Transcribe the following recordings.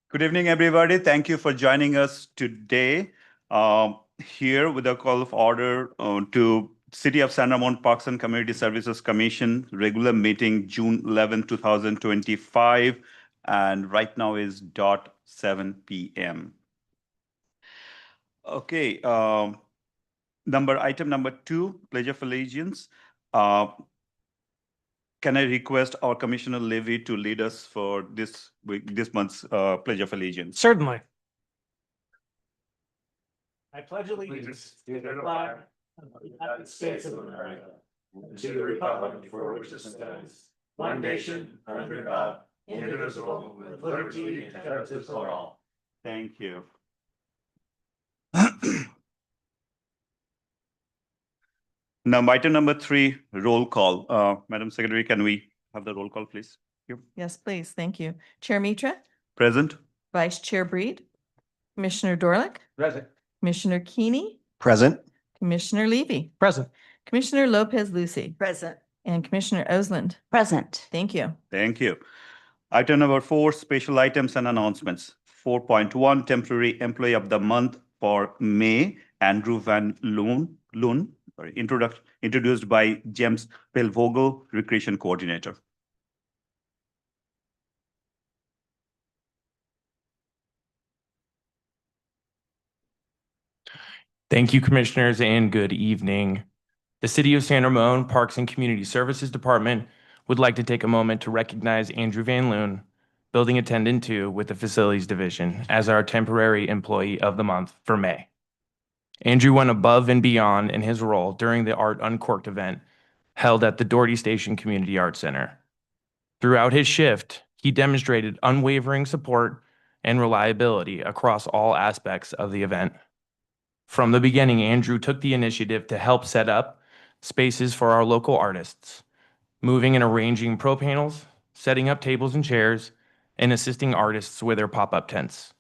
Good evening, everybody. Thank you for joining us today here with a call of order to City of San Ramon Parks and Community Services Commission regular meeting June 11, 2025, and right now is dot 7 p.m. Okay, item number 2, Pledge of Allegiance. Can I request our Commissioner Levy to lead us for this month's Pledge of Allegiance? Certainly. I pledge allegiance to the flag of the United States of America and to the republic for which it stands, one nation, under God, indivisible, with liberty and justice for all. Thank you. Now, item number 3, roll call. Madam Secretary, can we have the roll call, please? Yes, please. Thank you. Chair Mitra, Present. Vice Chair Breed, Commissioner Dorlick, Present. Commissioner Keeney, Present. Commissioner Levy, Present. Commissioner Lopez Lucy, Present. and Commissioner Osland. Present. Thank you. Thank you. Item number 4, special items and announcements. 4.1, temporary employee of the month for May, Andrew Van Loon, introduced by James Pelvogel, Recreation Coordinator. Thank you, Commissioners, and good evening. The City of San Ramon Parks and Community Services Department would like to take a moment to recognize Andrew Van Loon, Building Attendant 2 with the Facilities Division, as our temporary employee of the month for May. Andrew went above and beyond in his role during the Art Uncorked event held at the Doherty Station Community Arts Center. Throughout his shift, he demonstrated unwavering support and reliability across all aspects of the event. From the beginning, Andrew took the initiative to help set up spaces for our local artists, moving and arranging pro panels, setting up tables and chairs, and assisting artists with their pop-up tents.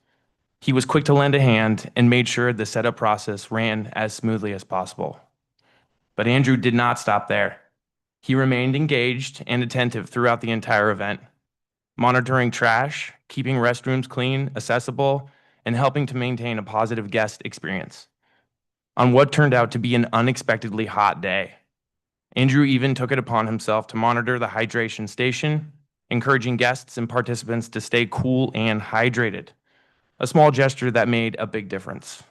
He was quick to lend a hand and made sure the setup process ran as smoothly as possible. But Andrew did not stop there. He remained engaged and attentive throughout the entire event, monitoring trash, keeping restrooms clean, accessible, and helping to maintain a positive guest experience. On what turned out to be an unexpectedly hot day, Andrew even took it upon himself to monitor the hydration station, encouraging guests and participants to stay cool and hydrated, a small gesture that made a big difference.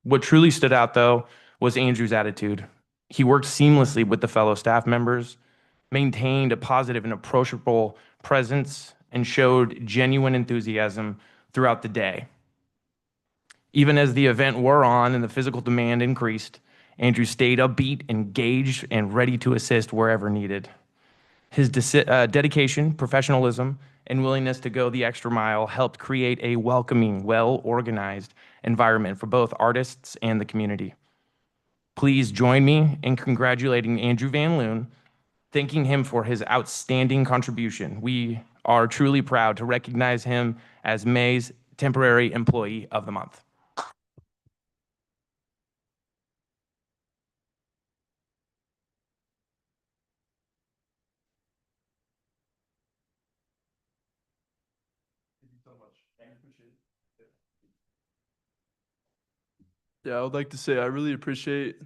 What truly stood out, though, was Andrew's attitude. He worked seamlessly with the fellow staff members, maintained a positive and approachable presence, and showed genuine enthusiasm throughout the day. Even as the event wore on and the physical demand increased, Andrew stayed upbeat, engaged, and ready to assist wherever needed. His dedication, professionalism, and willingness to go the extra mile helped create a welcoming, well-organized environment for both artists and the community. Please join me in congratulating Andrew Van Loon, thanking him for his outstanding contribution. We are truly proud to recognize him as May's Temporary Employee of the Month. Yeah, I would like to say I really appreciate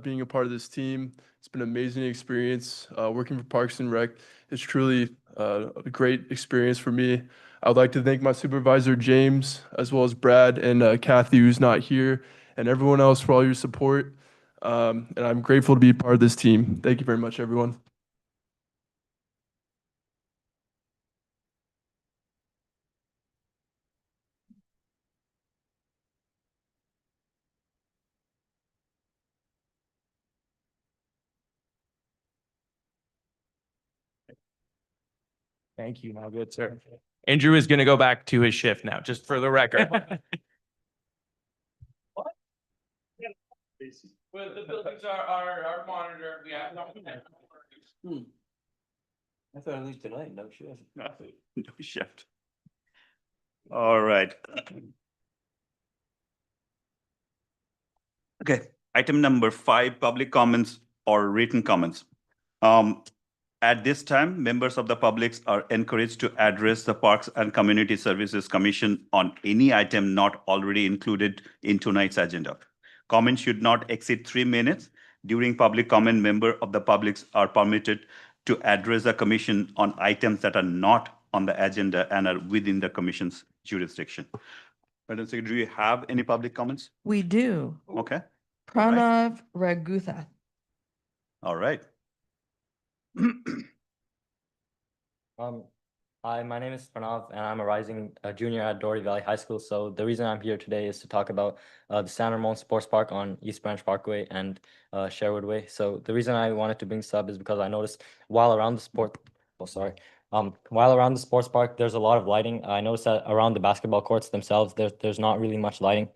being a part of this team. It's been an amazing experience. Working for Parks and Rec is truly a great experience for me. I would like to thank my supervisor, James, as well as Brad and Kathy, who's not here, and everyone else for all your support. And I'm grateful to be part of this team. Thank you very much, everyone. Thank you. Now, good, sir. Andrew is going to go back to his shift now, just for the record. What? Well, the buildings are monitored. We have no. I thought at least tonight, no shift. No shift. All right. Okay, item number 5, public comments or written comments. At this time, members of the public are encouraged to address the Parks and Community Services Commission on any item not already included in tonight's agenda. Comments should not exceed 3 minutes. During public comment, members of the public are permitted to address the commission on items that are not on the agenda and are within the commission's jurisdiction. Madam Secretary, do you have any public comments? We do. Okay, Pranav Ragutha. all right. Hi, my name is Pranav, and I'm a rising junior at Doherty Valley High School. So the reason I'm here today is to talk about the San Ramon Sports Park on East Branch Parkway and Sherwood Way. So the reason I wanted to bring this up is because I noticed while around the sports park, there's a lot of lighting. I noticed that around the basketball courts themselves, there's not really much lighting.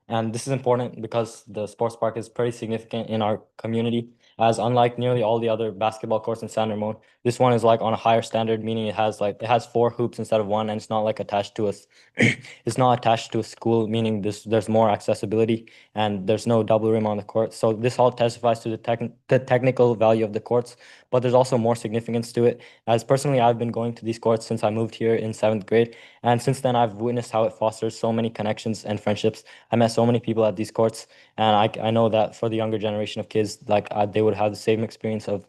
And this is important because the sports park is pretty significant in our community, as unlike nearly all the other basketball courts in San Ramon, this one is like on a higher standard, meaning it has 4 hoops instead of 1, and it's not like attached to us. It's not attached to a school, meaning there's more accessibility and there's no double rim on the court. So this all testifies to the technical value of the courts, but there's also more significance to it. As personally, I've been going to these courts since I moved here in 7th grade, and since then I've witnessed how it fosters so many connections and friendships. I met so many people at these courts, and I know that for the younger generation of kids, they would have the same experience of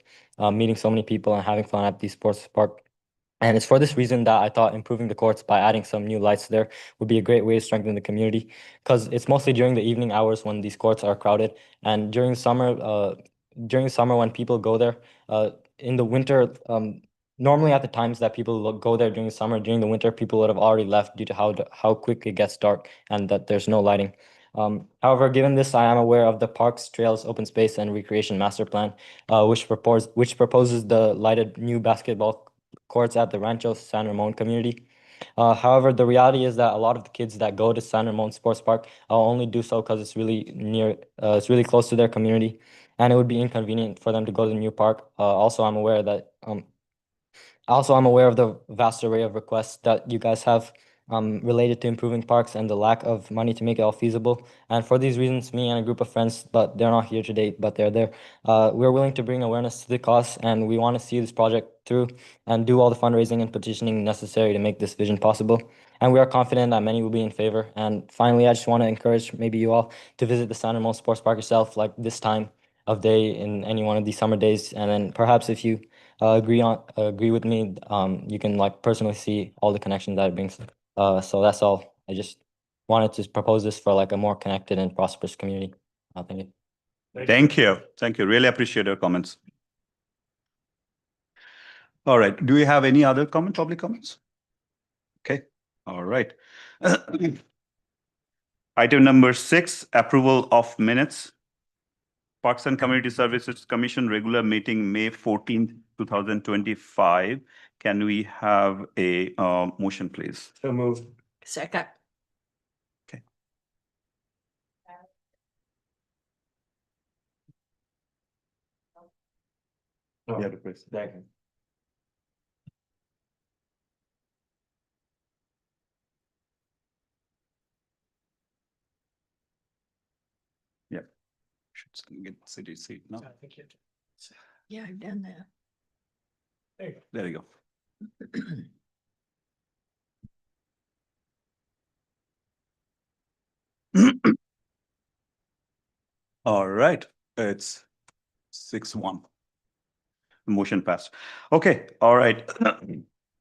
meeting so many people and having fun at the sports park. And it's for this reason that I thought improving the courts by adding some new lights there would be a great way to strengthen the community, because it's mostly during the evening hours when these courts are crowded. And during summer when people go there, in the winter, normally at the times that people go there during the summer, during the winter, people would have already left due to how quick it gets dark and that there's no lighting. However, given this, I am aware of the Parks, Trails, Open Space, and Recreation Master Plan, which proposes the lighted new basketball courts at the Rancho San Ramon community. However, the reality is that a lot of the kids that go to San Ramon Sports Park only do so because it's really close to their community, and it would be inconvenient for them to go to the new park. Also, I'm aware of the vast array of requests that you guys have related to improving parks and the lack of money to make it all feasible. And for these reasons, me and a group of friends, but they're not here today, but they're there, we're willing to bring awareness to the cause, and we want to see this project through and do all the fundraising and petitioning necessary to make this vision possible. And we are confident that many will be in favor. And finally, I just want to encourage maybe you all to visit the San Ramon Sports Park yourself, like this time of day in any one of these summer days. And then perhaps if you agree with me, you can personally see all the connections that it brings. So that's all. I just wanted to propose this for a more connected and prosperous community. Thank you. Thank you. Thank you. Really appreciate your comments. All right. Do we have any other public comments? Okay. All right. Item number 6, approval of minutes. Parks and Community Services Commission regular meeting, May 14th, 2025. Can we have a motion, please? So moved. Second. Oh, Yeah, please. second. Should get city seat, no? Yeah, I've done that. There you go. All right, it's 6-1. Motion passed. Okay, all right.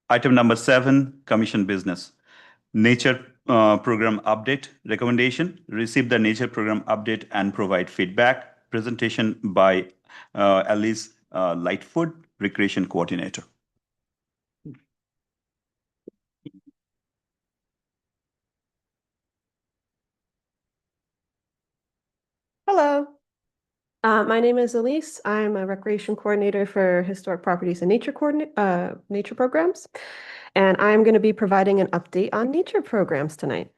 Item number 7, commission business. Nature program update recommendation. Receive the nature program update and provide feedback. Presentation by Alice Lightfoot, Recreation Coordinator. Hello. My name is Elise. I'm a recreation coordinator for historic properties and nature programs. And I'm going to be providing an update on nature programs tonight.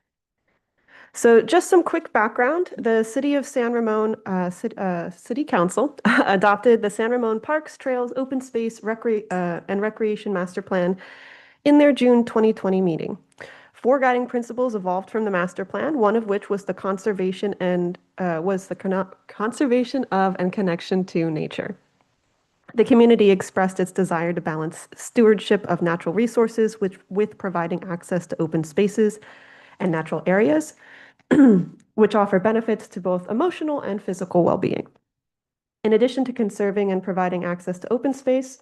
So just some quick background. The City of San Ramon City Council adopted the San Ramon Parks, Trails, Open Space, and Recreation Master Plan in their June 2020 meeting. 4 guiding principles evolved from the master plan, one of which was the conservation of and connection to nature. The community expressed its desire to balance stewardship of natural resources with providing access to open spaces and natural areas, which offer benefits to both emotional and physical well-being. In addition to conserving and providing access to open space,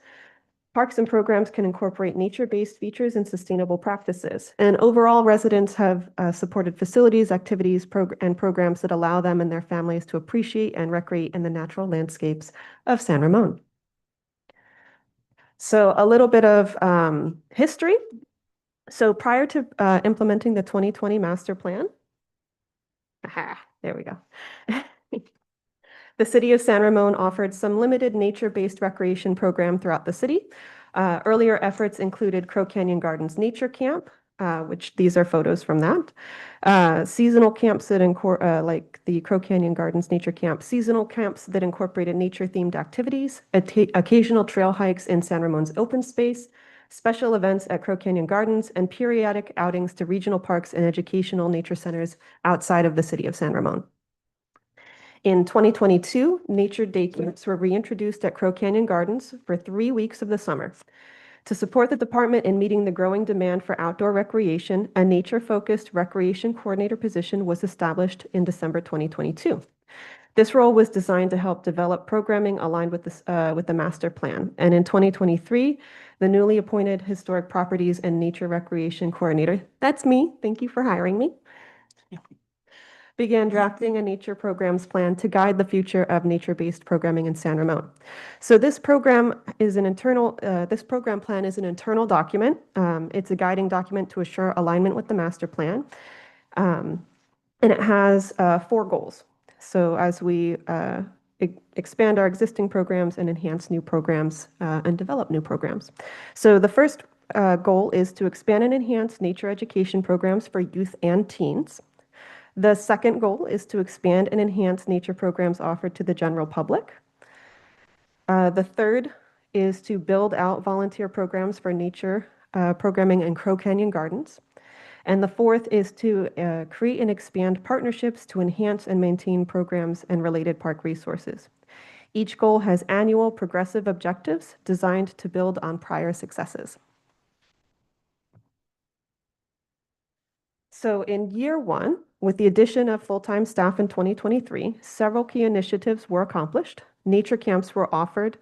parks and programs can incorporate nature-based features and sustainable practices. And overall, residents have supported facilities, activities, and programs that allow them and their families to appreciate and recreate in the natural landscapes of San Ramon. So a little bit of history. So prior to implementing the 2020 master plan, there we go. The city of San Ramon offered some limited nature-based recreation program throughout the city. Earlier efforts included Crow Canyon Gardens Nature Camp, which these are photos from that. Seasonal camps that like the Crow Canyon Gardens Nature Camp, seasonal camps that incorporated nature-themed activities, occasional trail hikes in San Ramon's open space, special events at Crow Canyon Gardens, and periodic outings to regional parks and educational nature centers outside of the city of San Ramon. In 2022, nature day camps were reintroduced at Crow Canyon Gardens for 3 weeks of the summer. To support the department in meeting the growing demand for outdoor recreation, a nature-focused recreation coordinator position was established in December 2022. This role was designed to help develop programming aligned with the master plan. And in 2023, the newly appointed Historic Properties and Nature Recreation Coordinator, that's me, thank you for hiring me, began drafting a nature programs plan to guide the future of nature-based programming in San Ramon. So this program plan is an internal document. It's a guiding document to assure alignment with the master plan. And it has 4 goals. So as we expand our existing programs and enhance new programs and develop new programs. So the first goal is to expand and enhance nature education programs for youth and teens. The second goal is to expand and enhance nature programs offered to the general public. The third is to build out volunteer programs for nature programming in Crow Canyon Gardens. And the fourth is to create and expand partnerships to enhance and maintain programs and related park resources. Each goal has annual progressive objectives designed to build on prior successes. So in year 1, with the addition of full-time staff in 2023, several key initiatives were accomplished. Nature camps were offered.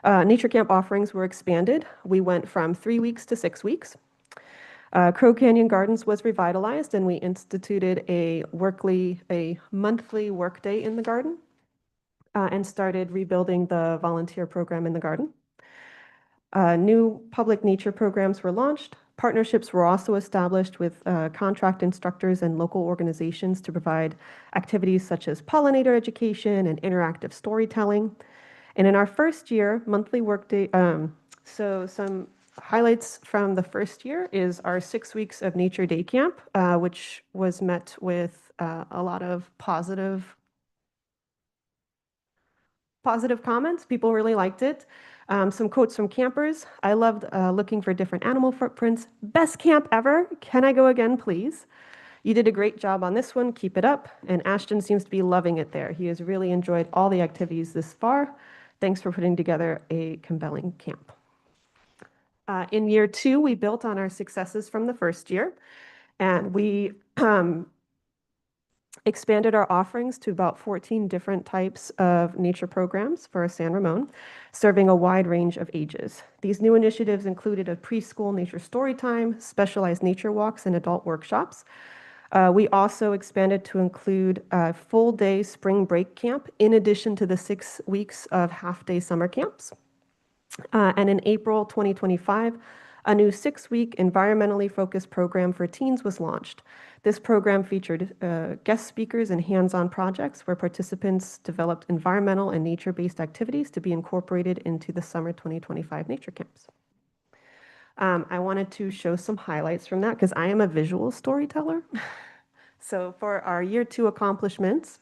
Nature camp offerings were expanded. We went from 3 weeks to 6 weeks. Crow Canyon Gardens was revitalized, and we instituted a monthly workday in the garden and started rebuilding the volunteer program in the garden. New public nature programs were launched. Partnerships were also established with contract instructors and local organizations to provide activities such as pollinator education and interactive storytelling. And in our first year, monthly workday, so some highlights from the first year is our 6 weeks of Nature Day Camp, which was met with a lot of positive comments. People really liked it. Some quotes from campers. I loved looking for different animal footprints. Best camp ever. Can I go again, please? You did a great job on this one. Keep it up. And Ashton seems to be loving it there. He has really enjoyed all the activities this far. Thanks for putting together a compelling camp. In year 2, we built on our successes from the first year, and we expanded our offerings to about 14 different types of nature programs for San Ramon, serving a wide range of ages. These new initiatives included a preschool nature story time, specialized nature walks, and adult workshops. We also expanded to include a full-day spring break camp in addition to the 6 weeks of half-day summer camps. And in April 2025, a new 6-week environmentally focused program for teens was launched. This program featured guest speakers and hands-on projects where participants developed environmental and nature-based activities to be incorporated into the summer 2025 nature camps. I wanted to show some highlights from that because I am a visual storyteller. So for our year 2 accomplishments,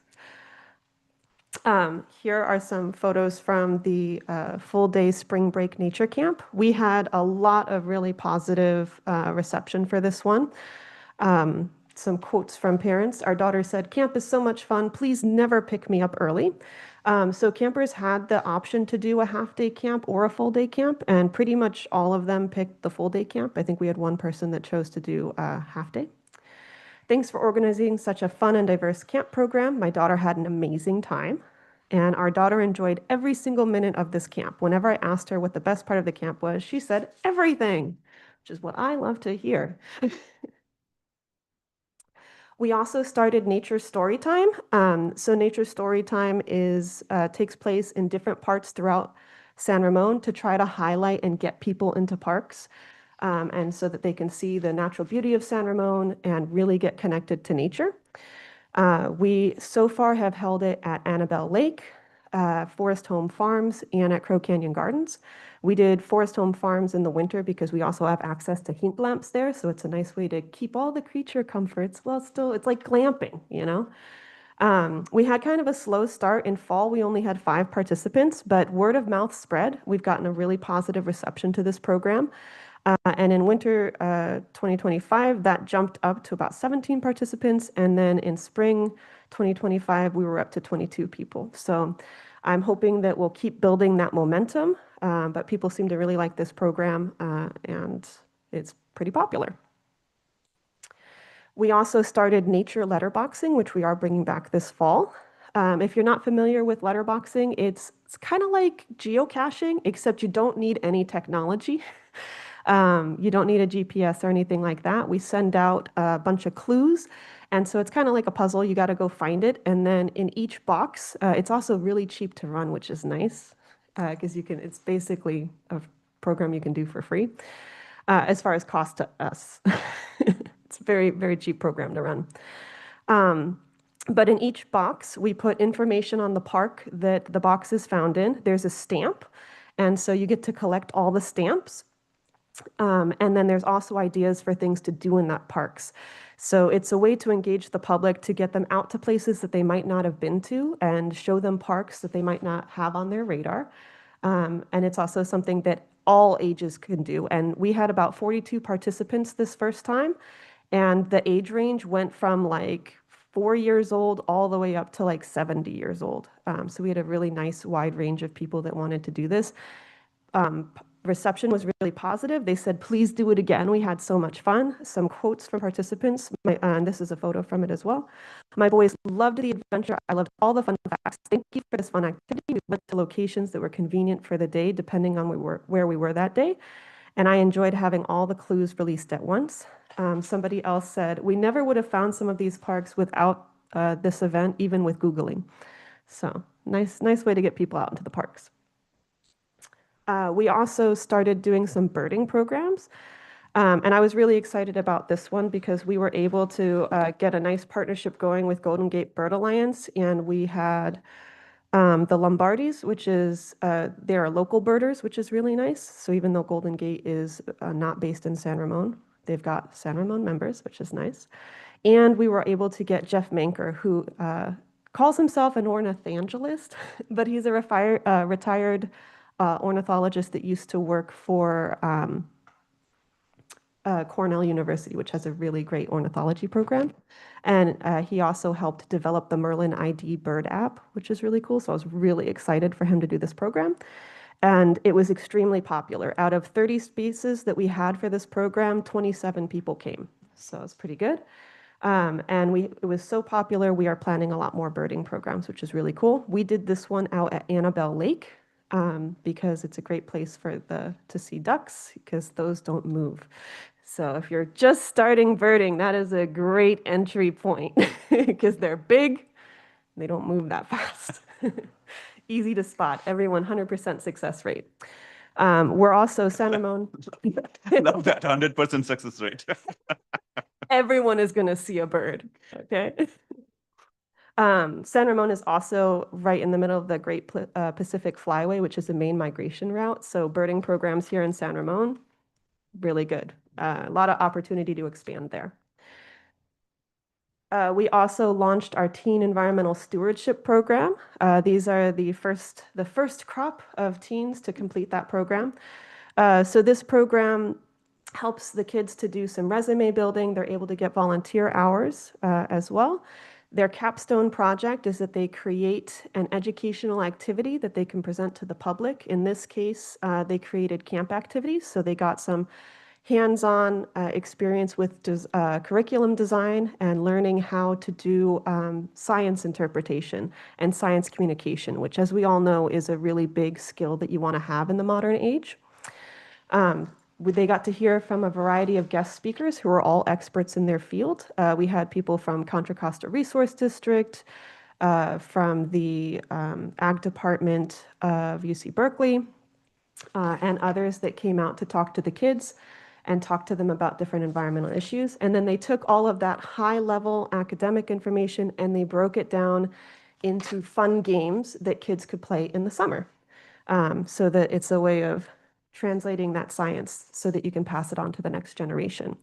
here are some photos from the full-day spring break nature camp. We had a lot of really positive reception for this one. Some quotes from parents. Our daughter said, "Camp is so much fun. Please never pick me up early." So campers had the option to do a half-day camp or a full-day camp, and pretty much all of them picked the full-day camp. I think we had one person that chose to do a half-day. Thanks for organizing such a fun and diverse camp program. My daughter had an amazing time, and our daughter enjoyed every single minute of this camp. Whenever I asked her what the best part of the camp was, she said everything, which is what I love to hear. We also started Nature Storytime. So Nature Storytime takes place in different parts throughout San Ramon to try to highlight and get people into parks, and so that they can see the natural beauty of San Ramon and really get connected to nature. We so far have held it at Annabelle Lake, Forest Home Farms, and at Crow Canyon Gardens. We did Forest Home Farms in the winter because we also have access to heat lamps there, so it's a nice way to keep all the creature comforts while still, it's like glamping, you know? We had kind of a slow start. In fall, we only had 5 participants, but word of mouth spread. We've gotten a really positive reception to this program. And in winter 2025, that jumped up to about 17 participants. And then in spring 2025, we were up to 22 people. So I'm hoping that we'll keep building that momentum, but people seem to really like this program, and it's pretty popular. We also started nature letterboxing, which we are bringing back this fall. If you're not familiar with letterboxing, it's kind of like geocaching, except you don't need any technology. You don't need a GPS or anything like that. We send out a bunch of clues. And so it's kind of like a puzzle. You got to go find it. And then in each box, it's also really cheap to run, which is nice because it's basically a program you can do for free as far as cost to us. It's a very, very cheap program to run. But in each box, we put information on the park that the box is found in. There's a stamp. And so you get to collect all the stamps. And then there's also ideas for things to do in that parks. So it's a way to engage the public, to get them out to places that they might not have been to and show them parks that they might not have on their radar. And it's also something that all ages can do. And we had about 42 participants this first time. And the age range went from like 4 years old all the way up to like 70 years old. So we had a really nice wide range of people that wanted to do this. Reception was really positive. They said, please do it again. We had so much fun. Some quotes from participants, and this is a photo from it as well. My boys loved the adventure. I loved all the fun facts. Thank you for this fun activity. We went to locations that were convenient for the day, depending on where we were that day. And I enjoyed having all the clues released at once. Somebody else said, we never would have found some of these parks without this event, even with Googling. So nice way to get people out into the parks. We also started doing some birding programs. And I was really excited about this one because we were able to get a nice partnership going with Golden Gate Bird Alliance. And we had the Lombardis, which is, they are local birders, which is really nice. So even though Golden Gate is not based in San Ramon, they've got San Ramon members, which is nice. And we were able to get Jeff Manker, who calls himself an ornithologist, but he's a retired ornithologist that used to work for Cornell University, which has a really great ornithology program. And he also helped develop the Merlin ID bird app, which is really cool. So I was really excited for him to do this program. And it was extremely popular. Out of 30 spaces that we had for this program, 27 people came. So it's pretty good. And it was so popular, we are planning a lot more birding programs, which is really cool. We did this one out at Annabelle Lake because it's a great place to see ducks because those don't move. So if you're just starting birding, that is a great entry point because they're big, they don't move that fast. Easy to spot, every 100% success rate. We're also San Ramon. Love that 100% success rate. Everyone is going to see a bird, okay? San Ramon is also right in the middle of the Great Pacific Flyway, which is the main migration route. So birding programs here in San Ramon, really good. A lot of opportunity to expand there. We also launched our Teen Environmental Stewardship Program. These are the first crop of teens to complete that program. So this program helps the kids to do some resume building. They're able to get volunteer hours as well. Their capstone project is that they create an educational activity that they can present to the public. In this case, they created camp activities, so they got some hands-on experience with curriculum design and learning how to do science interpretation and science communication, which, as we all know, is a really big skill that you want to have in the modern age. They got to hear from a variety of guest speakers who are all experts in their field. We had people from Contra Costa Resource District, from the Ag Department of UC Berkeley, and others that came out to talk to the kids and talk to them about different environmental issues. And then they took all of that high-level academic information and they broke it down into fun games that kids could play in the summer, so that it's a way of translating that science so that you can pass it on to the next generation.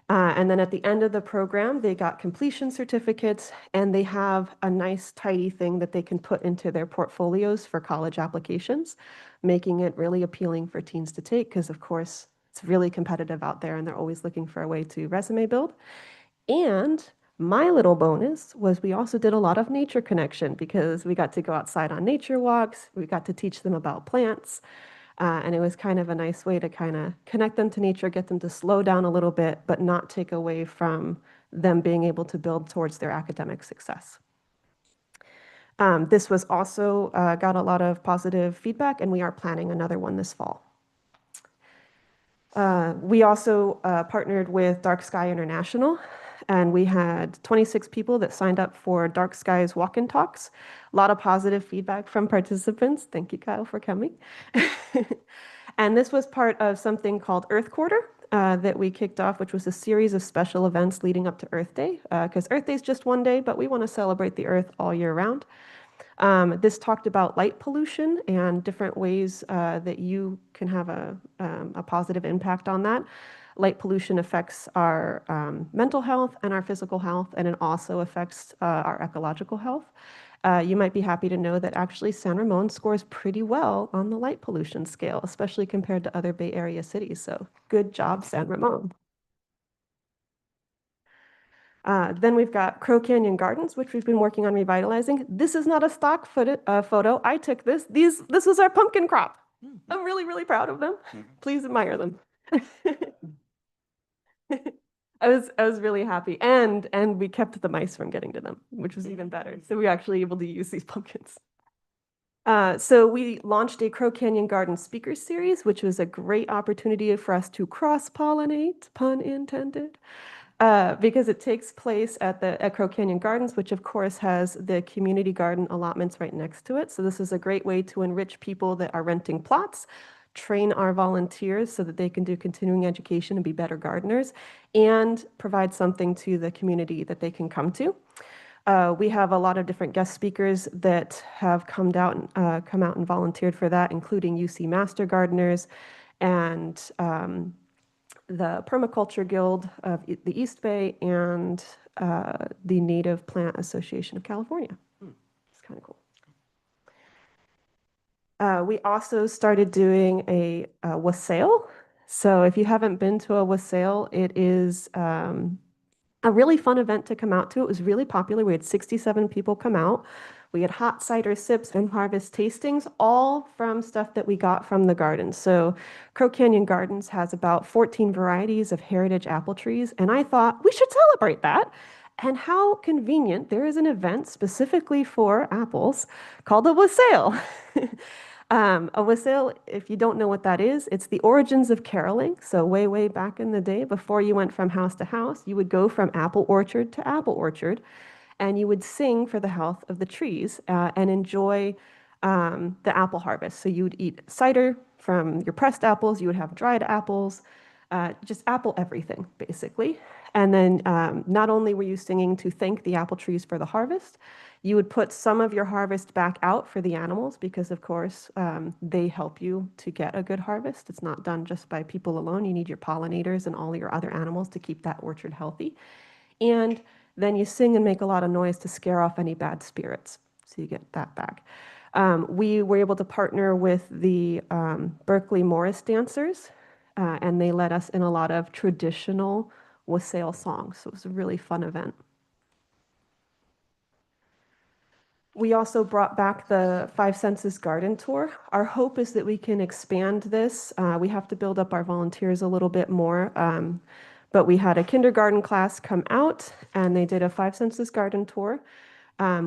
And then at the end of the program, they got completion certificates, and they have a nice, tidy thing that they can put into their portfolios for college applications, making it really appealing for teens to take, because, of course, it's really competitive out there, and they're always looking for a way to resume build. And my little bonus was we also did a lot of nature connection, because we got to go outside on nature walks. We got to teach them about plants. And it was kind of a nice way to kind of connect them to nature, get them to slow down a little bit, but not take away from them being able to build towards their academic success. This was also got a lot of positive feedback, and we are planning another one this fall. We also partnered with Dark Sky International, and we had 26 people that signed up for Dark Skies walk-in talks. A lot of positive feedback from participants. Thank you, Kyle, for coming. And this was part of something called Earth Quarter that we kicked off, which was a series of special events leading up to Earth Day, because Earth Day is just one day, but we want to celebrate the Earth all year round. This talked about light pollution and different ways that you can have a positive impact on that. Light pollution affects our mental health and our physical health, and it also affects our ecological health. You might be happy to know that actually San Ramon scores pretty well on the light pollution scale, especially compared to other Bay Area cities. So good job, San Ramon. Then we've got Crow Canyon Gardens, which we've been working on revitalizing. This is not a stock photo. I took this. This was our pumpkin crop. I'm really, really proud of them. Please admire them. I was really happy, and we kept the mice from getting to them, which was even better. So we were actually able to use these pumpkins. So we launched a Crow Canyon Garden Speakers Series, which was a great opportunity for us to cross-pollinate, pun intended, because it takes place at Crow Canyon Gardens, which of course has the community garden allotments right next to it. So this is a great way to enrich people that are renting plots, train our volunteers so that they can do continuing education and be better gardeners, and provide something to the community that they can come to. We have a lot of different guest speakers that have come out and volunteered for that, including UC Master Gardeners and the Permaculture Guild of the East Bay and the Native Plant Association of California. It's kind of cool. We also started doing a wassail. So if you haven't been to a wassail, it is a really fun event to come out to. It was really popular. We had 67 people come out. We had hot cider sips and harvest tastings, all from stuff that we got from the gardens. So Crow Canyon Gardens has about 14 varieties of heritage apple trees, and I thought we should celebrate that. And how convenient, there is an event specifically for apples called a wassail. A wassail, if you don't know what that is, it's the origins of caroling. So way, way back in the day, before you went from house to house, you would go from apple orchard to apple orchard, and you would sing for the health of the trees and enjoy the apple harvest. So you would eat cider from your pressed apples, you would have dried apples, just apple everything, basically. And then not only were you singing to thank the apple trees for the harvest, you would put some of your harvest back out for the animals because, of course, they help you to get a good harvest. It's not done just by people alone. You need your pollinators and all your other animals to keep that orchard healthy. And then you sing and make a lot of noise to scare off any bad spirits. So you get that back. We were able to partner with the Berkeley Morris dancers, and they led us in a lot of traditional wassail songs. So it was a really fun event. We also brought back the Five Senses Garden Tour. Our hope is that we can expand this. We have to build up our volunteers a little bit more. But we had a kindergarten class come out and they did a Five Senses Garden Tour.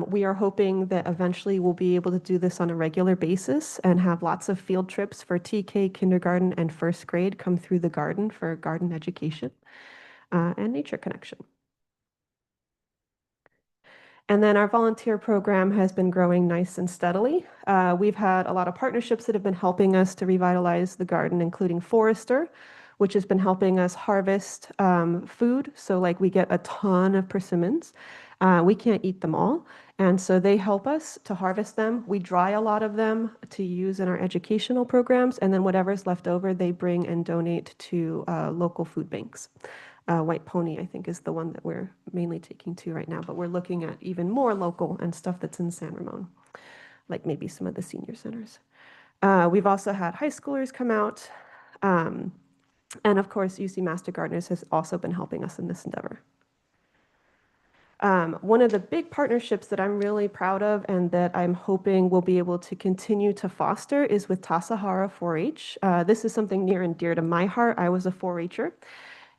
We are hoping that eventually we'll be able to do this on a regular basis and have lots of field trips for TK, kindergarten, and first grade come through the garden for garden education and nature connection. And then our volunteer program has been growing nice and steadily. We've had a lot of partnerships that have been helping us to revitalize the garden, including Forester, which has been helping us harvest food. So like we get a ton of persimmons. We can't eat them all. And so they help us to harvest them. We dry a lot of them to use in our educational programs. And then whatever's left over, they bring and donate to local food banks. White Pony, I think, is the one that we're mainly taking to right now, but we're looking at even more local and stuff that's in San Ramon, like maybe some of the senior centers. We've also had high schoolers come out. And of course, UC Master Gardeners has also been helping us in this endeavor. One of the big partnerships that I'm really proud of and that I'm hoping we'll be able to continue to foster is with Tassajara 4-H. This is something near and dear to my heart. I was a 4-H'er.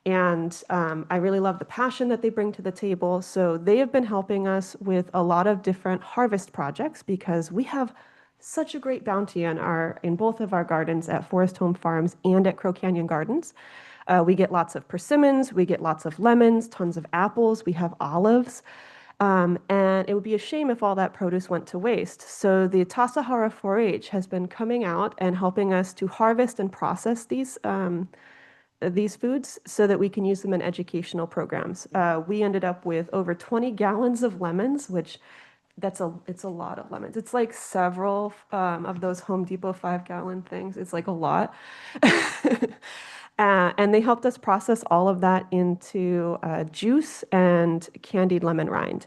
And I really love the passion that they bring to the table. So they have been helping us with a lot of different harvest projects because we have such a great bounty in both of our gardens at Forest Home Farms and at Crow Canyon Gardens. We get lots of persimmons, we get lots of lemons, tons of apples, we have olives. And it would be a shame if all that produce went to waste. So the Tassajara 4-H has been coming out and helping us to harvest and process these foods so that we can use them in educational programs. We ended up with over 20 gallons of lemons, which it's a lot of lemons. It's like several of those Home Depot 5-gallon things. It's like a lot. And they helped us process all of that into juice and candied lemon rind.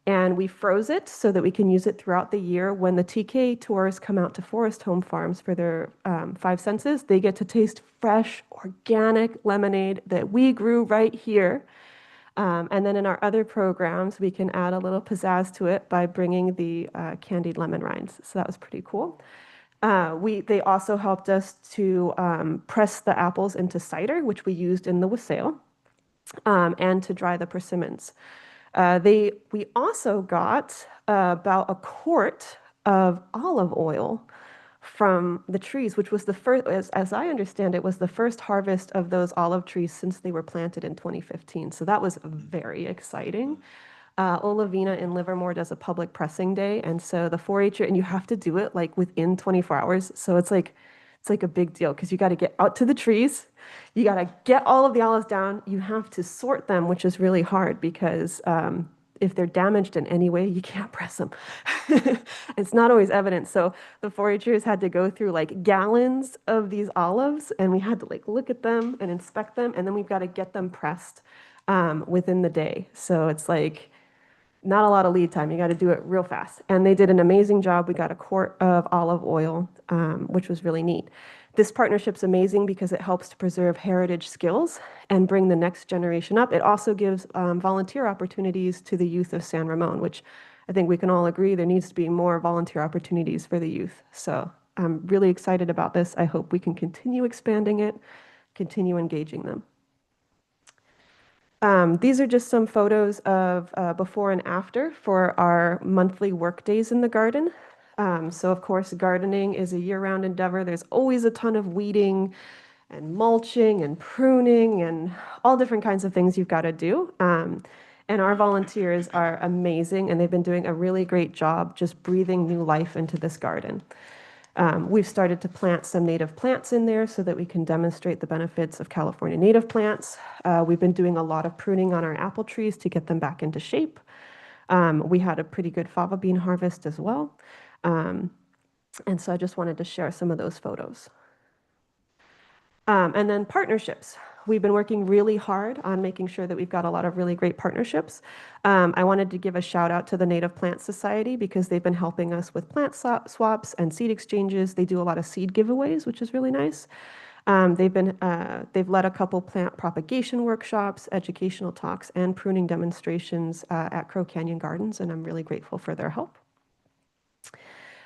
And we froze it so that we can use it throughout the year. When the TK tours come out to Forest Home Farms for their Five Senses, they get to taste fresh, organic lemonade that we grew right here. And then in our other programs, we can add a little pizzazz to it by bringing the candied lemon rinds. So that was pretty cool. They also helped us to press the apples into cider, which we used in the wassail, and to dry the persimmons. We also got about a quart of olive oil from the trees, which was the first, as I understand it, was the first harvest of those olive trees since they were planted in 2015. So that was very exciting. Olivina in Livermore does a public pressing day, and so the 4-H'er, and you have to do it like within 24 hours. So it's like a big deal because you got to get out to the trees, you got to get all of the olives down, you have to sort them, which is really hard because if they're damaged in any way, you can't press them. It's not always evident. So the 4-H'ers had to go through like gallons of these olives, and we had to like look at them and inspect them, and then we've got to get them pressed within the day. So it's like not a lot of lead time. You got to do it real fast. And they did an amazing job. We got a quart of olive oil, which was really neat. This partnership's amazing because it helps to preserve heritage skills and bring the next generation up. It also gives volunteer opportunities to the youth of San Ramon, which I think we can all agree there needs to be more volunteer opportunities for the youth. So I'm really excited about this. I hope we can continue expanding it, continue engaging them. These are just some photos of before and after for our monthly work days in the garden. So of course, gardening is a year-round endeavor. There's always a ton of weeding and mulching and pruning and all different kinds of things you've got to do. And our volunteers are amazing, and they've been doing a really great job just breathing new life into this garden. We've started to plant some native plants in there so that we can demonstrate the benefits of California native plants. We've been doing a lot of pruning on our apple trees to get them back into shape. We had a pretty good fava bean harvest as well. And so I just wanted to share some of those photos. And then partnerships. We've been working really hard on making sure that we've got a lot of really great partnerships. I wanted to give a shout out to the Native Plant Society because they've been helping us with plant swaps and seed exchanges. They do a lot of seed giveaways, which is really nice. They've led a couple plant propagation workshops, educational talks, and pruning demonstrations at Crow Canyon Gardens, and I'm really grateful for their help.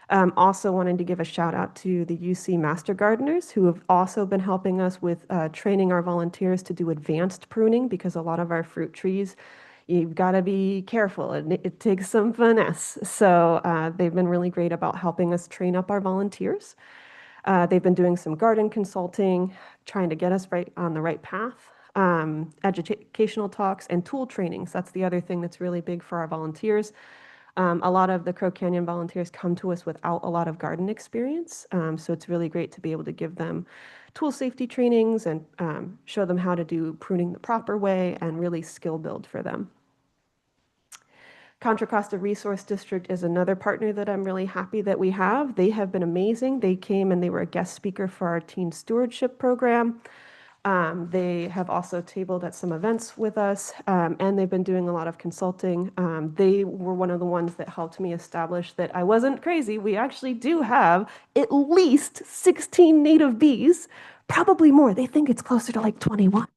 Also wanting to give a shout out to the UC Master Gardeners who have also been helping us with training our volunteers to do advanced pruning because a lot of our fruit trees, you've got to be careful and it takes some finesse. So they've been really great about helping us train up our volunteers. They've been doing some garden consulting, trying to get us right on the right path. Educational talks and tool trainings. That's the other thing that's really big for our volunteers. A lot of the Crow Canyon volunteers come to us without a lot of garden experience, so it's really great to be able to give them tool safety trainings and show them how to do pruning the proper way and really skill build for them. Contra Costa Resource District is another partner that I'm really happy that we have. They have been amazing. They came and they were a guest speaker for our teen stewardship program. They have also tabled at some events with us, and they've been doing a lot of consulting. They were one of the ones that helped me establish that I wasn't crazy. We actually do have at least 16 native bees, probably more. They think it's closer to like 21.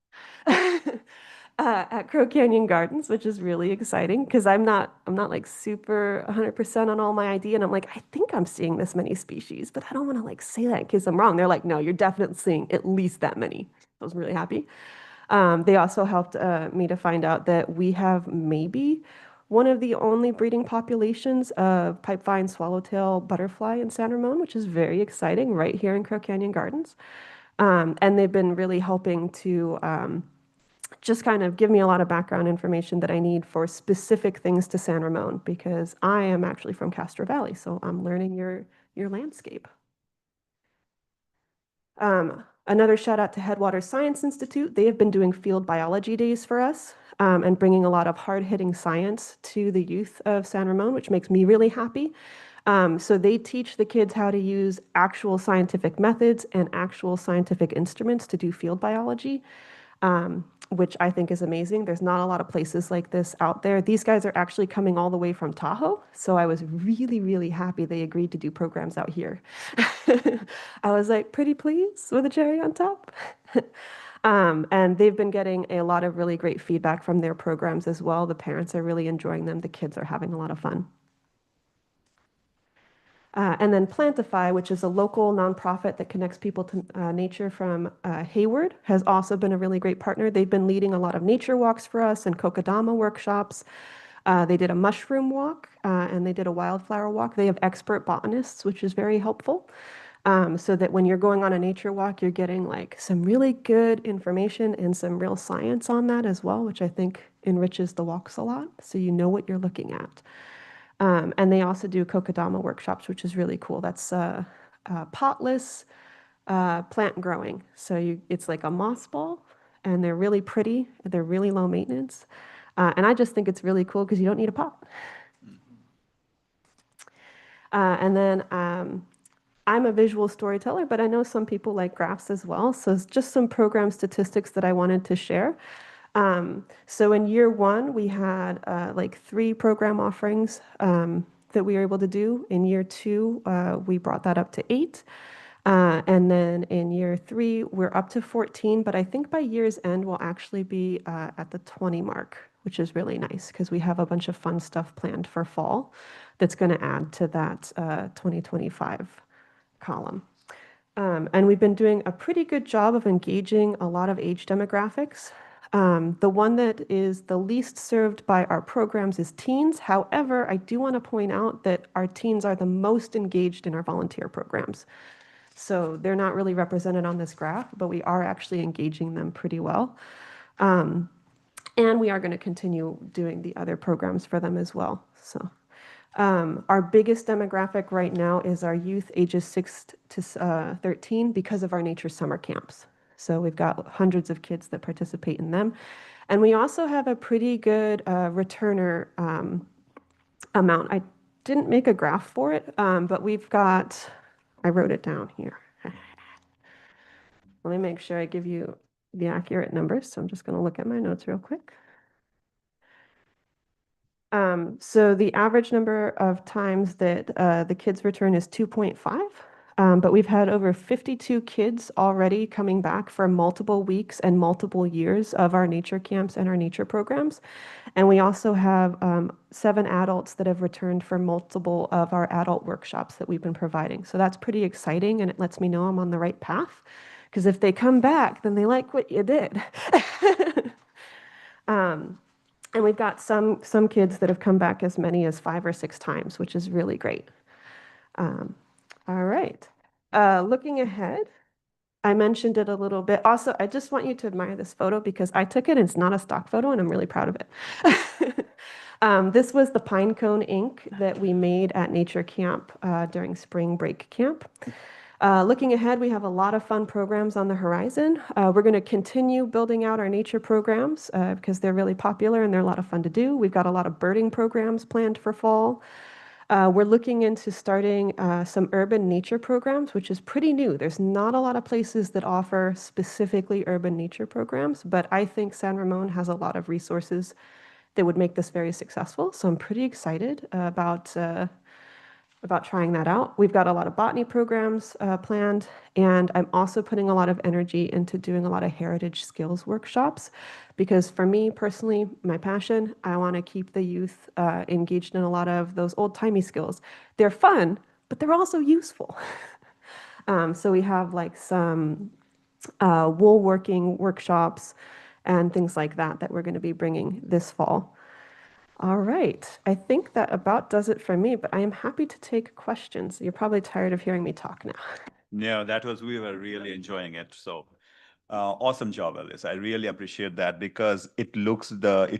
At Crow Canyon Gardens, which is really exciting because I'm not like super 100% on all my ID, and I'm like, I think I'm seeing this many species, but I don't want to like say that in case I'm wrong. They're like, no, you're definitely seeing at least that many. I was really happy. They also helped me to find out that we have maybe one of the only breeding populations of pipevine swallowtail butterfly in San Ramon, which is very exciting right here in Crow Canyon Gardens. And they've been really helping to just kind of give me a lot of background information that I need for specific things to San Ramon because I am actually from Castro Valley, so I'm learning your landscape. Another shout out to Headwaters Science Institute. They have been doing field biology days for us and bringing a lot of hard-hitting science to the youth of San Ramon, which makes me really happy. So they teach the kids how to use actual scientific methods and actual scientific instruments to do field biology, which I think is amazing. There's not a lot of places like this out there. These guys are actually coming all the way from Tahoe, so I was really, really happy they agreed to do programs out here. I was like, pretty please, with a cherry on top. And they've been getting a lot of really great feedback from their programs as well. The parents are really enjoying them. The kids are having a lot of fun. And then Plantify, which is a local nonprofit that connects people to nature from Hayward, has also been a really great partner. They've been leading a lot of nature walks for us and Kokedama workshops. They did a mushroom walk and they did a wildflower walk. They have expert botanists, which is very helpful. So that when you're going on a nature walk, you're getting like some really good information and some real science on that as well, which I think enriches the walks a lot. So you know what you're looking at. And they also do Kokedama workshops, which is really cool. That's potless plant growing. So it's like a moss ball, and they're really pretty. They're really low maintenance. And I just think it's really cool because you don't need a pot. And then I'm a visual storyteller, but I know some people like graphs as well. So it's just some program statistics that I wanted to share. So in year one, we had like 3 program offerings that we were able to do. In year 2, we brought that up to 8. And then in year 3, we're up to 14. But I think by year's end, we'll actually be at the 20 mark, which is really nice because we have a bunch of fun stuff planned for fall that's going to add to that 2025 column. And we've been doing a pretty good job of engaging a lot of age demographics. The one that is the least served by our programs is teens. However, I do want to point out that our teens are the most engaged in our volunteer programs. So they're not really represented on this graph, but we are actually engaging them pretty well. And we are going to continue doing the other programs for them as well. So our biggest demographic right now is our youth ages 6 to 13 because of our nature summer camps. So we've got hundreds of kids that participate in them. And we also have a pretty good returner amount. I didn't make a graph for it, but we've got, I wrote it down here. Let me make sure I give you the accurate numbers. So I'm just going to look at my notes real quick. So the average number of times that the kids return is 2.5. But we've had over 52 kids already coming back for multiple weeks and multiple years of our nature camps and our nature programs. And we also have 7 adults that have returned for multiple of our adult workshops that we've been providing. So that's pretty exciting, and it lets me know I'm on the right path. Because if they come back, then they like what you did. And we've got some kids that have come back as many as 5 or 6 times, which is really great. All right. Looking ahead, I mentioned it a little bit. Also, I just want you to admire this photo because I took it and it's not a stock photo and I'm really proud of it. This was the pine cone ink that we made at Nature Camp during spring break camp. Looking ahead, we have a lot of fun programs on the horizon. We're going to continue building out our nature programs because they're really popular and they're a lot of fun to do. We've got a lot of birding programs planned for fall. We're looking into starting some urban nature programs, which is pretty new. There's not a lot of places that offer specifically urban nature programs, but I think San Ramon has a lot of resources that would make this very successful. So I'm pretty excited about trying that out. We've got a lot of botany programs planned, and I'm also putting a lot of energy into doing a lot of heritage skills workshops because for me personally, my passion, I want to keep the youth engaged in a lot of those old-timey skills. They're fun, but they're also useful. So we have like some woolworking workshops and things like that that we're going to be bringing this fall. All right. I think that about does it for me, but I am happy to take questions. You're probably tired of hearing me talk now. No, we were really enjoying it. So awesome job, Alice. I really appreciate that because it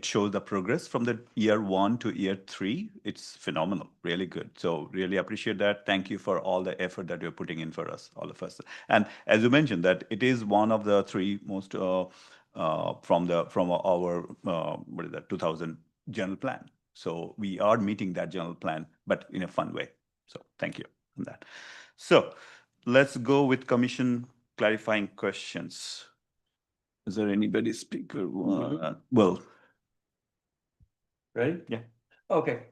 shows the progress from the year 1 to year 3. It's phenomenal, really good. So really appreciate that. Thank you for all the effort that you're putting in for us, all of us. And as you mentioned, that it is one of the 3 most from our 2000 general plan. So we are meeting that general plan, but in a fun way. So thank you on that. So let's go with commission clarifying questions. Is there anybody speaker? Well, Ready? Yeah. Okay.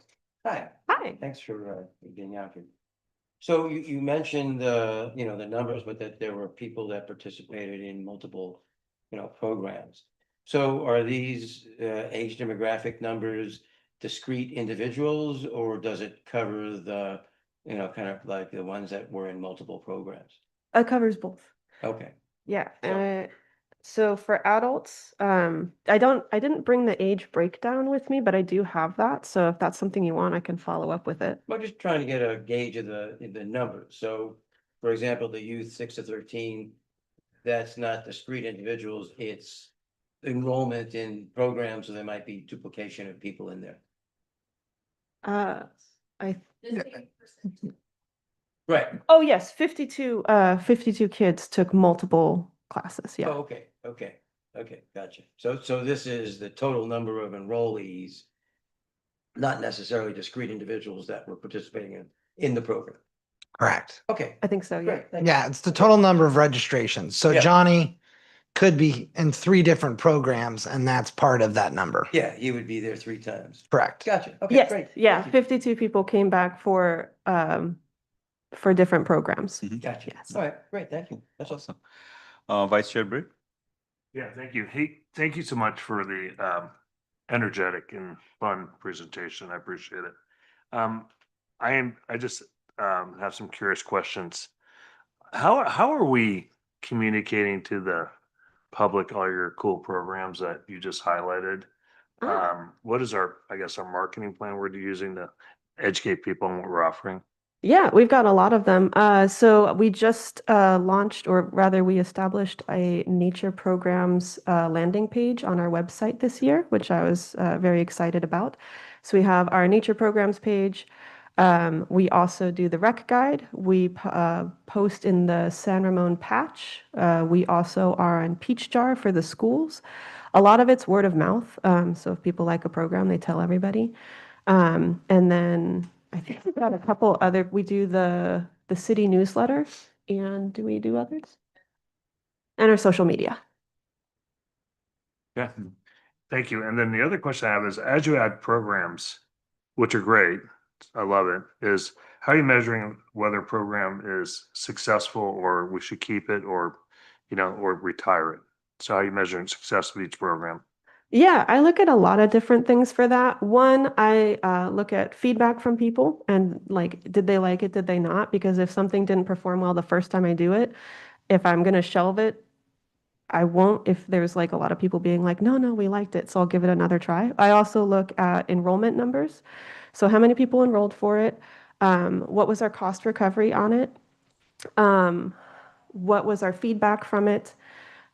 Hi, Hi. thanks for being out here. So you mentioned, the numbers, but that there were people that participated in multiple, programs. So are these age demographic numbers discrete individuals, or does it cover the, kind of like the ones that were in multiple programs? It covers both. Okay. Yeah. So- So for adults, I didn't bring the age breakdown with me, but I do have that. So if that's something you want, I can follow up with it. I'm just trying to get a gauge of the numbers. So, for example, the youth 6 to 13, that's not discrete individuals, it's enrollment in programs, so there might be duplication of people in there. I Right. Oh yes, 52 kids took multiple classes. Yeah. Oh, okay, gotcha. So this is the total number of enrollees, not necessarily discrete individuals that were participating in the program. Correct. Okay, I think so. Yeah. great. thank you. Yeah, it's the total number of registrations. So Yeah. Johnny could be in 3 different programs, and that's part of that number. Yeah, he would be there 3 times. Correct. Gotcha. Okay, Yes. great. Yeah. Thank you. 52 people came back for different programs. Gotcha. Yes. All right, great, thank you. That's awesome. awesome. Vice Chair Britt? Yeah, thank you. Hey, thank you so much for the energetic and fun presentation. I appreciate it. I just have some curious questions. How are we communicating to the public all your cool programs that you just highlighted? What is our marketing plan we're using to educate people on what we're offering? Yeah, we've got a lot of them. So we just launched, or rather we established a nature programs landing page on our website this year, which I was very excited about. So we have our nature programs page. We also do the rec guide. We post in the San Ramon patch. We also are on Peach Jar for the schools. A lot of it's word of mouth. So if people like a program, they tell everybody. And then I think we've got a couple other, we do the city newsletter, and do we do others? And our social media. Yeah, thank you. And then the other question I have is, as you add programs, which are great, I love it, is how are you measuring whether a program is successful or we should keep it or, or retire it? So how are you measuring success of each program? Yeah, I look at a lot of different things for that. One, I look at feedback from people and like, did they like it? Did they not? Because if something didn't perform well the first time I do it, if I'm going to shelve it, I won't if there's like a lot of people being like, no, no, we liked it, so I'll give it another try. I also look at enrollment numbers. So how many people enrolled for it? What was our cost recovery on it? What was our feedback from it?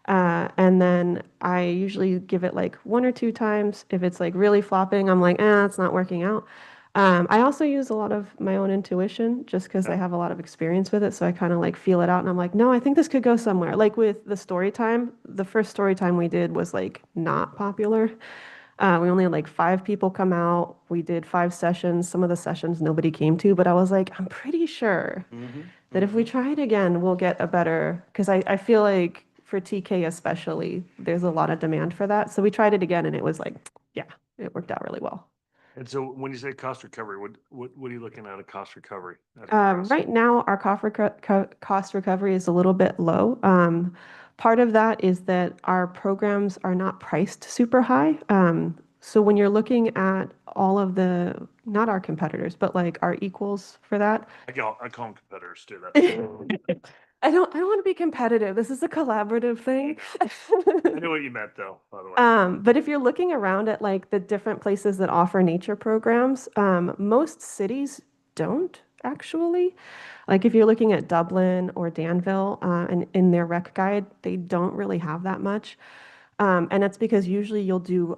And then I usually give it like 1 or 2 times. If it's like really flopping, I'm like, it's not working out. I also use a lot of my own intuition just because I have a lot of experience with it. So I kind of like feel it out and I'm like, no, I think this could go somewhere. Like with the story time, the first story time we did was like not popular. We only had like 5 people come out. We did 5 sessions. Some of the sessions nobody came to, but I was like, I'm pretty sure that if we try it again, we'll get a better, because I feel like for TK especially, there's a lot of demand for that. So we tried it again and it was like, yeah, it worked out really well. And so when you say cost recovery, what are you looking at a cost recovery? Right now, our cost recovery is a little bit low. Part of that is that our programs are not priced super high. So when you're looking at all of the, not our competitors, but like our equals for that. I call them competitors too. That's I don't want to be competitive. This is a collaborative thing. I know what you meant though, by the way. But if you're looking around at like the different places that offer nature programs, most cities don't actually. Like if you're looking at Dublin or Danville, and in their rec guide, they don't really have that much. And that's because usually you'll do,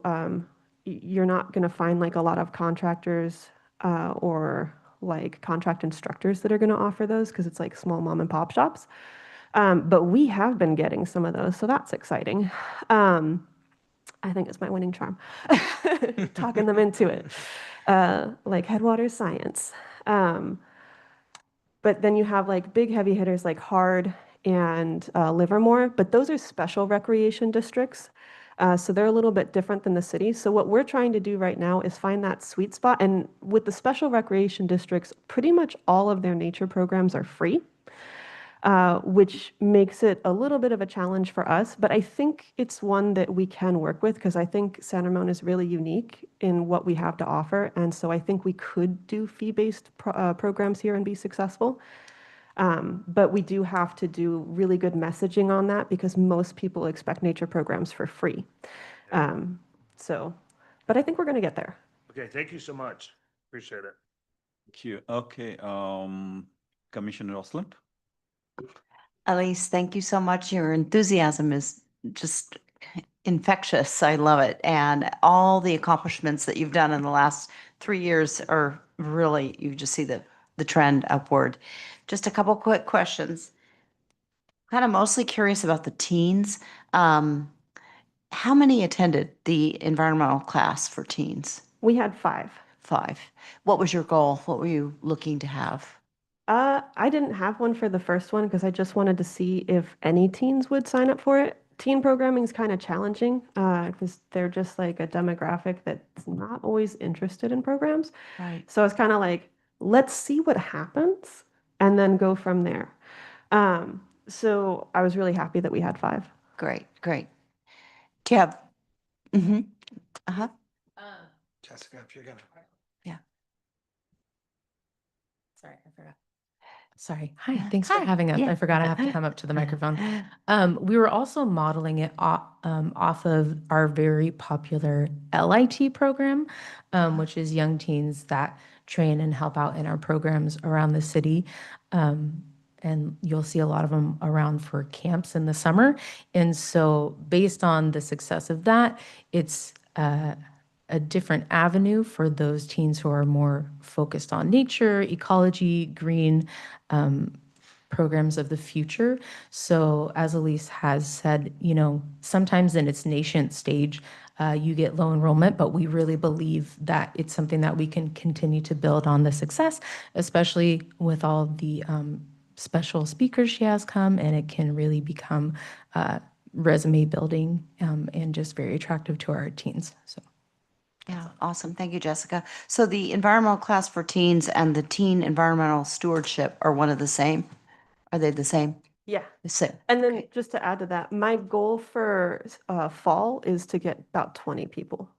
you're not going to find like a lot of contractors or like contract instructors that are going to offer those because it's like small mom and pop shops. But we have been getting some of those, so that's exciting. I think it's my winning charm, talking them into it, like Headwaters Science. But then you have like big heavy hitters like Hard and Livermore, but those are special recreation districts. So they're a little bit different than the city. So what we're trying to do right now is find that sweet spot. And with the special recreation districts, pretty much all of their nature programs are free. Which makes it a little bit of a challenge for us, but I think it's one that we can work with because I think San Ramon is really unique in what we have to offer. And so I think we could do fee-based programs here and be successful. But we do have to do really good messaging on that because most people expect nature programs for free. But I think we're going to get there. Okay, thank you so much. Appreciate it. Thank you. Okay, Commissioner Osland. Elise, thank you so much. Your enthusiasm is just infectious. I love it. And all the accomplishments that you've done in the last 3 years are really, you just see the trend upward. Just a couple quick questions. Kind of mostly curious about the teens. How many attended the environmental class for teens? We had 5. 5. What was your goal? What were you looking to have? I didn't have one for the first one because I just wanted to see if any teens would sign up for it. Teen programming is kind of challenging because they're just like a demographic that's not always interested in programs. Right. So it's kind of like, let's see what happens and then go from there. So I was really happy that we had 5. Great, great. Do you have? Mm-hmm. Uh-huh. Jessica, if you're gonna. Yeah. Sorry, I forgot. Sorry. Hi, thanks for Hi. having us. Yeah. I forgot I have to come up to the microphone. We were also modeling it off of our very popular LIT program, which is young teens that train and help out in our programs around the city. And you'll see a lot of them around for camps in the summer. And so based on the success of that, it's a different avenue for those teens who are more focused on nature, ecology, green programs of the future. So as Elise has said, you know, sometimes in its nascent stage, you get low enrollment, but we really believe that it's something that we can continue to build on the success, especially with all the special speakers she has come, and it can really become resume building and just very attractive to our teens. So. Yeah, awesome. Thank you, Jessica. So the environmental class for teens and the teen environmental stewardship are one of the same? Are they the same? Yeah. The same. And then Okay. just to add to that, my goal for fall is to get about 20 people.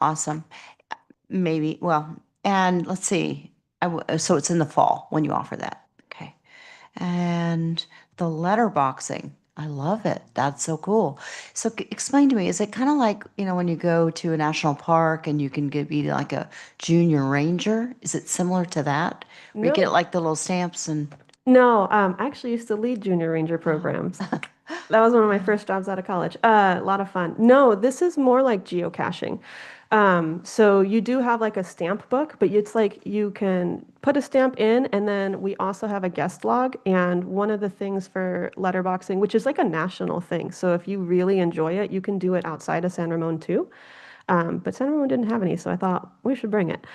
Awesome. Maybe, well, and let's see. So it's in the fall when you offer that. Okay. And the letterboxing, I love it. That's so cool. So explain to me, is it kind of like, when you go to a national park and you can be like a junior ranger? Is it similar to that? Where you get No. like the little stamps and No, I actually used to lead junior ranger programs. That was one of my first jobs out of college. A lot of fun. No, this is more like geocaching. So you do have like a stamp book, but it's like you can put a stamp in, and then we also have a guest log. And one of the things for letterboxing, which is like a national thing, so if you really enjoy it, you can do it outside of San Ramon too. But San Ramon didn't have any, so I thought we should bring it.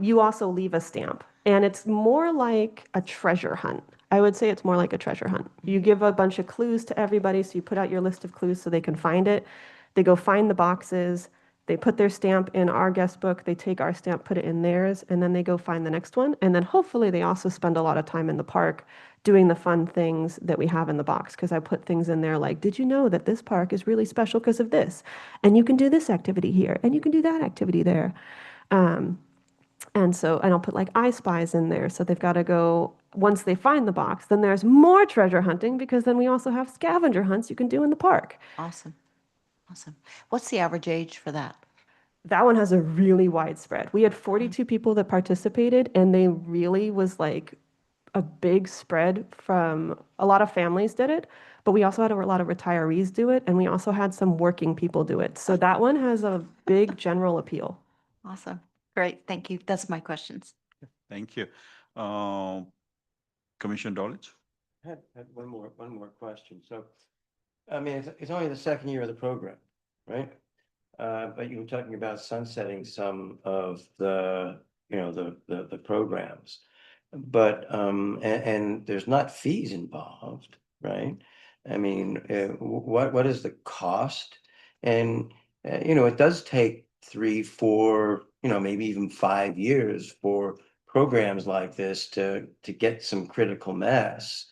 You also leave a stamp, and it's more like a treasure hunt. I would say it's more like a treasure hunt. You give a bunch of clues to everybody, so you put out your list of clues so they can find it. They go find the boxes. They put their stamp in our guest book. They take our stamp, put it in theirs, and then they go find the next one. And then hopefully they also spend a lot of time in the park doing the fun things that we have in the box. Because I put things in there like, did you know that this park is really special because of this? And you can do this activity here, and you can do that activity there. And I'll put like I Spies in there. So they've got to go, once they find the box, then there's more treasure hunting, because then we also have scavenger hunts you can do in the park. awesome. Awesome. What's the average age for that? That one has a really wide spread. We had 42 people that participated, and they really was like a big spread from a lot of families did it, but we also had a lot of retirees do it, and we also had some working people do it. So that one has a big general appeal. Awesome. Great. Thank you. That's my questions. Thank you. Commissioner Dowledge? Had one more question. So, I mean, it's only the second year of the program, right? But you were talking about sunsetting some of the, the programs. But, and there's not fees involved, right? I mean, what is the cost? And, it does take 3, 4, maybe even 5 years for programs like this to get some critical mass.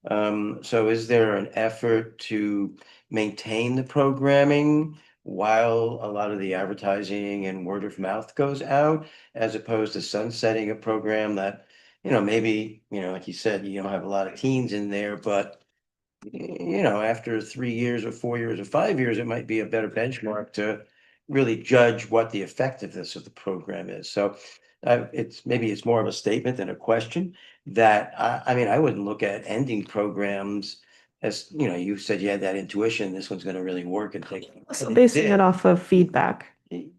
So is there an effort to maintain the programming while a lot of the advertising and word of mouth goes out, as opposed to sunsetting a program that, maybe, like you said, you don't have a lot of teens in there, but after 3 years or 4 years or 5 years, it might be a better benchmark to really judge what the effectiveness of the program is. So it's more of a statement than a question that I mean, I wouldn't look at ending programs as, you said you had that intuition, this one's going to really work and take. So and basing did. it off of feedback.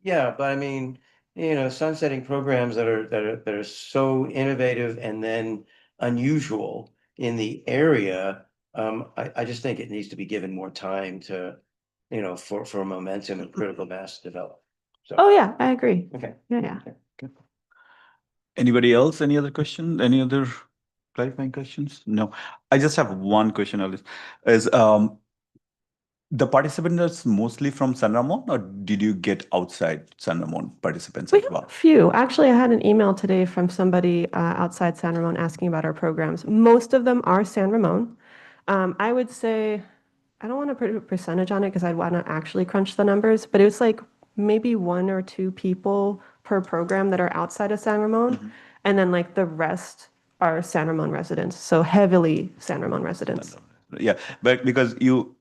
Yeah, but I mean, sunsetting programs that are so innovative and then unusual in the area, I just think it needs to be given more time to, for momentum and critical mass to develop. So, Oh yeah, I agree. okay. Yeah. Anybody else? Any other question? Any other clarifying questions? No. I just have one question, Alice. Is the participants mostly from San Ramon, or did you get outside San Ramon participants We as have well? a few. Actually, I had an email today from somebody outside San Ramon asking about our programs. Most of them are San Ramon. I would say, I don't want to put a percentage on it because I'd want to actually crunch the numbers, but it was like maybe 1 or 2 people per program that are outside of San Ramon. And then like the rest are San Ramon residents, so heavily San Ramon residents. Yeah, but because you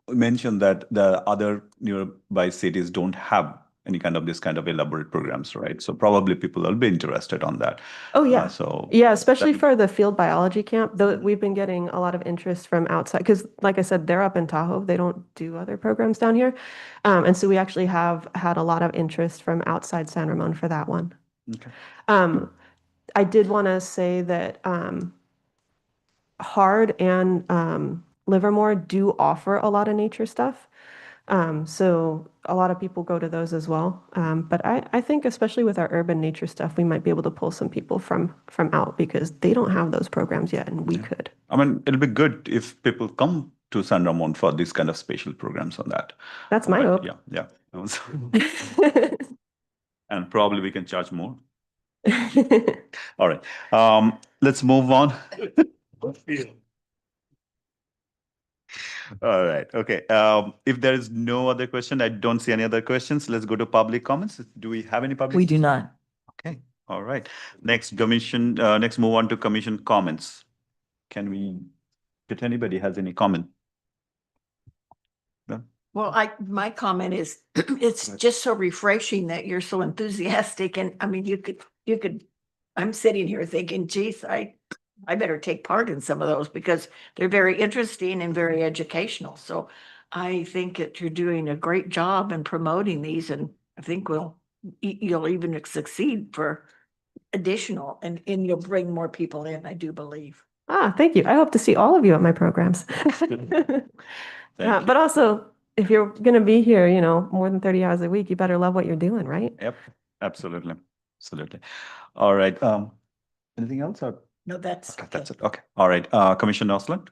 mentioned that the other nearby cities don't have any kind of this kind of elaborate programs, right? So probably people will be interested on that. Oh yeah. So Yeah, especially for the field biology camp, though we've been getting a lot of interest from outside because, like I said, they're up in Tahoe. They don't do other programs down here. And so we actually have had a lot of interest from outside San Ramon for that one. Okay. I did want to say that Hard and Livermore do offer a lot of nature stuff. So a lot of people go to those as well. But I think especially with our urban nature stuff, we might be able to pull some people from out because they don't have those programs yet, and we could. I mean, it'll be good if people come to San Ramon for these kind of special programs on that. That's my hope. Yeah. And probably we can charge more. All right, let's move on. All right, okay. If there is no other question, I don't see any other questions. Let's go to public comments. Do we have any public? We do not. Okay, all right. Next next move on to commission comments. Can we, if anybody has any comment? No? Well, my comment is, it's just so refreshing that you're so enthusiastic and I mean, you could, I'm sitting here thinking, geez, I better take part in some of those because they're very interesting and very educational. So I think that you're doing a great job in promoting these and I think you'll even succeed for additional and you'll bring more people in, I do believe. Thank you. I hope to see all of you at my programs. you. But also, if you're going to be here, more than 30 hours a week, you better love what you're doing, right? Yep, absolutely, absolutely. All right, anything else or? No, that's Okay, that's it. Okay, all right, Commissioner Osland?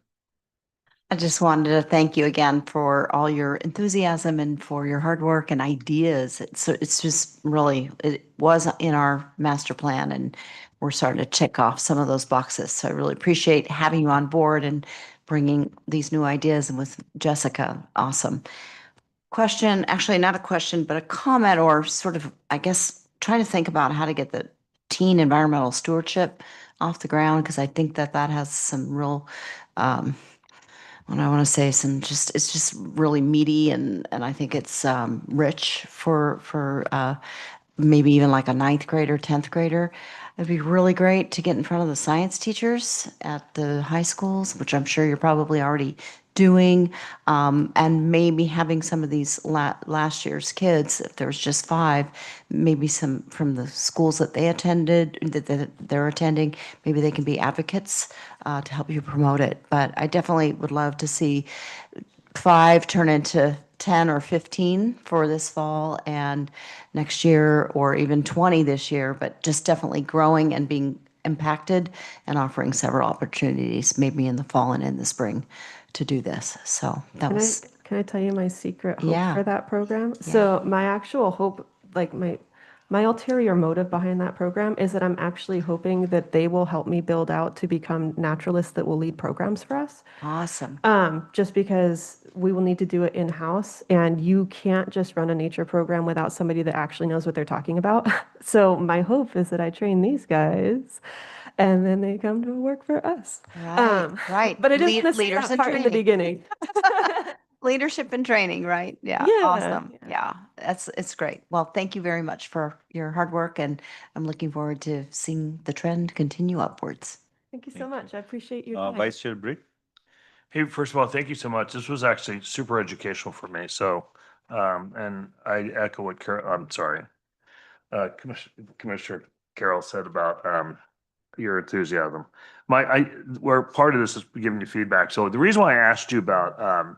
I just wanted to thank you again for all your enthusiasm and for your hard work and ideas. It's just really, it was in our master plan and we're starting to check off some of those boxes. So I really appreciate having you on board and bringing these new ideas and with Jessica. Awesome. Question, actually not a question, but a comment or sort of, I guess, trying to think about how to get the teen environmental stewardship off the ground because I think that has some real, what I want to say, it's just really meaty and I think it's rich for maybe even like a 9th grader, 10th grader. It'd be really great to get in front of the science teachers at the high schools, which I'm sure you're probably already doing, and maybe having some of these last year's kids, if there's just 5, maybe some from the schools that they attended, that they're attending, maybe they can be advocates to help you promote it. But I definitely would love to see 5 turn into 10 or 15 for this fall and next year, or even 20 this year, but just definitely growing and being impacted and offering several opportunities, maybe in the fall and in the spring to do this. So that was. Can I tell you my secret hope Yeah. for that program? Yeah. So my actual hope, like my ulterior motive behind that program is that I'm actually hoping that they will help me build out to become naturalists that will lead programs for us. Awesome. Just because we will need to do it in-house and you can't just run a nature program without somebody that actually knows what they're talking about. So my hope is that I train these guys and then they come to work for us. Right. But it is Leaders necessarily in part in the training. beginning. Leadership and training, right? Yeah. Yeah, Awesome. yeah. Yeah. It's great. Well, thank you very much for your hard work and I'm looking forward to seeing the trend continue upwards. Thank you so much. I appreciate your time. Vice Chair Britt? Hey, first of all, thank you so much. This was actually super educational for me. So, and I echo what Commissioner Carroll said about your enthusiasm. Where part of this is giving you feedback. So the reason why I asked you about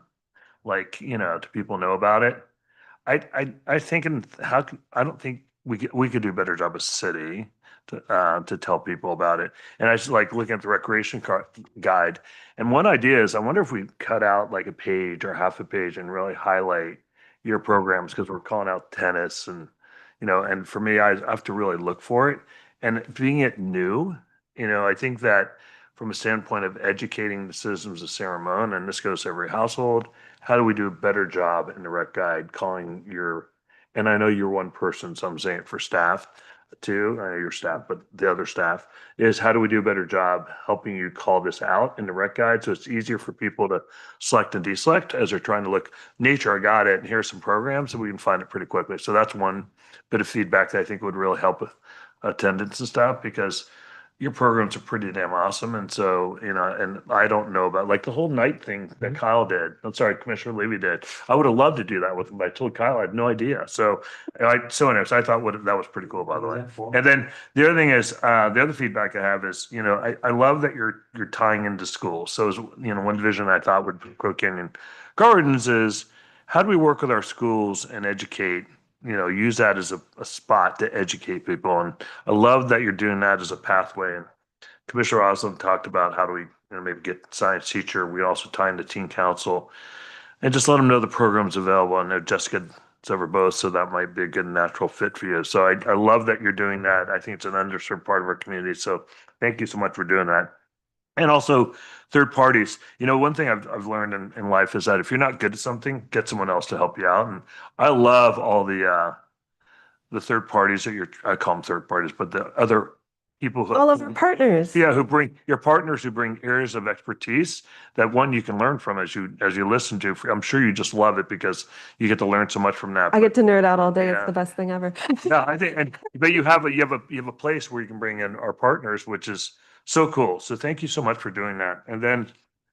do people know about it? I think I don't think we could do a better job as a city to tell people about it. And I just like looking at the recreation guide. And one idea is I wonder if we cut out like a page or half a page and really highlight your programs because we're calling out tennis and and for me I have to really look for it. And being it new, I think that from a standpoint of educating the citizens of San Ramon, and this goes to every household, how do we do a better job in the rec guide calling and I know you're one person, so I'm saying it for staff too, I know your staff, but the other staff is how do we do a better job helping you call this out in the rec guide so it's easier for people to select and deselect as they're trying to look, nature, I got it, and here's some programs, and we can find it pretty quickly. So that's one bit of feedback that I think would really help with attendance and stuff because your programs are pretty damn awesome. And so, and I don't know about like the whole night thing that Kyle did. I'm sorry, Commissioner Levy did. I would have loved to do that with him. I told Kyle I had no idea. So anyways, I thought that was pretty cool, by the way. And then the other thing is, the other feedback I have is, I love that you're tying into schools. So as one division I thought would Crow Canyon Gardens is how do we work with our schools and educate, use that as a spot to educate people. And I love that you're doing that as a pathway. And Commissioner Osland talked about how do we maybe get science teacher. We also tie into teen council and just let them know the program's available. I know Jessica over both, so that might be a good natural fit for you. So I love that you're doing that. I think it's an underserved part of our community. So thank you so much for doing that. And also third parties. You know, one thing I've learned in life is that if you're not good at something, get someone else to help you out. And I love all the third parties that I call them third parties, but the other people who All of our partners. yeah, who bring your partners who bring areas of expertise that one you can learn from as you listen to. I'm sure you just love it because you get to learn so much from that. I get to nerd out all day. Yeah. It's the best thing ever. Yeah, I think, but you have a place where you can bring in our partners, which is so cool. So thank you so much for doing that. And then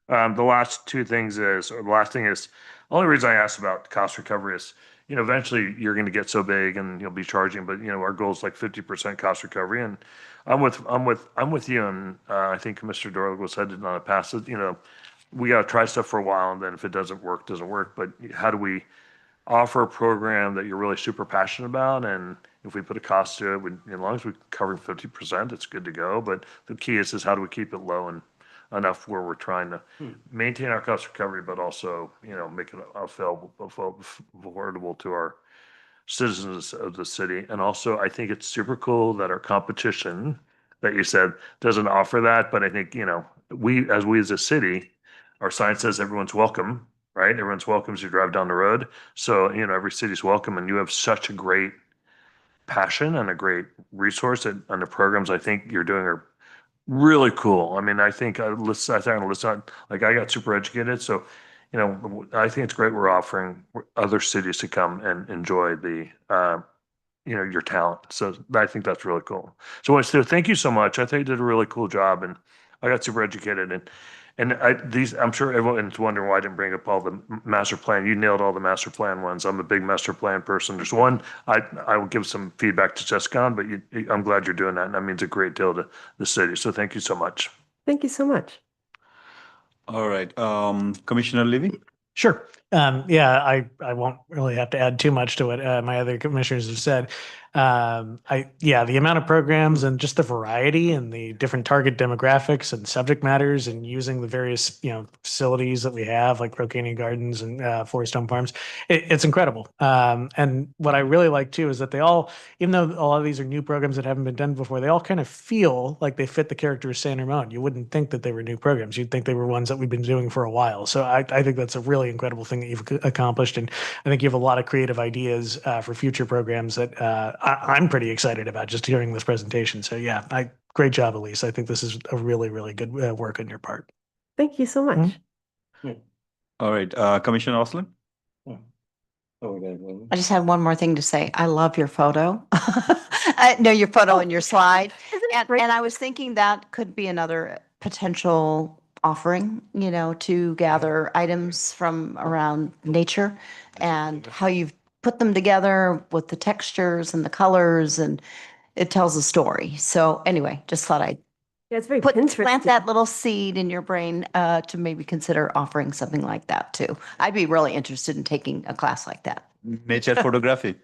the last thing is, the only reason I asked about cost recovery is, you know, eventually you're going to get so big and you'll be charging, but you know, our goal is like 50% cost recovery. And I'm with you. And I think Commissioner Dorlick was headed on a path. You know, we got to try stuff for a while, and then if it doesn't work, doesn't work. But how do we offer a program that you're really super passionate about? And if we put a cost to it, as long as we cover 50%, it's good to go. But the key is how do we keep it low and enough where we're trying to maintain our cost recovery, but also, you know, make it affordable to our citizens of the city. And also, I think it's super cool that our competition that you said doesn't offer that. But I think, you know, we as a city, our sign says everyone's welcome, right? Everyone's welcome as you drive down the road. So, you know, every city's welcome, and you have such a great passion and a great resource, and the programs I think you're doing are really cool. I mean, I think I got super educated. So, you know, I think it's great we're offering other cities to come and enjoy the, you know, your talent. So I think that's really cool. So thank you so much. I think you did a really cool job, and I got super educated. And I'm sure everyone's wondering why I didn't bring up all the master plan. You nailed all the master plan ones. I'm a big master plan person. There's one I will give some feedback to Jessica on, but I'm glad you're doing that, and that means a great deal to the city. So thank you so much. Thank you so much. All right, Commissioner Levy? Sure. Yeah, I won't really have to add too much to what my other commissioners have said. The amount of programs and just the variety and the different target demographics and subject matters and using the various, you know, facilities that we have, like Rocanian Gardens and Forest Home Farms, it's incredible. And what I really like too is that they all, even though a lot of these are new programs that haven't been done before, they all kind of feel like they fit the character of San Ramon. You wouldn't think that they were new programs. You'd think they were ones that we've been doing for a while. So I think that's a really incredible thing that you've accomplished. And I think you have a lot of creative ideas for future programs that I'm pretty excited about just hearing this presentation. So yeah, great job, Elise. I think this is a really, really good work on your part. Thank you so much. All right, Commissioner Osling? I just had one more thing to say. I love your photo. Your photo and your slide. And I was thinking that could be another potential offering, you know, to gather items from around nature and how you've put them together with the textures and the colors, and it tells a story. So anyway, just thought I'd Yeah, it's very plant that little seed in your brain to maybe consider offering something like that too. I'd be really interested in taking a class like that. Nature photography.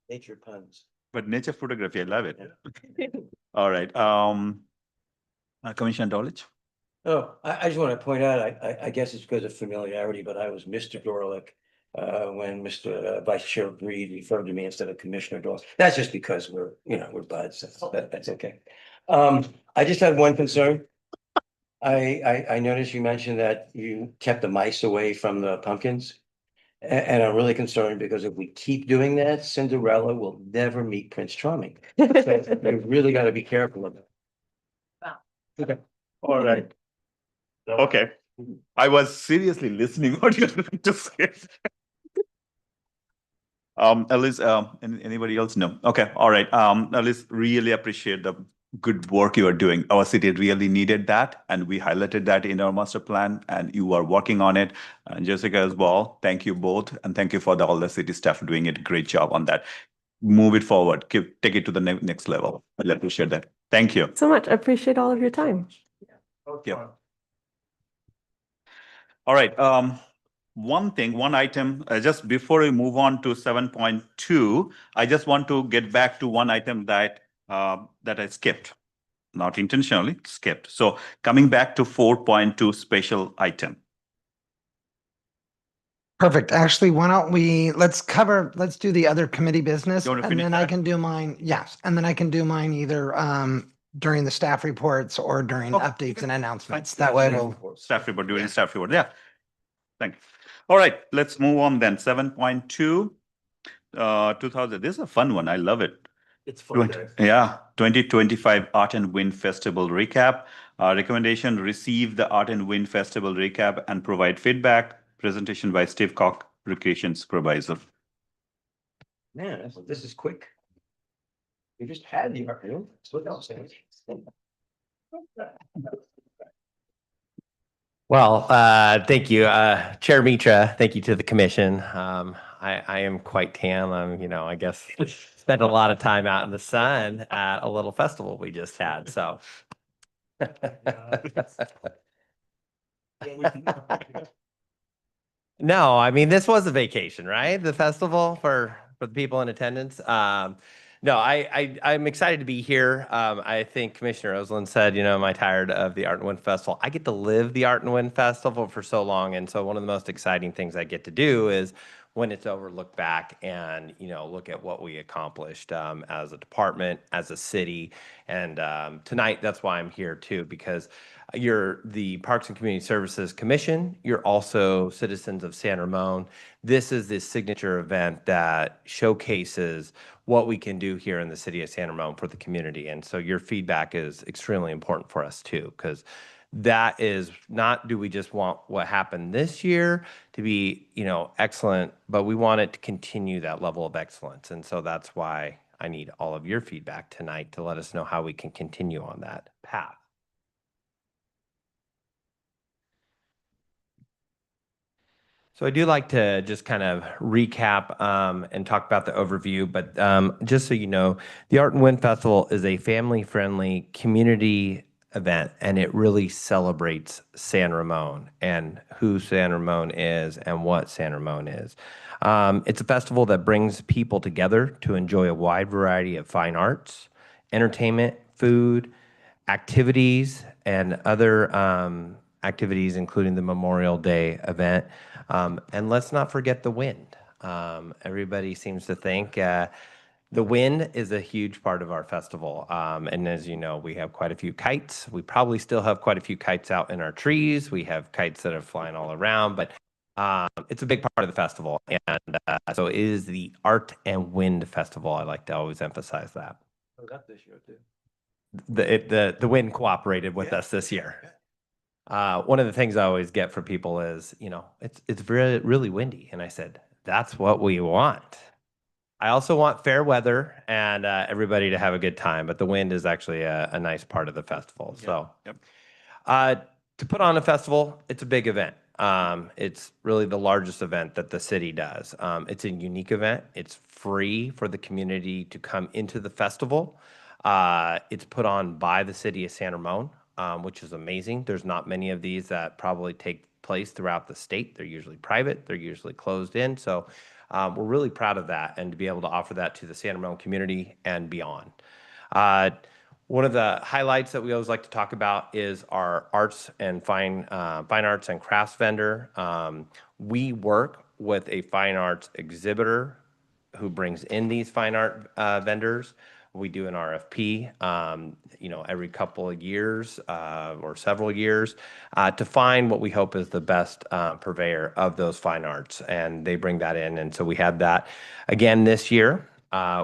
Nature puns. But nature photography, I love it. All right, Commissioner Dorlick? Oh, I just want to point out, I guess it's because of familiarity, but I was Mr. Dorlick when Mr. Vice Chair Breed referred to me instead of Commissioner Dorlick. That's just because we're buds. That's okay. I just had one concern. I noticed you mentioned that you kept the mice away from the pumpkins. And I'm really concerned because if we keep doing that, Cinderella will never meet Prince Charming. So you really got to be careful of it. Okay. All right. Okay. I was seriously listening what you're trying to say. Elise, anybody else? No. Okay. All right. Elise, really appreciate the good work you are doing. Our city really needed that, and we highlighted that in our master plan, and you are working on it. And Jessica as well. Thank you both, and thank you for all the city staff doing a great job on that. Move it forward. Take it to the next level. I appreciate that. Thank you so much. I appreciate all of your time. Yeah. All right. One item, just before we move on to 7.2, I just want to get back to one item that I skipped, not intentionally skipped. So coming back to 4.2 special item. Perfect. Actually, why don't let's do the other committee business You wanna and finish then I that? can do mine. Yes. And then I can do mine either during the staff reports or during Okay, updates and announcements. Fine. That way we'll. Staff report, during Yeah. staff report, yeah. Thank you. All right, let's move on then. 7.2, 2000, this is a fun one. I love it. It's fun, guys. Yeah, 2025 Art and Wind Festival recap. Recommendation, receive the Art and Wind Festival recap and provide feedback. Presentation by Steve Cock, Recreation Supervisor. Man, this is quick. You just had the afternoon. That's what I'm saying. Well, thank you, Chair Mitra. Thank you to the commission. I am quite tan. I guess spent a lot of time out in the sun at a little festival we just had. So. No, I mean, this was a vacation, right? The festival for the people in attendance. No, I'm excited to be here. I think Commissioner Oslin said, am I tired of the Art and Wind Festival? I get to live the Art and Wind Festival for so long. And so one of the most exciting things I get to do is when it's over, look back and, look at what we accomplished as a department, as a city. And tonight, that's why I'm here too, because you're the Parks and Community Services Commission. You're also citizens of San Ramon. This is this signature event that showcases what we can do here in the city of San Ramon for the community. And so your feedback is extremely important for us too, because that is not, do we just want what happened this year to be, excellent, but we want it to continue that level of excellence. And so that's why I need all of your feedback tonight to let us know how we can continue on that path. So I do like to just kind of recap and talk about the overview, but just so you know, the Art and Wind Festival is a family-friendly community event, and it really celebrates San Ramon and who San Ramon is and what San Ramon is. It's a festival that brings people together to enjoy a wide variety of fine arts, entertainment, food, activities, and other activities, including the Memorial Day event. And let's not forget the wind. Everybody seems to think the wind is a huge part of our festival. And as you know, we have quite a few kites. We probably still have quite a few kites out in our trees. We have kites that are flying all around, but it's a big part of the festival. And so it is the Art and Wind Festival. I like to always emphasize that. Oh, that's this year too. The wind cooperated with us this year. One of the things I always get from people is, it's really, really windy. And I said, that's what we want. I also want fair weather and everybody to have a good time, but the wind is actually a nice part of the festival. So to put on a festival, it's a big event. It's really the largest event that the city does. It's a unique event. It's free for the community to come into the festival. It's put on by the city of San Ramon, which is amazing. There's not many of these that probably take place throughout the state. They're usually private. They're usually closed in. So we're really proud of that and to be able to offer that to the San Ramon community and beyond. One of the highlights that we always like to talk about is our arts and fine arts and crafts vendor. We work with a fine arts exhibitor who brings in these fine art vendors. We do an RFP, every couple of years or several years to find what we hope is the best purveyor of those fine arts. And they bring that in. And so we had that again this year.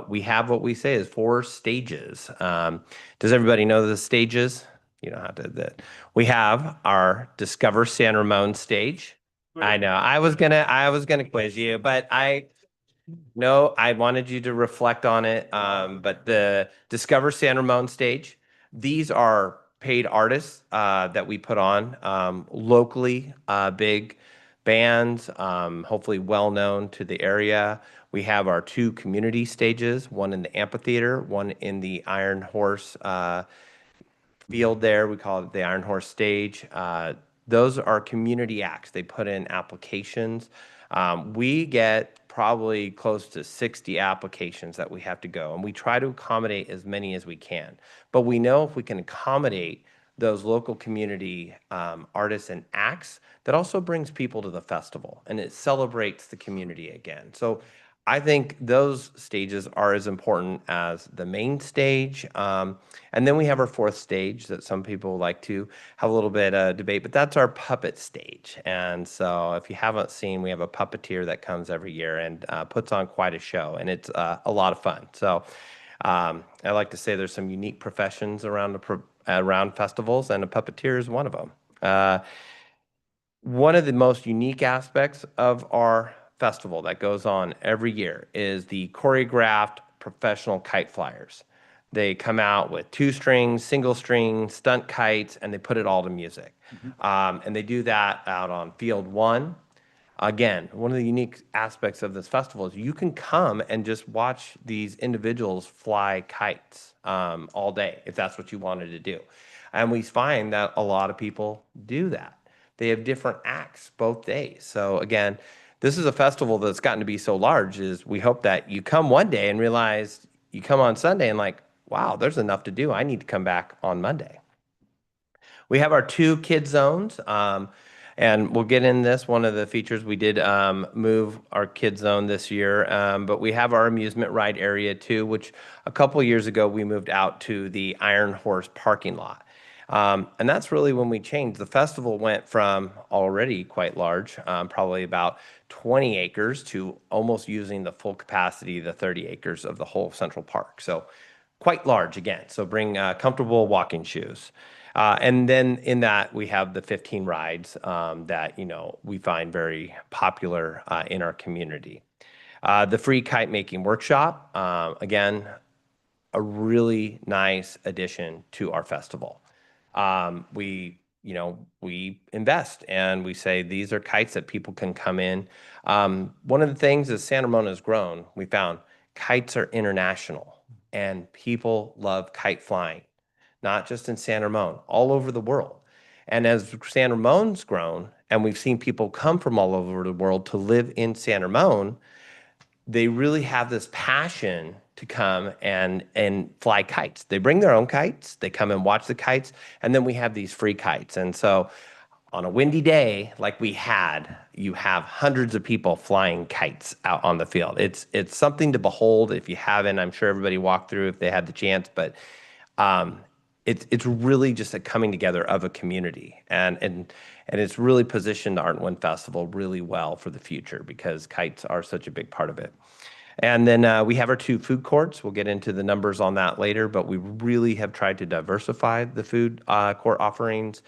We have what we say is 4 stages. Does everybody know the stages? You don't have to. We have our Discover San Ramon stage. I know I was gonna quiz you, but I wanted you to reflect on it. But the Discover San Ramon stage, these are paid artists that we put on locally, big bands, hopefully well known to the area. We have our 2 community stages, one in the amphitheater, one in the Iron Horse field there. We call it the Iron Horse stage. Those are community acts. They put in applications. We get probably close to 60 applications that we have to go, and we try to accommodate as many as we can. But we know if we can accommodate those local community artists and acts that also brings people to the festival and it celebrates the community again. So I think those stages are as important as the main stage. And then we have our fourth stage that some people like to have a little bit of debate, but that's our puppet stage. And so if you haven't seen, we have a puppeteer that comes every year and puts on quite a show, and it's a lot of fun. So I like to say there's some unique professions around around festivals, and a puppeteer is one of them. One of the most unique aspects of our festival that goes on every year is the choreographed professional kite flyers. They come out with 2-string, single-string, stunt kites, and they put it all to music. And they do that out on Field 1. Again, one of the unique aspects of this festival is you can come and just watch these individuals fly kites all day, if that's what you wanted to do. And we find that a lot of people do that. They have different acts both days. So again, this is a festival that's gotten to be so large is we hope that you come one day and realize you come on Sunday and like, wow, there's enough to do. I need to come back on Monday. We have our 2 kid zones. And we'll get in this. One of the features, we did move our kid zone this year, but we have our amusement ride area too, which a couple years ago we moved out to the Iron Horse parking lot. And that's really when we changed. The festival went from already quite large, probably about 20 acres, to almost using the full capacity, the 30 acres of the whole Central Park. So quite large again. So bring comfortable walking shoes. And then in that, we have the 15 rides that, we find very popular in our community. The free kite making workshop, again, a really nice addition to our festival. We invest and we say these are kites that people can come in. One of the things as San Ramon has grown, we found kites are international and people love kite flying, not just in San Ramon, all over the world. And as San Ramon's grown and we've seen people come from all over the world to live in San Ramon, they really have this passion to come and fly kites. They bring their own kites, they come and watch the kites, and then we have these free kites. And so on a windy day like we had, you have hundreds of people flying kites out on the field. It's something to behold. If you haven't, I'm sure everybody walked through if they had the chance, but it's really just a coming together of a community. And it's really positioned the Art and Wind Festival really well for the future because kites are such a big part of it. And then we have our 2 food courts. We'll get into the numbers on that later, but we really have tried to diversify the food court offerings.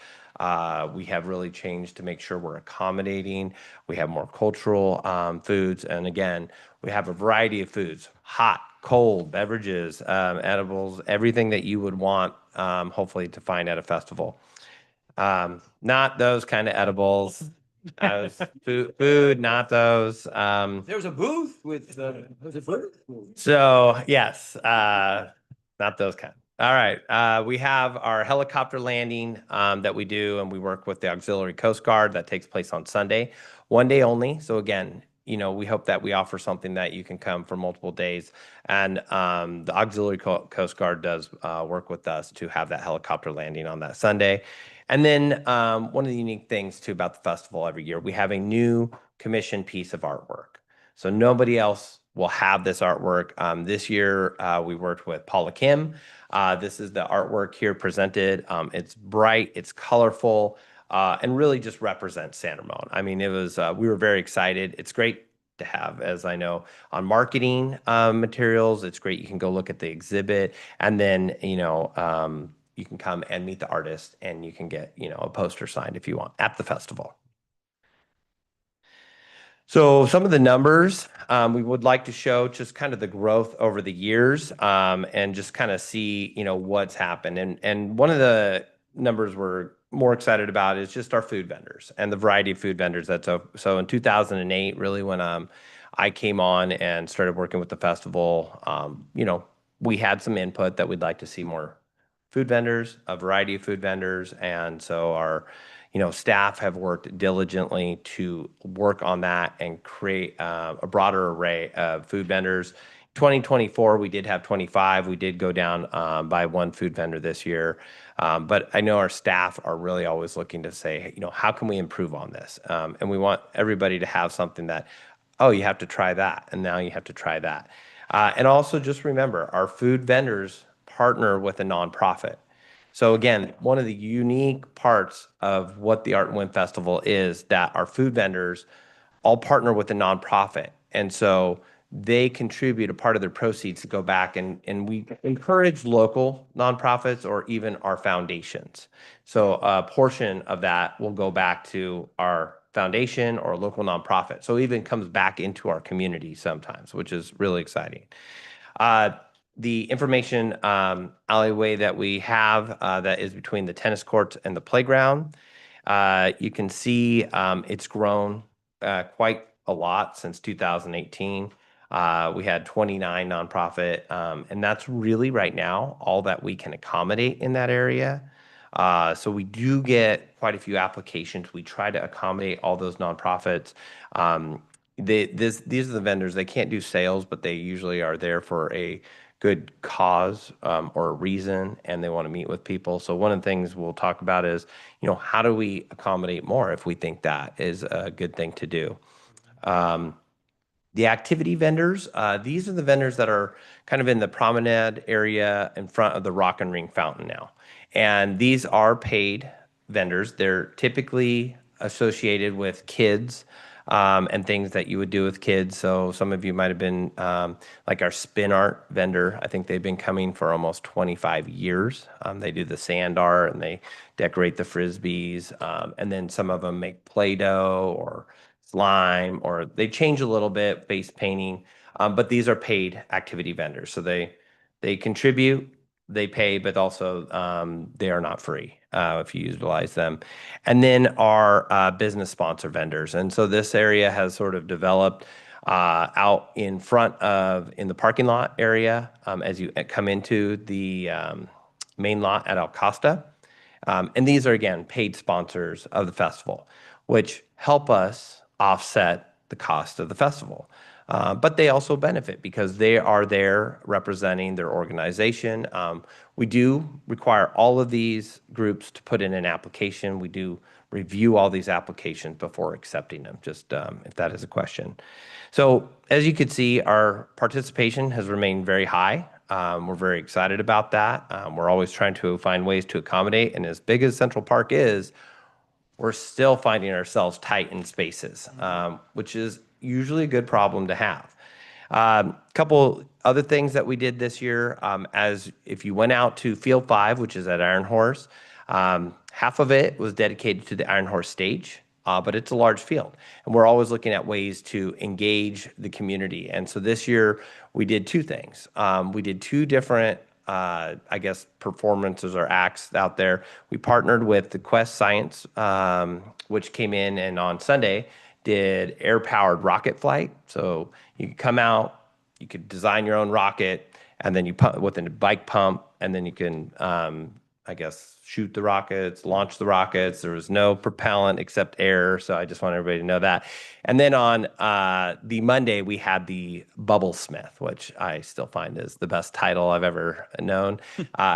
We have really changed to make sure we're accommodating. We have more cultural foods. And again, we have a variety of foods, hot, cold, beverages, edibles, everything that you would want, hopefully, to find at a festival. Not those kind of edibles. Food, not those. There's a booth with So yes, not those kind. All right. We have our helicopter landing that we do, and we work with the Auxiliary Coast Guard. That takes place on Sunday, one day only. So again, we hope that we offer something that you can come for multiple days. And the Auxiliary Coast Guard does work with us to have that helicopter landing on that Sunday. And then one of the unique things too about the festival every year, we have a new commission piece of artwork. So nobody else will have this artwork. This year, we worked with Paula Kim. This is the artwork here presented. It's bright, it's colorful, and really just represents San Ramon. I mean, we were very excited. It's great to have, as I know, on marketing materials. It's great. You can go look at the exhibit, and then, you can come and meet the artist, and you can get, a poster signed if you want at the festival. So some of the numbers we would like to show just kind of the growth over the years and just kind of see, what's happened. And one of the numbers we're more excited about is just our food vendors and the variety of food vendors. So in 2008, really when I came on and started working with the festival, we had some input that we'd like to see more food vendors, a variety of food vendors. And so our staff have worked diligently to work on that and create a broader array of food vendors. 2024, we did have 25. We did go down by one food vendor this year. But I know our staff are really always looking to say, you know, how can we improve on this? And we want everybody to have something that, oh, you have to try that, and now you have to try that. And also just remember, our food vendors partner with a nonprofit. So again, one of the unique parts of what the Art and Win Festival is that our food vendors all partner with a nonprofit. And so they contribute a part of their proceeds to go back, and we encourage local nonprofits or even our foundations. So a portion of that will go back to our foundation or local nonprofit. So it even comes back into our community sometimes, which is really exciting. The information alleyway that we have that is between the tennis courts and the playground, you can see it's grown quite a lot since 2018. We had 29 nonprofit, and that's really right now all that we can accommodate in that area. So we do get quite a few applications. We try to accommodate all those nonprofits. These are the vendors. They can't do sales, but they usually are there for a good cause or a reason, and they want to meet with people. So one of the things we'll talk about is, you know, how do we accommodate more if we think that is a good thing to do? The activity vendors, these are the vendors that are kind of in the promenade area in front of the Rock and Ring Fountain now. And these are paid vendors. They're typically associated with kids and things that you would do with kids. So some of you might have been like our spin art vendor. I think they've been coming for almost 25 years. They do the sand art and they decorate the Frisbees. And then some of them make Play-Doh or slime, or they change a little bit, face painting, but these are paid activity vendors. So they contribute, they pay, but also they are not free if you utilize them. And then our business sponsor vendors. And so this area has sort of developed out in front of, in the parking lot area as you come into the main lot at El Costa. And these are, again, paid sponsors of the festival, which help us offset the cost of the festival. But they also benefit because they are there representing their organization. We do require all of these groups to put in an application. We do review all these applications before accepting them, just if that is a question. So as you can see, our participation has remained very high. We're very excited about that. We're always trying to find ways to accommodate. And as big as Central Park is, we're still finding ourselves tight in spaces, which is usually a good problem to have. Couple other things that we did this year, as if you went out to Field 5, which is at Iron Horse, half of it was dedicated to the Iron Horse stage, but it's a large field. And we're always looking at ways to engage the community. And so this year we did two things. We did two different I guess, performances or acts out there. We partnered with the Quest Science, which came in and on Sunday did air-powered rocket flight. So you could come out, you could design your own rocket, and then you pump with a bike pump, and then you can, I guess, shoot the rockets, launch the rockets. There was no propellant except air, so I just want everybody to know that. And then on the Monday, we had the Bubble Smith, which I still find is the best title I've ever known,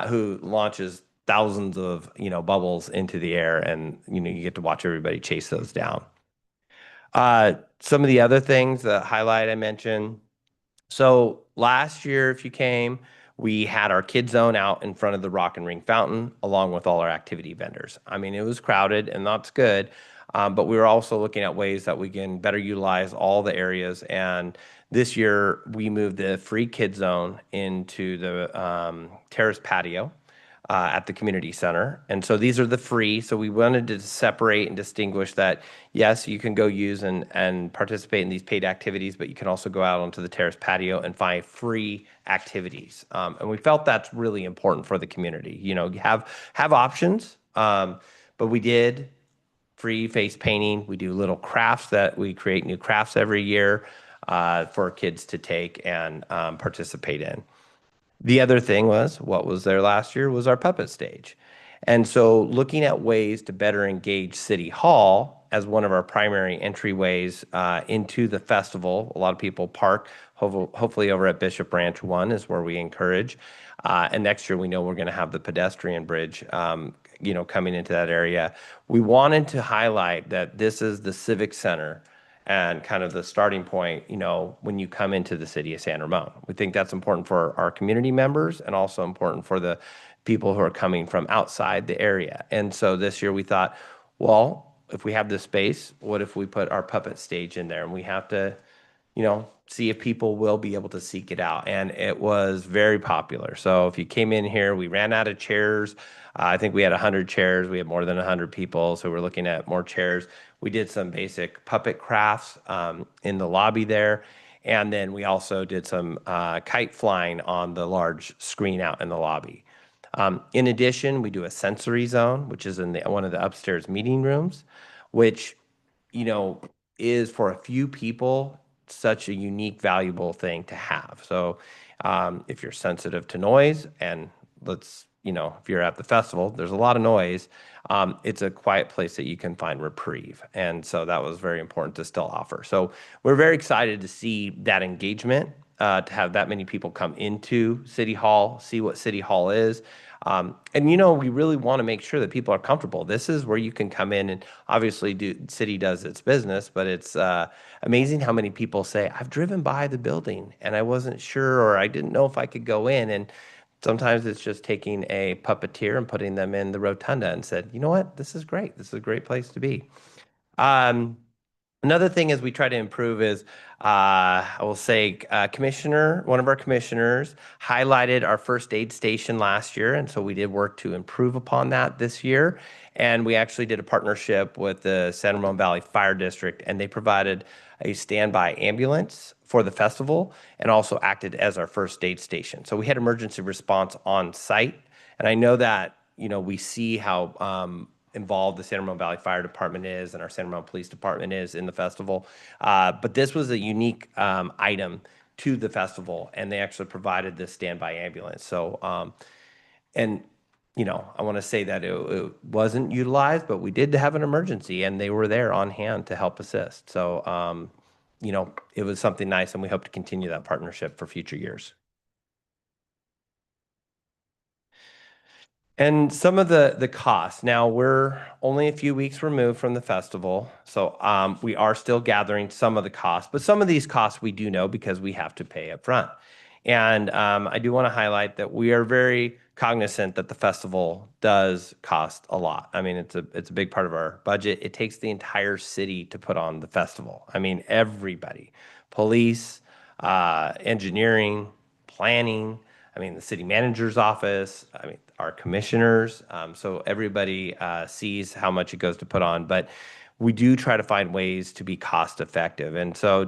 who launches thousands of bubbles into the air, and you get to watch everybody chase those down. Some of the other things, the highlight I mentioned. So last year, if you came, we had our kid zone out in front of the Rock and Ring Fountain, along with all our activity vendors. I mean, it was crowded, and that's good. But we were also looking at ways that we can better utilize all the areas. And this year, we moved the free kid zone into the terrace patio at the community center. And so these are the free. So we wanted to separate and distinguish that, yes, you can go use and participate in these paid activities, but you can also go out onto the terrace patio and find free activities. And we felt that's really important for the community. Have options, but we did free face painting. We do little crafts that we create new crafts every year for kids to take and participate in. The other thing was, what was there last year was our puppet stage. And so looking at ways to better engage City Hall as one of our primary entryways into the festival. A lot of people park, hopefully over at Bishop Ranch 1 is where we encourage. And next year we know we're going to have the pedestrian bridge coming into that area. We wanted to highlight that this is the Civic Center and kind of the starting point, when you come into the city of San Ramon. We think that's important for our community members and also important for the people who are coming from outside the area. And so this year we thought, well, if we have this space, what if we put our puppet stage in there? And we have to, see if people will be able to seek it out. And it was very popular. So if you came in here, we ran out of chairs. I think we had 100 chairs. We had more than 100 people. So we're looking at more chairs. We did some basic puppet crafts in the lobby there. And then we also did some kite flying on the large screen out in the lobby. In addition, we do a sensory zone, which is in one of the upstairs meeting rooms, which, is for a few people such a unique, valuable thing to have. So if you're sensitive to noise, and if you're at the festival, there's a lot of noise, it's a quiet place that you can find reprieve. And so that was very important to still offer. So we're very excited to see that engagement, to have that many people come into City Hall, see what City Hall is. And we really want to make sure that people are comfortable. This is where you can come in, and obviously city does its business, but it's amazing how many people say, I've driven by the building and I wasn't sure, or I didn't know if I could go in. And sometimes it's just taking a puppeteer and putting them in the rotunda and said, you know what, this is great. This is a great place to be. Another thing as we try to improve is, I will say, one of our commissioners highlighted our first aid station last year, and so we did work to improve upon that this year. And we actually did a partnership with the San Ramon Valley Fire District, and they provided a standby ambulance for the festival and also acted as our first aid station. So we had emergency response on site, and I know that we see how involved the San Ramon Valley Fire Department is and our San Ramon Police Department is in the festival. But this was a unique item to the festival, and they actually provided this standby ambulance. So, I want to say that it wasn't utilized, but we did have an emergency, and they were there on hand to help assist. So, it was something nice, and we hope to continue that partnership for future years. And some of the costs. Now, we're only a few weeks removed from the festival, so we are still gathering some of the costs, but some of these costs we do know because we have to pay up front. And I do want to highlight that we are very cognizant that the festival does cost a lot. I mean, it's a big part of our budget. It takes the entire city to put on the festival. I mean, everybody, police, engineering, planning, the city manager's office, our commissioners. So everybody sees how much it goes to put on, but we do try to find ways to be cost effective. And so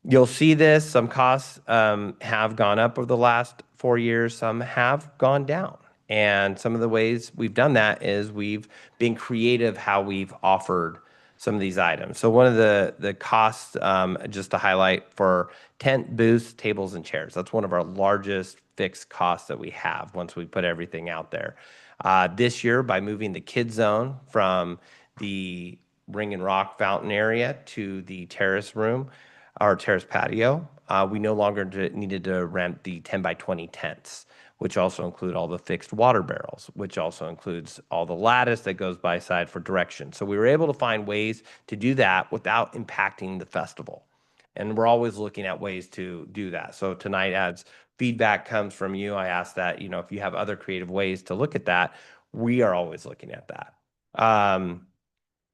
you'll see this, some costs have gone up over the last 4 years, some have gone down. And some of the ways we've done that is we've been creative how we've offered some of these items. So one of the costs, just to highlight, for tent, booths, tables, and chairs. That's one of our largest fixed costs that we have once we put everything out there. This year, by moving the kids zone from the Ring and Rock fountain area to the terrace room, our terrace patio, we no longer needed to rent the 10 by 20 tents, which also include all the fixed water barrels, which also includes all the lattice that goes by side for direction. So we were able to find ways to do that without impacting the festival. And we're always looking at ways to do that. So tonight, as feedback comes from you, I ask that, if you have other creative ways to look at that, we are always looking at that.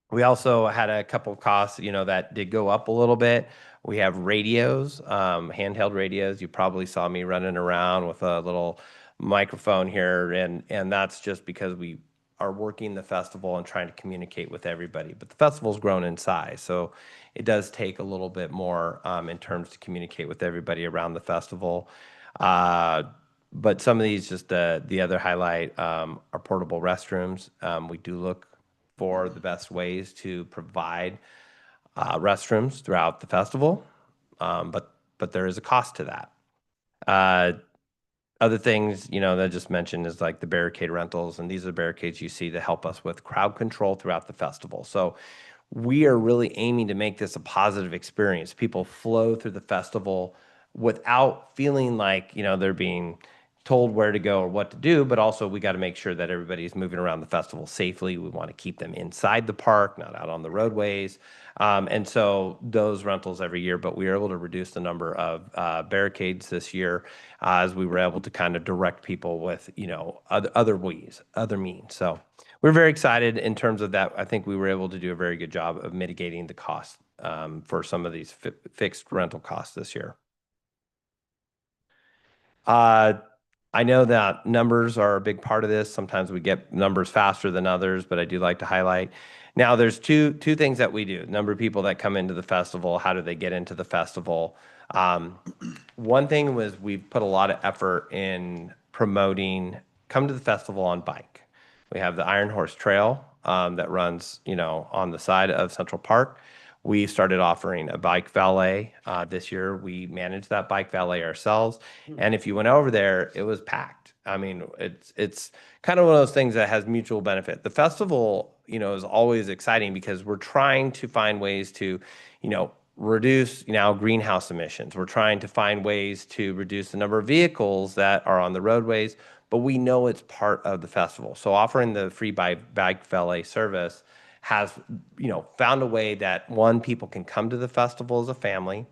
We also had a couple of costs, that did go up a little bit. We have radios, handheld radios. You probably saw me running around with a little microphone here, and that's just because we are working the festival and trying to communicate with everybody. But the festival's grown in size, so it does take a little bit more in terms to communicate with everybody around the festival. But some of these, just the other highlight, are portable restrooms. We do look for the best ways to provide restrooms throughout the festival, but there is a cost to that. Other things, you know, that I just mentioned is like the barricade rentals, and these are the barricades you see to help us with crowd control throughout the festival. So we are really aiming to make this a positive experience. People flow through the festival without feeling like, you know, they're being told where to go or what to do, but also we got to make sure that everybody's moving around the festival safely. We want to keep them inside the park, not out on the roadways. And so those rentals every year, but we were able to reduce the number of barricades this year as we were able to kind of direct people with, you know, other ways, other means. So we're very excited in terms of that. I think we were able to do a very good job of mitigating the cost for some of these fixed rental costs this year. I know that numbers are a big part of this. Sometimes we get numbers faster than others, but I do like to highlight. Now, there's two things that we do. Number of people that come into the festival, how do they get into the festival? One thing was we've put a lot of effort in promoting come to the festival on bike. We have the Iron Horse Trail that runs, you know, on the side of Central Park. We started offering a bike valet this year. We managed that bike valet ourselves. And if you went over there, it was packed. I mean, it's kind of one of those things that has mutual benefit. The festival, you know, is always exciting because we're trying to find ways to, you know, reduce now greenhouse emissions. We're trying to find ways to reduce the number of vehicles that are on the roadways, but we know it's part of the festival. So offering the free bike valet service has, you know, found a way that one, people can come to the festival as a family,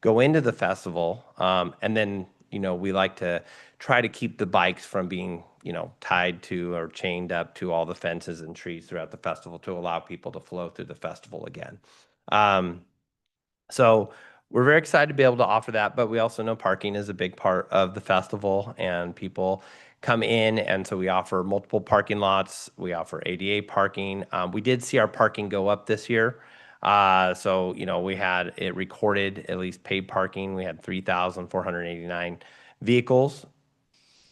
go into the festival, and then, you know, we like to try to keep the bikes from being, you know, tied to or chained up to all the fences and trees throughout the festival to allow people to flow through the festival again. So we're very excited to be able to offer that, but we also know parking is a big part of the festival and people come in, and so we offer multiple parking lots. We offer ADA parking. We did see our parking go up this year. So, you know, we had it recorded, at least paid parking. We had 3,489 vehicles.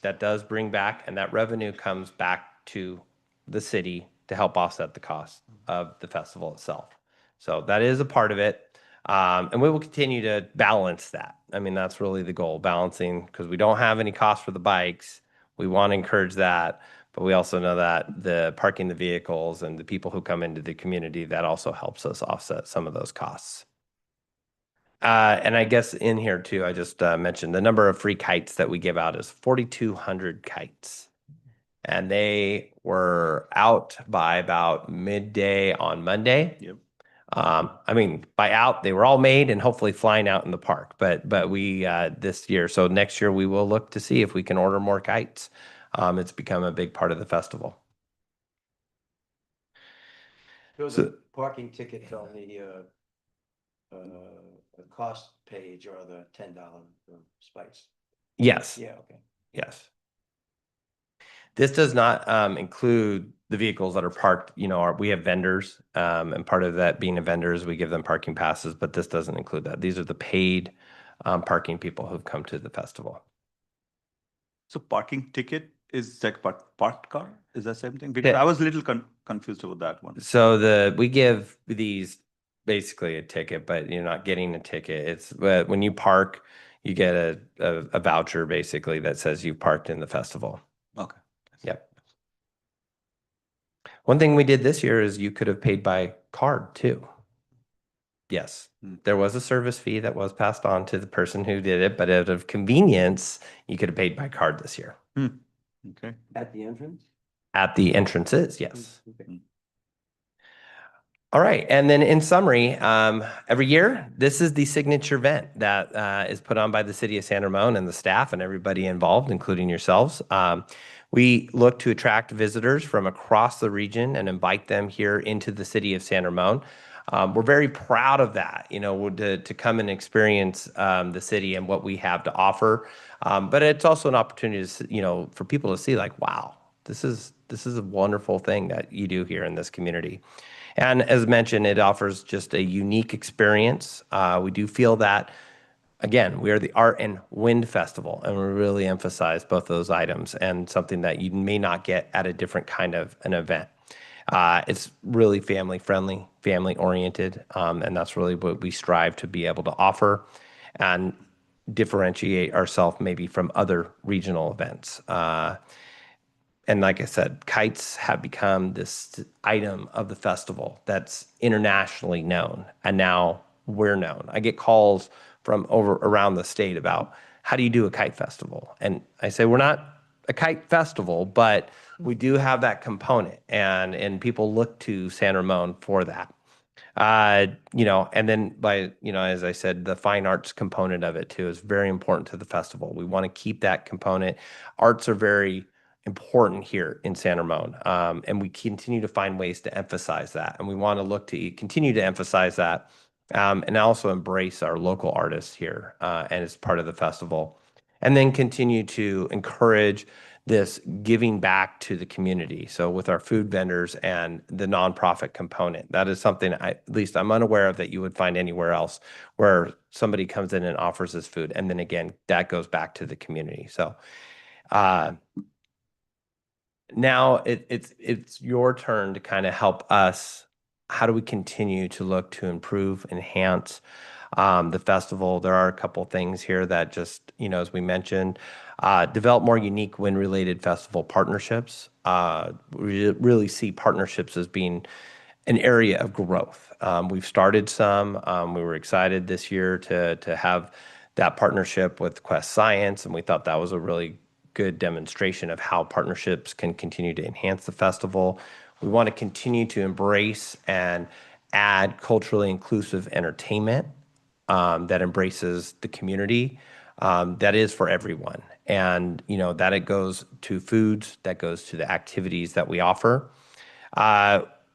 That does bring back, and that revenue comes back to the city to help offset the cost of the festival itself. So that is a part of it. And we will continue to balance that. I mean, that's really the goal, balancing, because we don't have any cost for the bikes. We want to encourage that, but we also know that the parking the vehicles and the people who come into the community, that also helps us offset some of those costs. And I guess in here too, I just mentioned the number of free kites that we give out is 4,200 kites. And they were out by about midday on Monday. Yep. I mean, by out, they were all made and hopefully flying out in the park. But we this year, so next year we will look to see if we can order more kites. It's become a big part of the festival. So the parking tickets on the cost page are the $10 spikes. Yes. Yeah, okay. Yes. This does not include the vehicles that are parked. You know, we have vendors, and part of that being a vendor is we give them parking passes, but this doesn't include that. These are the paid parking people who've come to the festival. So parking ticket is like parked car? Is that same thing? Because Yeah. I was a little confused about that one. So we give these basically a ticket, but you're not getting a ticket. It's when you park, you get a voucher basically that says you parked in the festival. Okay. Yep. One thing we did this year is you could have paid by card too. Yes, there was a service fee that was passed on to the person who did it, but out of convenience, you could have paid by card this year. Okay. At the entrance? At the entrances, yes. Okay. All right, and then in summary, every year, this is the signature event that is put on by the city of San Ramon and the staff and everybody involved, including yourselves. We look to attract visitors from across the region and invite them here into the city of San Ramon. We're very proud of that, you know, to come and experience the city and what we have to offer. But it's also an opportunity to, you know, for people to see like, wow, this is a wonderful thing that you do here in this community. And as mentioned, it offers just a unique experience. We do feel that, again, we are the Art and Wind Festival, and we really emphasize both those items and something that you may not get at a different kind of an event. It's really family friendly, family oriented, and that's really what we strive to be able to offer. And differentiate ourselves maybe from other regional events. And like I said, kites have become this item of the festival that's internationally known, and now we're known. I get calls from around the state about how do you do a kite festival? And I say, we're not a kite festival, but we do have that component, and people look to San Ramon for that. And then as I said, the fine arts component of it too is very important to the festival. We want to keep that component. Arts are very important here in San Ramon, and we continue to find ways to emphasize that, and we want to look to continue to emphasize that, and also embrace our local artists here, and as part of the festival, and then continue to encourage this giving back to the community. So with our food vendors and the nonprofit component, that is something at least I'm unaware of that you would find anywhere else, where somebody comes in and offers us food, and then again that goes back to the community. So now it's your turn to kind of help us. How do we continue to look to improve, enhance the festival? There are a couple things here that just, as we mentioned, develop more unique wind-related festival partnerships. We really see partnerships as being an area of growth. We've started some. We were excited this year to have that partnership with Quest Science, and we thought that was a really good demonstration of how partnerships can continue to enhance the festival. We want to continue to embrace and add culturally inclusive entertainment that embraces the community, that is for everyone. And, that it goes to foods, that goes to the activities that we offer.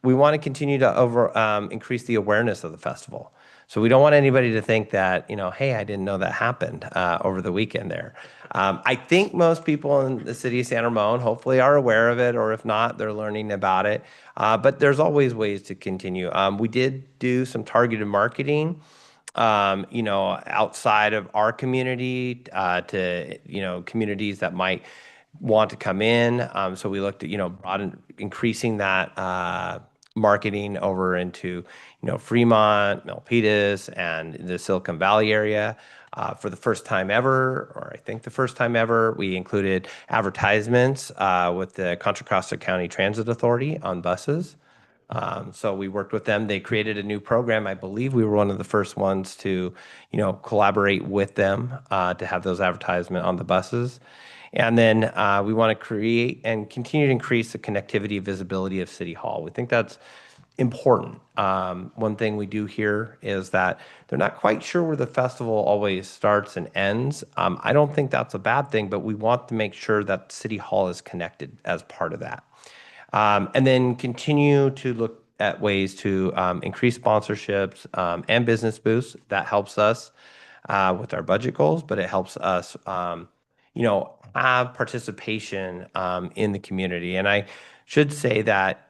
We want to continue to increase the awareness of the festival. So we don't want anybody to think that, hey, I didn't know that happened over the weekend there. I think most people in the city of San Ramon hopefully are aware of it, or if not, they're learning about it. But there's always ways to continue. We did do some targeted marketing, outside of our community, to, communities that might want to come in. So we looked at, increasing that marketing over into, Fremont, Milpitas, and the Silicon Valley area. For the first time ever, or I think the first time ever, we included advertisements with the Contra Costa County Transit Authority on buses. So we worked with them. They created a new program. I believe we were one of the first ones to, collaborate with them to have those advertisements on the buses. And then we want to create and continue to increase the connectivity, visibility of City Hall. We think that's important. One thing we do here is that they're not quite sure where the festival always starts and ends. I don't think that's a bad thing, but we want to make sure that City Hall is connected as part of that. And then continue to look at ways to increase sponsorships and business boosts. That helps us with our budget goals, but it helps us, have participation in the community. And I should say that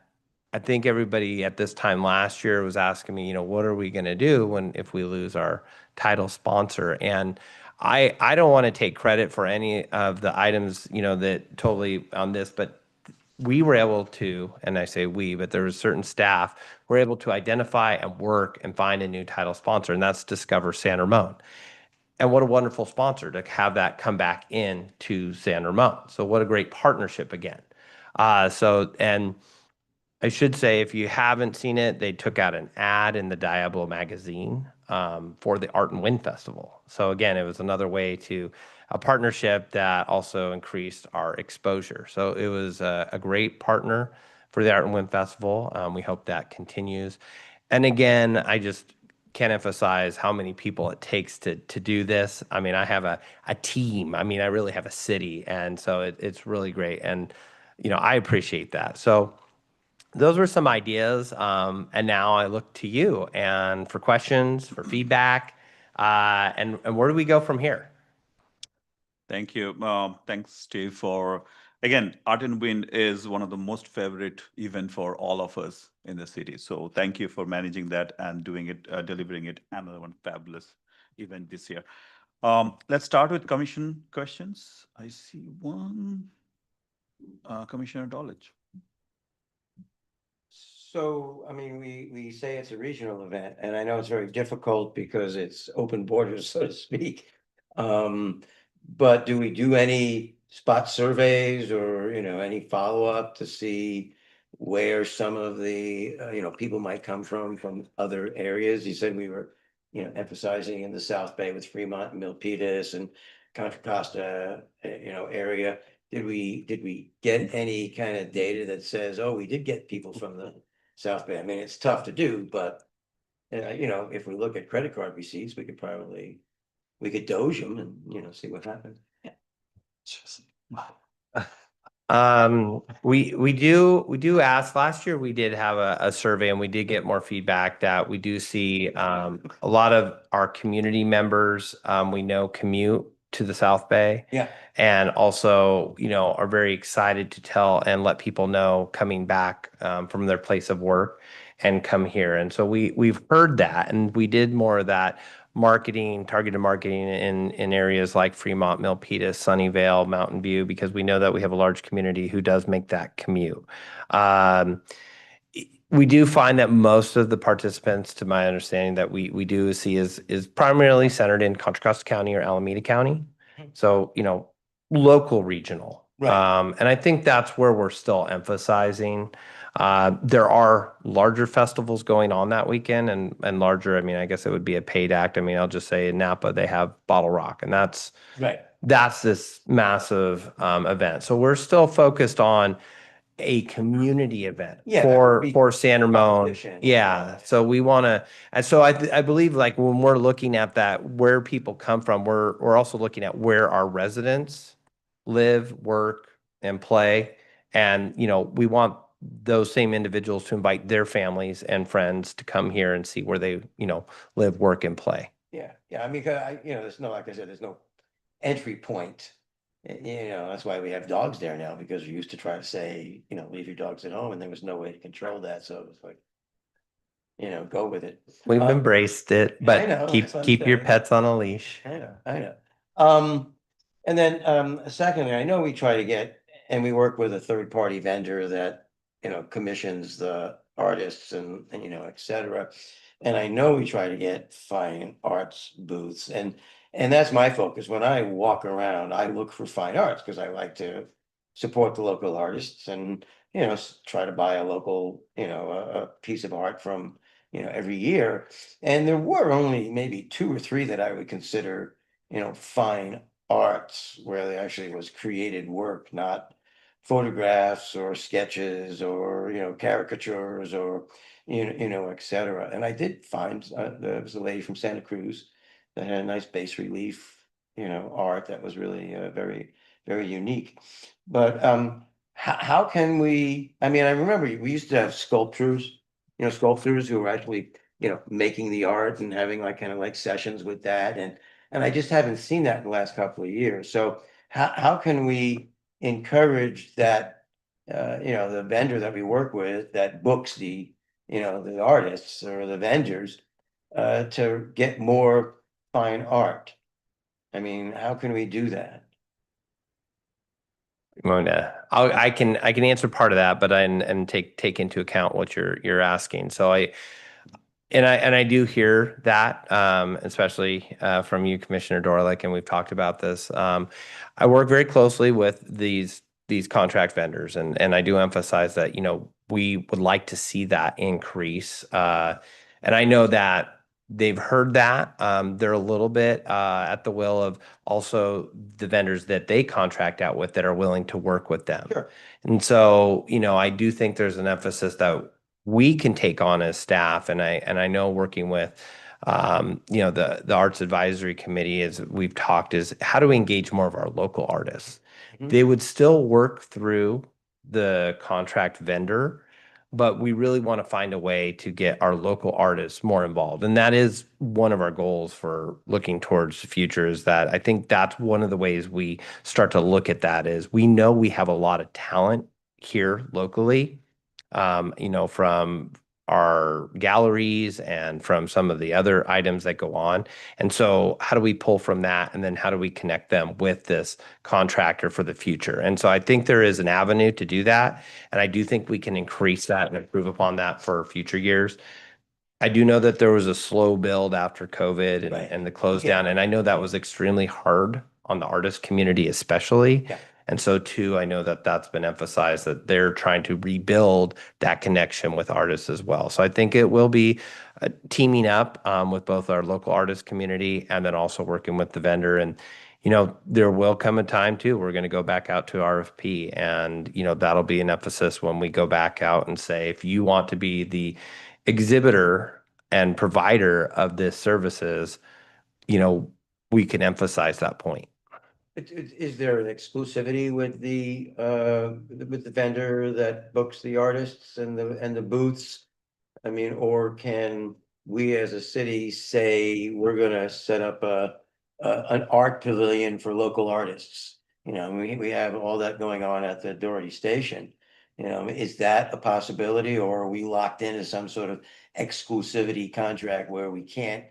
I think everybody at this time last year was asking me, what are we going to do if we lose our title sponsor? And I don't want to take credit for any of the items, that totally on this, but we were able to, and I say we, but there was certain staff were able to identify and work and find a new title sponsor, and that's Discover San Ramon. And what a wonderful sponsor to have that come back in to San Ramon. So what a great partnership again. And I should say, if you haven't seen it, they took out an ad in the Diablo magazine for the Art and Wind Festival. So again, it was another way to a partnership that also increased our exposure. So it was a great partner for the Art and Wind Festival. We hope that continues. And again, I just can't emphasize how many people it takes to do this. I mean, I have a team. I mean, I really have a city. And so it's really great. And, I appreciate that. So those were some ideas. And now I look to you and for questions, for feedback, and where do we go from here? Thank you. Thanks, Steve, for, again, Art and Wind is one of the most favorite event for all of us in the city. So thank you for managing that and doing it, delivering it. Another one fabulous event this year. Let's start with commission questions. I see one. Commissioner Dolich. So, I mean, we say it's a regional event, and I know it's very difficult because it's open borders, so to speak. But do we do any spot surveys or, any follow-up to see where some of the, people might come from other areas? You said we were, emphasizing in the South Bay with Fremont and Milpitas and Contra Costa, area. Did we get any kind of data that says, oh, we did get people from the South Bay? I mean, it's tough to do, but if we look at credit card receipts, we could doge them and, see what happens. We do ask. Last year we did have a survey and we did get more feedback that we do see a lot of our community members we know commute to the South Bay. Yeah. And also, are very excited to tell and let people know coming back from their place of work and come here. And so we've heard that, and we did more of that targeted marketing in areas like Fremont, Milpitas, Sunnyvale, Mountain View, because we know that we have a large community who does make that commute. We do find that most of the participants, to my understanding, that we do see is primarily centered in Contra Costa County or Alameda County. So, local regional. Right. And I think that's where we're still emphasizing. There are larger festivals going on that weekend and larger, I mean, I guess it would be a paid act. I mean, I'll just say in Napa, they have Bottle Rock, and that's this massive event. So we're still focused on a community event for San Ramon. Yeah. So we want to, and so I believe like when we're looking at that, where people come from, we're also looking at where our residents live, work, and play. And, we want those same individuals to invite their families and friends to come here and see where they, live, work, and play. Yeah. Yeah. I mean, there's no, like I said, there's no entry point. That's why we have dogs there now, because we used to try to say, leave your dogs at home, and there was no way to control that. So it was like, go with it. We've embraced it, but I know, keep your pets on a leash. I know. And then, secondly, I know we try to get, and we work with a third-party vendor that, commissions the artists and, et cetera. And I know we try to get fine arts booths, and that's my focus. When I walk around, I look for fine arts because I like to support the local artists and, try to buy a local, a piece of art from, every year. And there were only maybe 2 or 3 that I would consider, fine arts, where they actually was created work, not photographs or sketches or, caricatures or, et cetera. And I did find, there was a lady from Santa Cruz that had a nice bas relief, art that was really very, very unique. But how can we, I mean, I remember we used to have sculptors who were actually, making the art and having like kind of like sessions with that. And I just haven't seen that in the last couple of years. So how can we encourage that, the vendor that we work with that books the artists or the vendors to get more fine art? I mean, how can we do that? I can answer part of that, but and take into account what you're asking. So I do hear that, especially from you, Commissioner Dorlick, and we've talked about this. I work very closely with these contract vendors, and I do emphasize that we would like to see that increase. And I know that they've heard that. They're a little bit at the will of also the vendors that they contract out with that are willing to work with them. Sure. And so, I do think there's an emphasis that we can take on as staff. And I know working with, the Arts Advisory Committee, as we've talked, is how do we engage more of our local artists? Mhm. They would still work through the contract vendor, but we really want to find a way to get our local artists more involved. And that is one of our goals for looking towards the future, is that I think that's one of the ways we start to look at that is we know we have a lot of talent here locally, from our galleries and from some of the other items that go on. And so how do we pull from that? And then how do we connect them with this contractor for the future? And so I think there is an avenue to do that. And I do think we can increase that and improve upon that for future years. I do know that there was a slow build after COVID and, Right. and the close Yeah. down, and I know that was extremely hard on the artist community, especially. Yeah. And so too, I know that that's been emphasized that they're trying to rebuild that connection with artists as well. So I think it will be teaming up with both our local artist community and then also working with the vendor. And there will come a time too, we're going to go back out to RFP, and that'll be an emphasis when we go back out and say, if you want to be the exhibitor and provider of this services, we can emphasize that point. Is there an exclusivity with the vendor that books the artists and the booths? I mean, or can we as a city say we're gonna set up an art pavilion for local artists? We have all that going on at the Doherty Station. Is that a possibility, or are we locked into some sort of exclusivity contract where we can't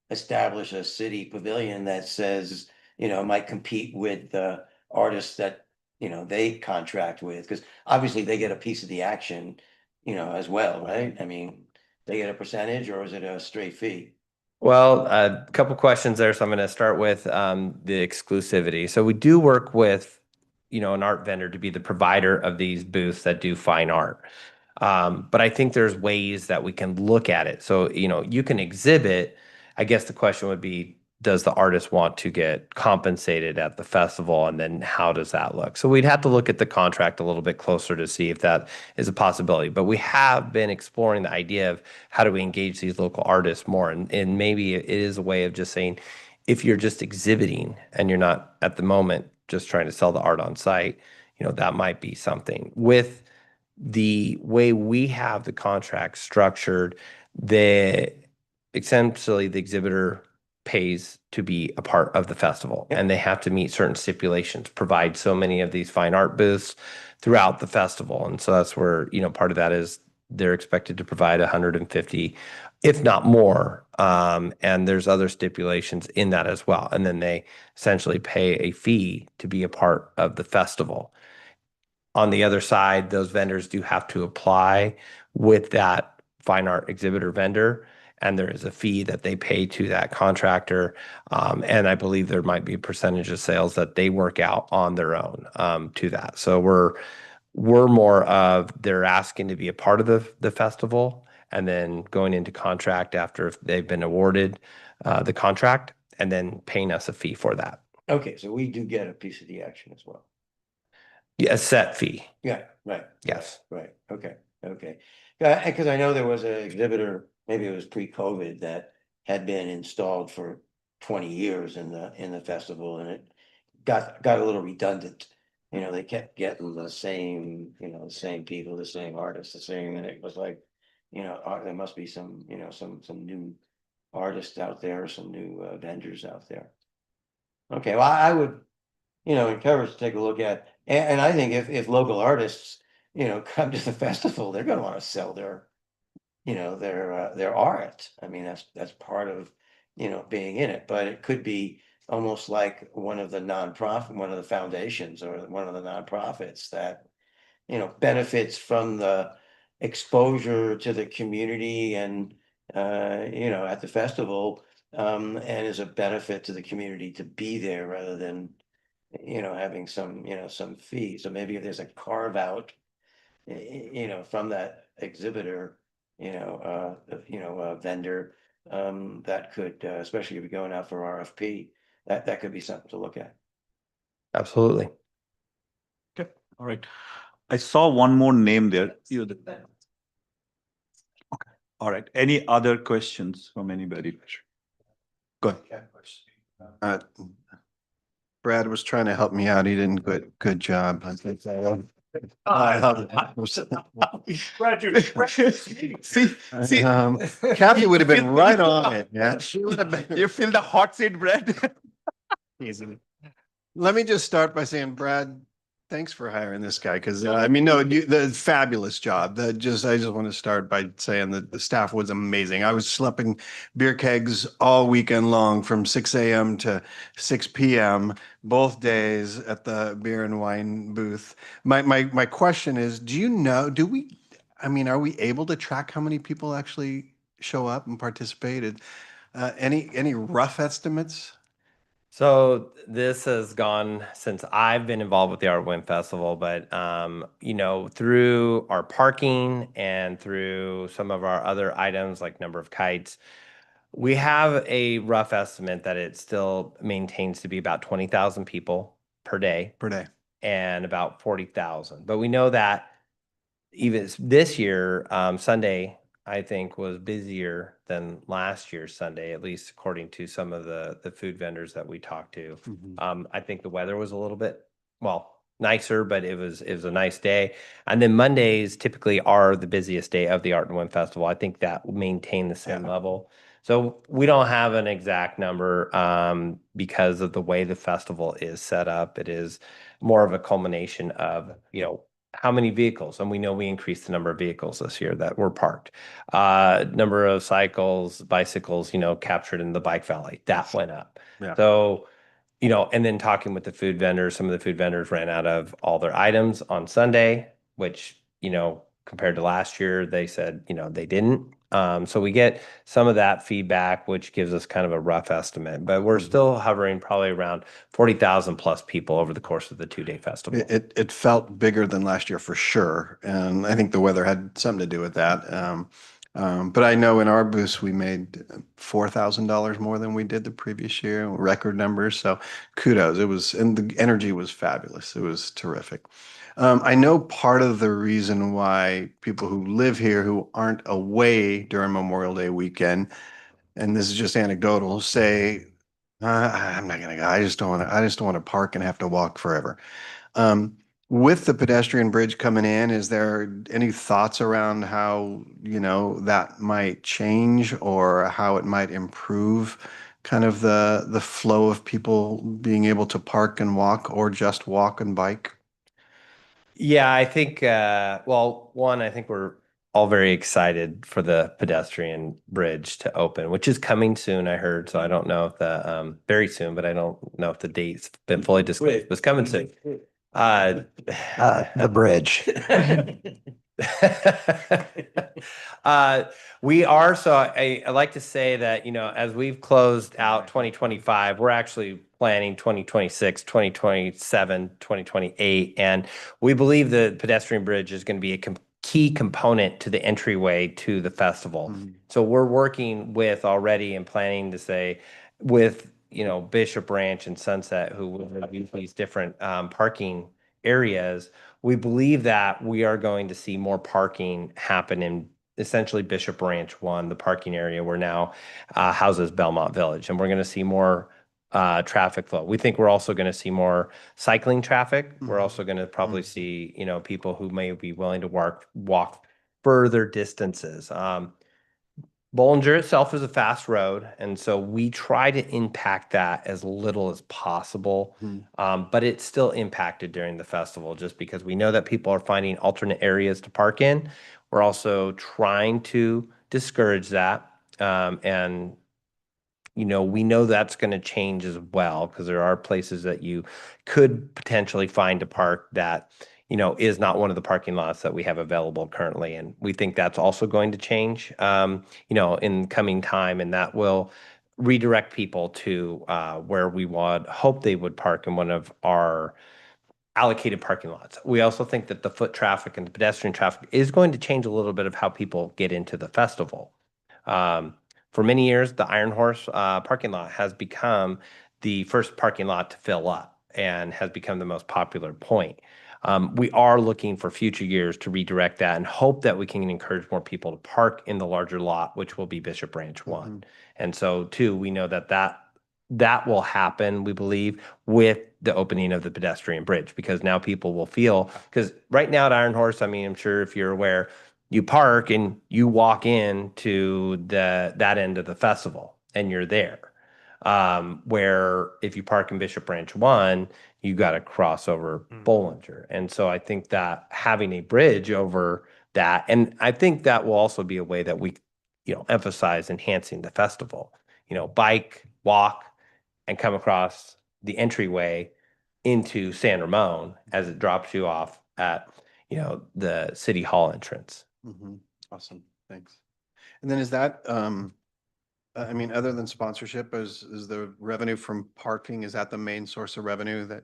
establish a city pavilion that says, might compete with the artists that, they contract with? Because obviously they get a piece of the action, as well, right? I mean, they get a percentage, or is it a straight fee? Well, a couple questions there. So I'm going to start with the exclusivity. So we do work with, an art vendor to be the provider of these booths that do fine art. But I think there's ways that we can look at it. So, you can exhibit. I guess the question would be, does the artist want to get compensated at the festival? And then how does that look? So we'd have to look at the contract a little bit closer to see if that is a possibility. But we have been exploring the idea of how do we engage these local artists more. And maybe it is a way of just saying, if you're just exhibiting and you're not at the moment just trying to sell the art on site, that might be something. With the way we have the contract structured, essentially the exhibitor pays to be a part of the festival, and they have to meet certain stipulations, provide so many of these fine art booths throughout the festival. And so that's where, part of that is they're expected to provide 150, if not more. And there's other stipulations in that as well. And then they essentially pay a fee to be a part of the festival. On the other side, those vendors do have to apply with that fine art exhibitor vendor, and there is a fee that they pay to that contractor. And I believe there might be a percentage of sales that they work out on their own to that. So we're more of they're asking to be a part of the festival, and then going into contract after they've been awarded the contract, and then paying us a fee for that. Okay, so we do get a piece of the action as well. Yeah, a set fee. Yeah, right. Yes. Right, okay. Because I know there was an exhibitor, maybe it was pre-COVID, that had been installed for 20 years in the festival, and it got a little redundant. They kept getting the same, the same people, the same artists, the same, and it was like, there must be some, some new artists out there, some new vendors out there. Okay, well, I would, encourage to take a look at, and I think if local artists, come to the festival, they're gonna wanna sell their, their art. I mean, that's part of, being in it, but it could be almost like one of the foundations or one of the nonprofits that, benefits from the exposure to the community and, at the festival, and is a benefit to the community to be there rather than, having some, some fee. So maybe if there's a carve out, from that exhibitor, vendor, that could, especially if you're going out for RFP, that could be something to look at. Absolutely. Okay, all right. I saw one more name there. Okay, all right. Any other questions from anybody? Go ahead. Brad was trying to help me out. He didn't good job. I think See, Kathy would have been right on it. Yeah, she would have been. you feel the hot seat, Brad? Easily. Let me just start by saying, Brad, thanks for hiring this guy, because the fabulous job. I just want to start by saying that the staff was amazing. I was schlepping beer kegs all weekend long from 6 a.m. to 6 p.m. both days at the beer and wine booth. My question is, are we able to track how many people actually show up and participated. Any rough estimates? So this has gone since I've been involved with the Art Wind Festival, but you know, through our parking and through some of our other items like number of kites, we have a rough estimate that it still maintains to be about 20,000 people per day Per day. and about 40,000. But we know that even this year, Sunday, I think, was busier than last year's Sunday, at least according to some of the food vendors that we talked to. I think the weather was a little bit, well, nicer, but it was a nice day. And then Mondays typically are the busiest day of the Art and Wind Festival. I think that will maintain the same level. So we don't have an exact number because of the way the festival is set up. It is more of a culmination of, you know, how many vehicles, and we know we increased the number of vehicles this year that were parked. Number of cycles, bicycles, you know, captured in the bike valley, that went up. Yeah. So, you know, and then talking with the food vendors, some of the food vendors ran out of all their items on Sunday, which, you know, compared to last year, they said, you know, they didn't. So we get some of that feedback, which gives us kind of a rough estimate, but we're still hovering probably around 40,000 plus people over the course of the 2-day festival. It felt bigger than last year for sure, and I think the weather had something to do with that. But I know in our booth we made $4,000 more than we did the previous year, record numbers. So kudos. It was, and the energy was fabulous. It was terrific. I know part of the reason why people who live here who aren't away during Memorial Day weekend, and this is just anecdotal, say, I'm not gonna go. I just don't want to park and have to walk forever. With the pedestrian bridge coming in, is there any thoughts around how, you know, that might change or how it might improve kind of the flow of people being able to park and walk or just walk and bike? Yeah, I think, well, one, I think we're all very excited for the pedestrian bridge to open, which is coming soon, I heard. So I don't know if the, very soon, but I don't know if the date's been fully disclosed. It's coming soon. The bridge. We are, so I like to say that, you know, as we've closed out 2025, we're actually planning 2026, 2027, 2028. And we believe the pedestrian bridge is going to be a key component to the entryway to the festival. So we're working with already and planning to say with, you know, Bishop Ranch and Sunset, who will have these different parking areas. We believe that we are going to see more parking happen in essentially Bishop Ranch 1, the parking area where now houses Belmont Village, and we're going to see more traffic flow. We think we're also going to see more cycling traffic. We're also going to probably see, you know, people who may be willing to walk further distances. Bollinger itself is a fast road, and so we try to impact that as little as possible. But it's still impacted during the festival just because we know that people are finding alternate areas to park in. We're also trying to discourage that. And, you know, we know that's going to change as well because there are places that you could potentially find a park that, you know, is not one of the parking lots that we have available currently. And we think that's also going to change, you know, in coming time, and that will redirect people to where we hope they would park in one of our allocated parking lots. We also think that the foot traffic and the pedestrian traffic is going to change a little bit of how people get into the festival. For many years, the Iron Horse parking lot has become the first parking lot to fill up and has become the most popular point. We are looking for future years to redirect that and hope that we can encourage more people to park in the larger lot, which will be Bishop Ranch 1. And so, two, we know that will happen, we believe, with the opening of the pedestrian bridge, because now people will feel, because right now at Iron Horse, I mean, I'm sure if you're aware, you park and you walk in to that end of the festival and you're there. Where if you park in Bishop Ranch 1, you got to cross over Bollinger. And so I think that having a bridge over that, and I think that will also be a way that we, you know, emphasize enhancing the festival, you know, bike, walk, and come across the entryway into San Ramon as it drops you off at, you know, the City Hall entrance. Awesome. Thanks. And then is that, I mean, other than sponsorship, is the revenue from parking, is that the main source of revenue that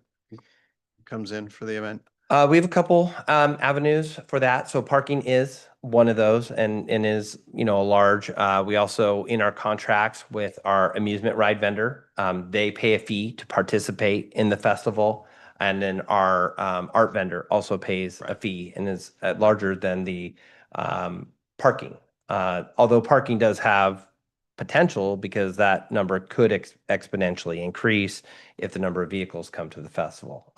comes in for the event? We have a couple avenues for that. So parking is one of those and is, you know, a large. We also, in our contracts with our amusement ride vendor, they pay a fee to participate in the festival. And then our art vendor also pays a fee and is larger than the parking. Although parking does have potential because that number could exponentially increase if the number of vehicles come to the festival.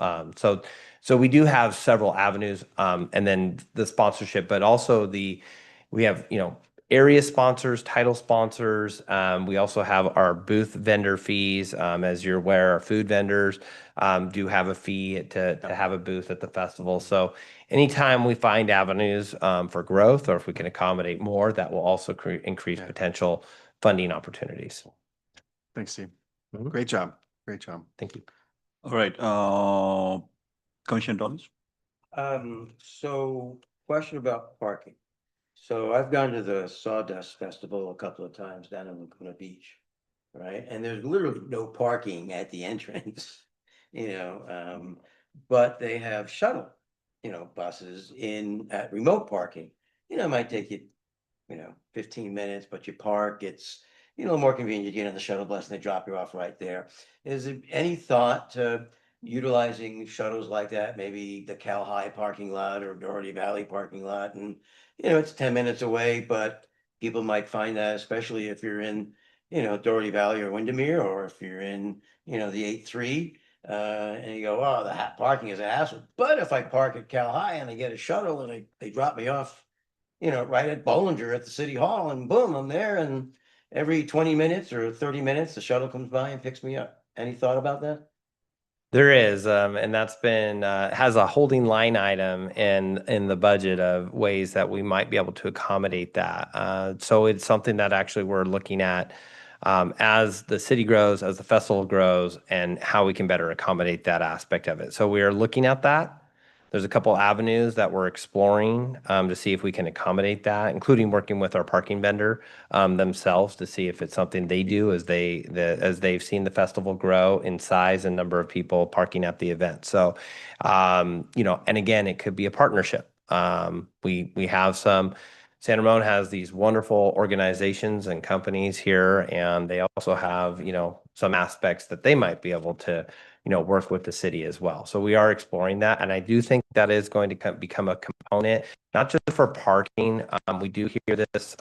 So we do have several avenues, and then the sponsorship, but also we have, you know, area sponsors, title sponsors. We also have our booth vendor fees. As you're aware, our food vendors do have a fee to have a booth at the festival. So anytime we find avenues for growth, or if we can accommodate more, that will also increase potential funding opportunities. Thanks, Steve. Mhm. Great job. Great job. Thank you. All right, Commissioner Dollars? So question about parking. So I've gone to the Sawdust Festival a couple of times down in Laguna Beach, right? And there's literally no parking at the entrance, you know, but they have shuttle, you know, buses in at remote parking. You know, it might take you, you know, 15 minutes, but you park, it's, you know, more convenient. You get on the shuttle bus and they drop you off right there. Is there any thought to utilizing shuttles like that, maybe the Cal High parking lot or Doherty Valley parking lot? And, you know, it's 10 minutes away, but people might find that, especially if you're in, you know, Doherty Valley or Windermere, or if you're in, you know, the 8-3, and you go, oh, the parking is a hassle. But if I park at Cal High and I get a shuttle and they drop me off, you know, right at Bollinger at the city hall, and boom, I'm there, and every 20 minutes or 30 minutes, the shuttle comes by and picks me up. Any thought about that? There is, and that's been has a holding line item in the budget of ways that we might be able to accommodate that. So it's something that actually we're looking at as the city grows, as the festival grows, and how we can better accommodate that aspect of it. So we are looking at that. There's a couple avenues that we're exploring to see if we can accommodate that, including working with our parking vendor themselves to see if it's something they do as they've seen the festival grow in size and number of people parking at the event. So, you know, and again, it could be a partnership. We have some. San Ramon has these wonderful organizations and companies here, and they also have, you know, some aspects that they might be able to, you know, work with the city as well. So we are exploring that. And I do think that is going to become a component, not just for parking. We do hear this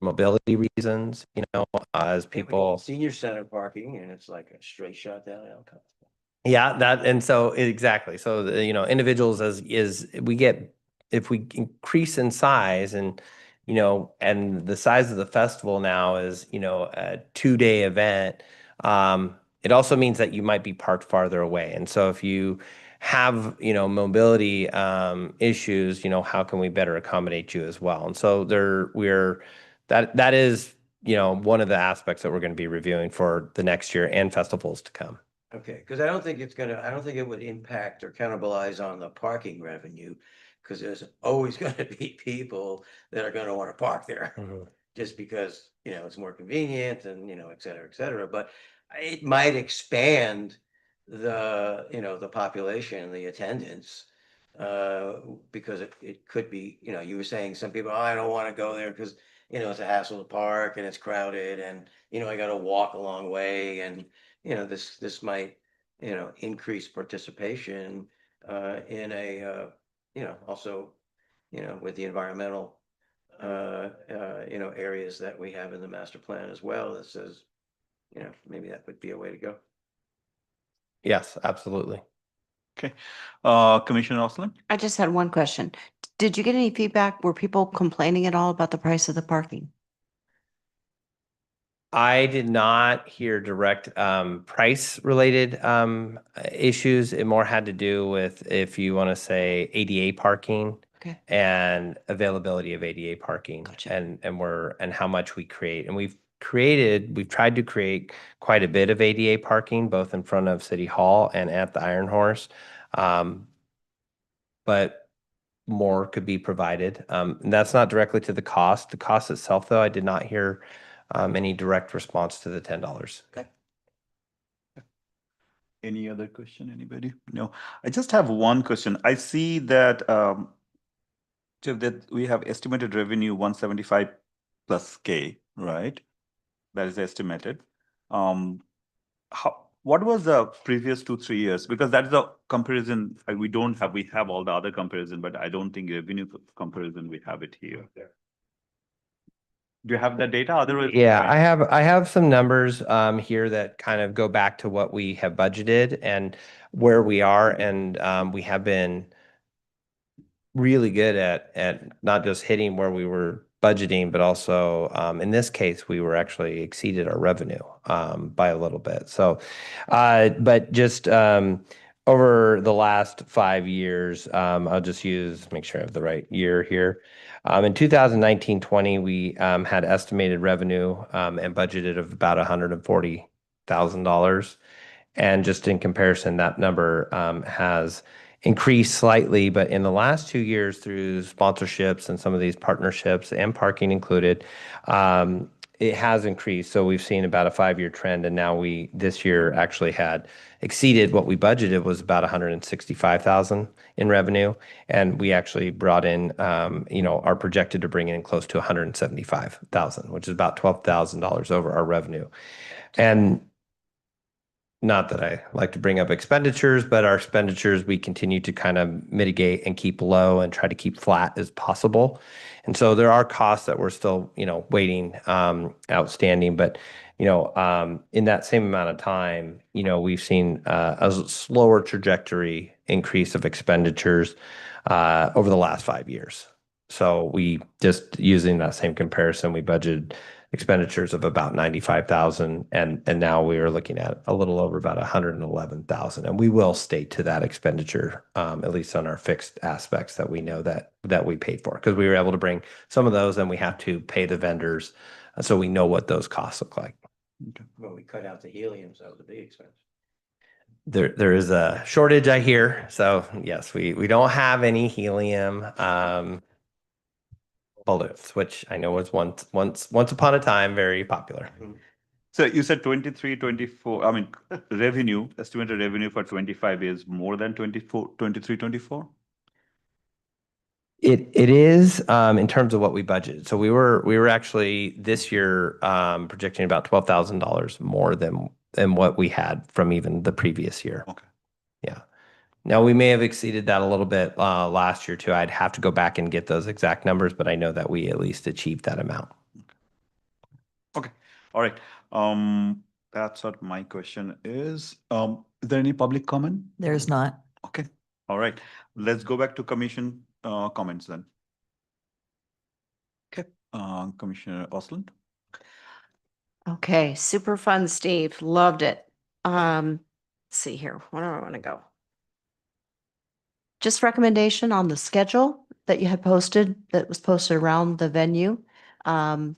mobility reasons, you know, as people. Senior center parking, and it's like a straight shot down Elkhart. Yeah, that, and so exactly. So, you know, individuals if we increase in size and, you know, and the size of the festival now is, you know, a 2-day event, it also means that you might be parked farther away. And so if you have, you know, mobility issues, you know, how can we better accommodate you as well? And so that is, you know, one of the aspects that we're going to be reviewing for the next year and festivals to come. Okay, because I don't think it would impact or cannibalize on the parking revenue, because there's always gonna be people that are gonna want to park there. Just because, you know, it's more convenient and, you know, et cetera, but it might expand the, you know, the population, the attendance. Because it could be, you know, you were saying some people, oh, I don't want to go there because, you know, it's a hassle to park and it's crowded and, you know, I got to walk a long way, and, you know, this might, you know, increase participation in a, you know, also, you know, with the environmental you know, areas that we have in the master plan as well, that says, you know, maybe that would be a way to go. Yes, absolutely. Okay. Commissioner Osland? I just had one question. Did you get any feedback? Were people complaining at all about the price of the parking? I did not hear direct price related issues. It more had to do with, if you want to say, ADA parking. Okay. And availability of ADA parking. Gotcha. And how much we create. And we've tried to create quite a bit of ADA parking, both in front of City Hall and at the Iron Horse. But more could be provided. And that's not directly to the cost. The cost itself, though, I did not hear any direct response to the $10. Any other question, anybody? No, I just have one question. I see that Chief, that we have estimated revenue 175 plus K, right? That is estimated. What was the previous 2-3 years? Because that's the comparison we have all the other comparison, but I don't think revenue comparison we have it here. Do you have that data? Otherwise, Yeah, I have some numbers here that kind of go back to what we have budgeted and where we are, and we have been really good at not just hitting where we were budgeting, but also in this case, we were actually exceeded our revenue by a little bit. So, but just over the last 5 years, I'll just make sure I have the right year here. In 2019-20, we had estimated revenue and budgeted of about $140,000. And just in comparison, that number has increased slightly, but in the last 2 years through sponsorships and some of these partnerships and parking included, it has increased. So we've seen about a 5-year trend, and now this year actually had exceeded what we budgeted, was about 165,000 in revenue, and we actually brought in, are projected to bring in close to 175,000, which is about $12,000 over our revenue. And not that I like to bring up expenditures, but our expenditures, we continue to kind of mitigate and keep low and try to keep flat as possible. And so there are costs that we're still, waiting, outstanding, but, in that same amount of time, we've seen a slower trajectory increase of expenditures over the last 5 years. So we just using that same comparison, we budgeted expenditures of about 95,000, and now we are looking at a little over about 111,000, and we will stay to that expenditure, at least on our fixed aspects that we know that we paid for, because we were able to bring some of those, and we have to pay the vendors, so we know what those costs look like. Well, we cut out the helium, so that was a big expense. There is a shortage, I hear, so yes, we don't have any helium balloons, which I know was once upon a time very popular. So you said 23, 24, I mean, estimated revenue for 25 is more than 24, 23, 24? It is in terms of what we budgeted. So we were actually this year projecting about $12,000 more than what we had from even the previous year. Okay. Yeah. Now we may have exceeded that a little bit last year too. I'd have to go back and get those exact numbers, but I know that we at least achieved that amount. Okay. All right. That's what my question is. Is there any public comment? There's not. Okay. All right. Let's go back to commission comments then. Okay. Commissioner Osland. Okay, super fun, Steve. Loved it. Let's see here. Where do I want to go? Just recommendation on the schedule that you had posted, that was posted around the venue. I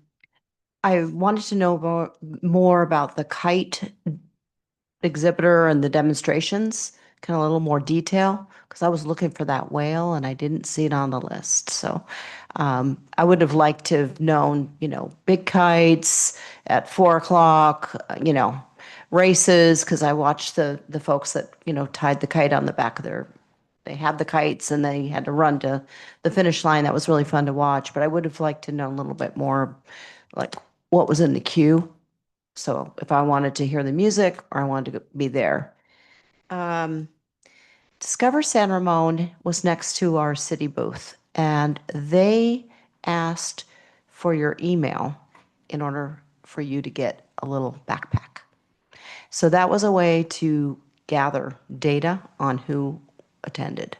wanted to know more about the kite exhibitor and the demonstrations, kind of a little more detail, because I was looking for that whale and I didn't see it on the list. So I would have liked to have known, big kites at 4:00, races, because I watched the folks that, tied the kite on the back of they had the kites and they had to run to the finish line. That was really fun to watch, but I would have liked to know a little bit more like what was in the queue. So if I wanted to hear the music or I wanted to be there. Discover San Ramon was next to our city booth, and they asked for your email in order for you to get a little backpack. So that was a way to gather data on who attended.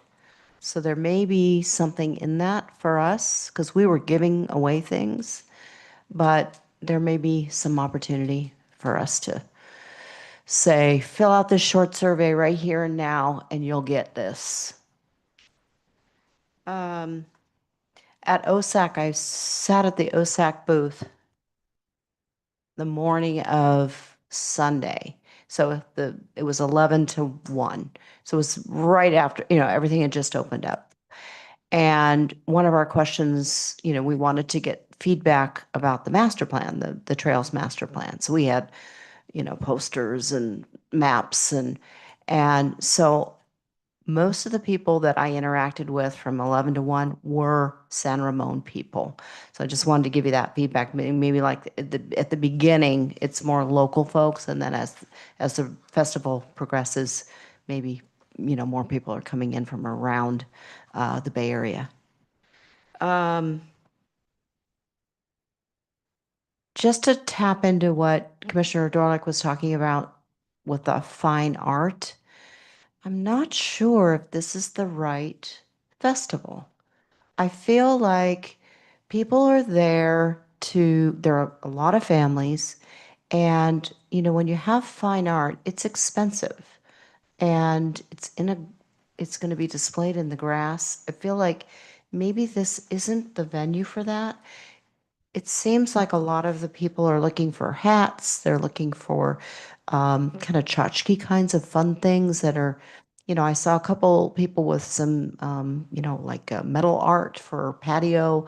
So there may be something in that for us, because we were giving away things, but there may be some opportunity for us to say, fill out this short survey right here and now, and you'll get this. At OSAC, I sat at the OSAC booth the morning of Sunday. So it was 11 to 1. So it was right after, everything had just opened up. And one of our questions, we wanted to get feedback about the master plan, the trails master plan. So we had, posters and maps and so most of the people that I interacted with from 11 to 1 were San Ramon people. So I just wanted to give you that feedback. Maybe like at the beginning, it's more local folks, and then as the festival progresses, maybe more people are coming in from around the Bay Area. Just to tap into what Commissioner Dorlick was talking about with the fine art, I'm not sure if this is the right festival. I feel like people are there there are a lot of families, and when you have fine art, it's expensive, and it's going to be displayed in the grass. I feel like maybe this isn't the venue for that. It seems like a lot of the people are looking for hats. They're looking for kind of tchotchke kinds of fun things that are, I saw a couple people with some, like metal art for patio,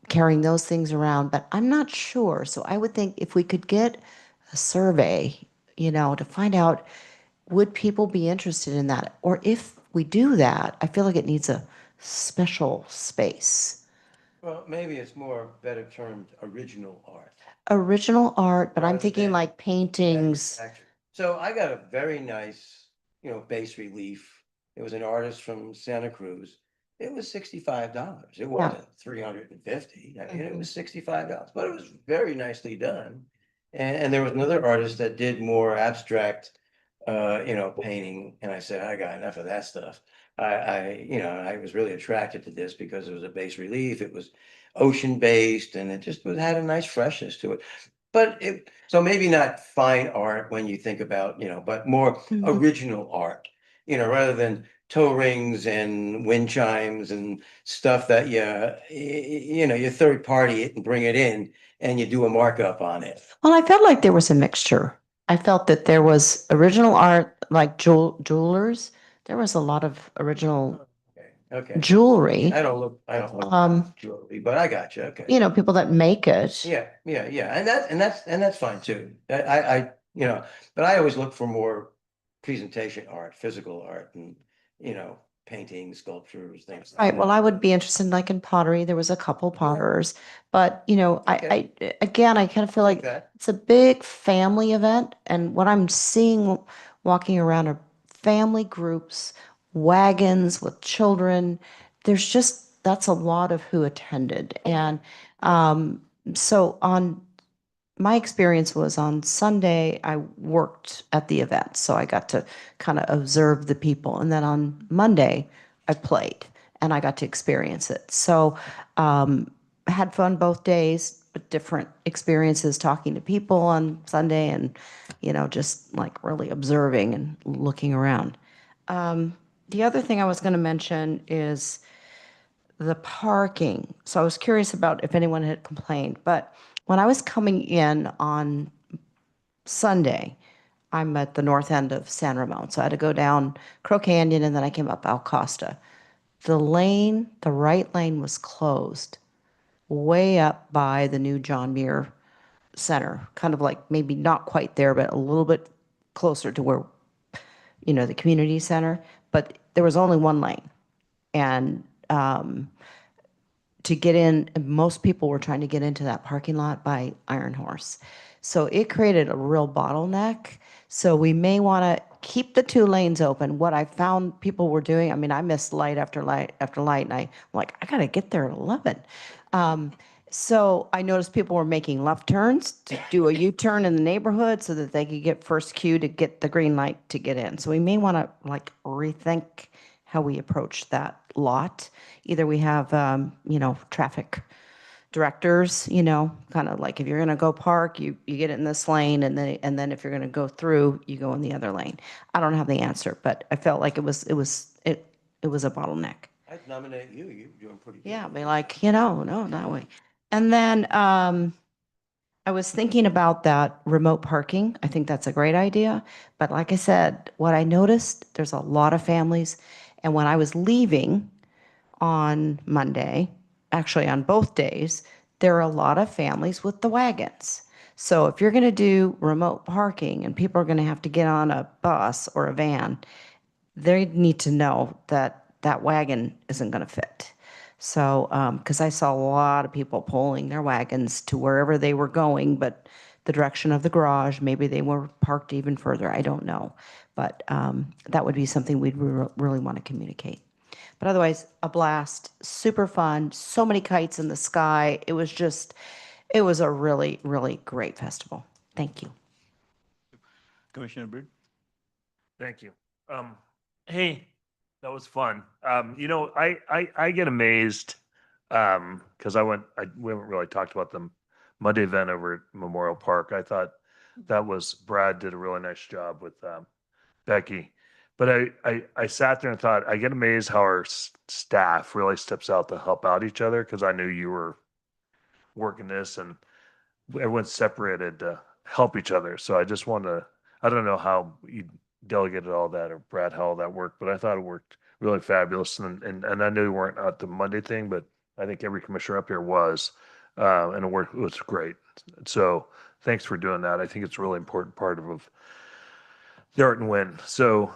carrying those things around, but I'm not sure. So I would think if we could get a survey, to find out, would people be interested in that? Or if we do that, I feel like it needs a special space. Well, maybe it's more better termed original art. Original art, but I'm Rather thinking than like paintings. manufactured. So I got a very nice, bas relief. It was an artist from Santa Cruz. It was $65. It wasn't $350. I mean, it was $65, but it was very nicely done. And there was another artist that did more abstract, painting. And I said, I got enough of that stuff. I was really attracted to this because it was a bas relief. It was ocean based, and it just had a nice freshness to it. But so maybe not fine art when you think about, but more original art, rather than toe rings and wind chimes and stuff that you third party it and bring it in and you do a markup on it. Well, I felt like there was a mixture. I felt that there was original art, like jewelers. There was a lot of original Okay. jewelry. I don't look jewelry, but I got you. Okay. People that make it. Yeah. And that's fine too. But I always look for more presentation art, physical art, and paintings, sculptures, things like Right. that. Well, I would be interested like in pottery. There was a couple potters, but I again, I kind of feel like Okay. it's a big family event, and what I'm seeing walking around are family groups, wagons with children. That's a lot of who attended, and so on. My experience was on Sunday, I worked at the event, so I got to kind of observe the people. And then on Monday, I played and I got to experience it. So I had fun both days, but different experiences talking to people on Sunday and, just like really observing and looking around. The other thing I was going to mention is the parking. So I was curious about if anyone had complained, but when I was coming in on Sunday, I'm at the north end of San Ramon. So I had to go down Crow Canyon and then I came up Al Costa. The right lane was closed way up by the new John Muir Center, kind of like maybe not quite there, but a little bit closer to where, the community center. But there was only one lane. And to get in, most people were trying to get into that parking lot by Iron Horse. So it created a real bottleneck. So we may want to keep the 2 lanes open. What I found people were doing, I mean, I missed light after light after light, and I'm like, I got to get there at 11. So I noticed people were making left turns to do a U-turn in the neighborhood so that they could get first cue to get the green light to get in. So we may want to rethink how we approach that lot. Either we have, traffic directors, kind of like if you're going to go park, you get it in this lane, and then if you're going to go through, you go in the other lane. I don't have the answer, but I felt like it was a bottleneck. I'd nominate you. You're doing pretty good. Yeah, be like, no, that way. And then I was thinking about that remote parking. I think that's a great idea. But like I said, what I noticed, there's a lot of families. And when I was leaving on Monday, actually on both days, there are a lot of families with the wagons. So if you're going to do remote parking and people are going to have to get on a bus or a van, they need to know that that wagon isn't going to fit. So, because I saw a lot of people pulling their wagons to wherever they were going, but the direction of the garage, maybe they were parked even further. I don't know. But that would be something we'd really want to communicate. But otherwise, a blast, super fun, so many kites in the sky. It was a really, really great festival. Thank you. Commissioner Bird? Thank you. Hey, that was fun. I get amazed because we haven't really talked about the Monday event over at Memorial Park. I thought that was Brad did a really nice job with Becky. But I sat there and thought, I get amazed how our staff really steps out to help out each other, because I knew you were working this and everyone's separated to help each other. So I just want to, I don't know how you delegated all that, or Brad, how all that worked, but I thought it worked really fabulous. And I knew you weren't at the Monday thing, but I think every commissioner up here was, and it was great. So thanks for doing that. I think it's a really important part of the Art and Win. So,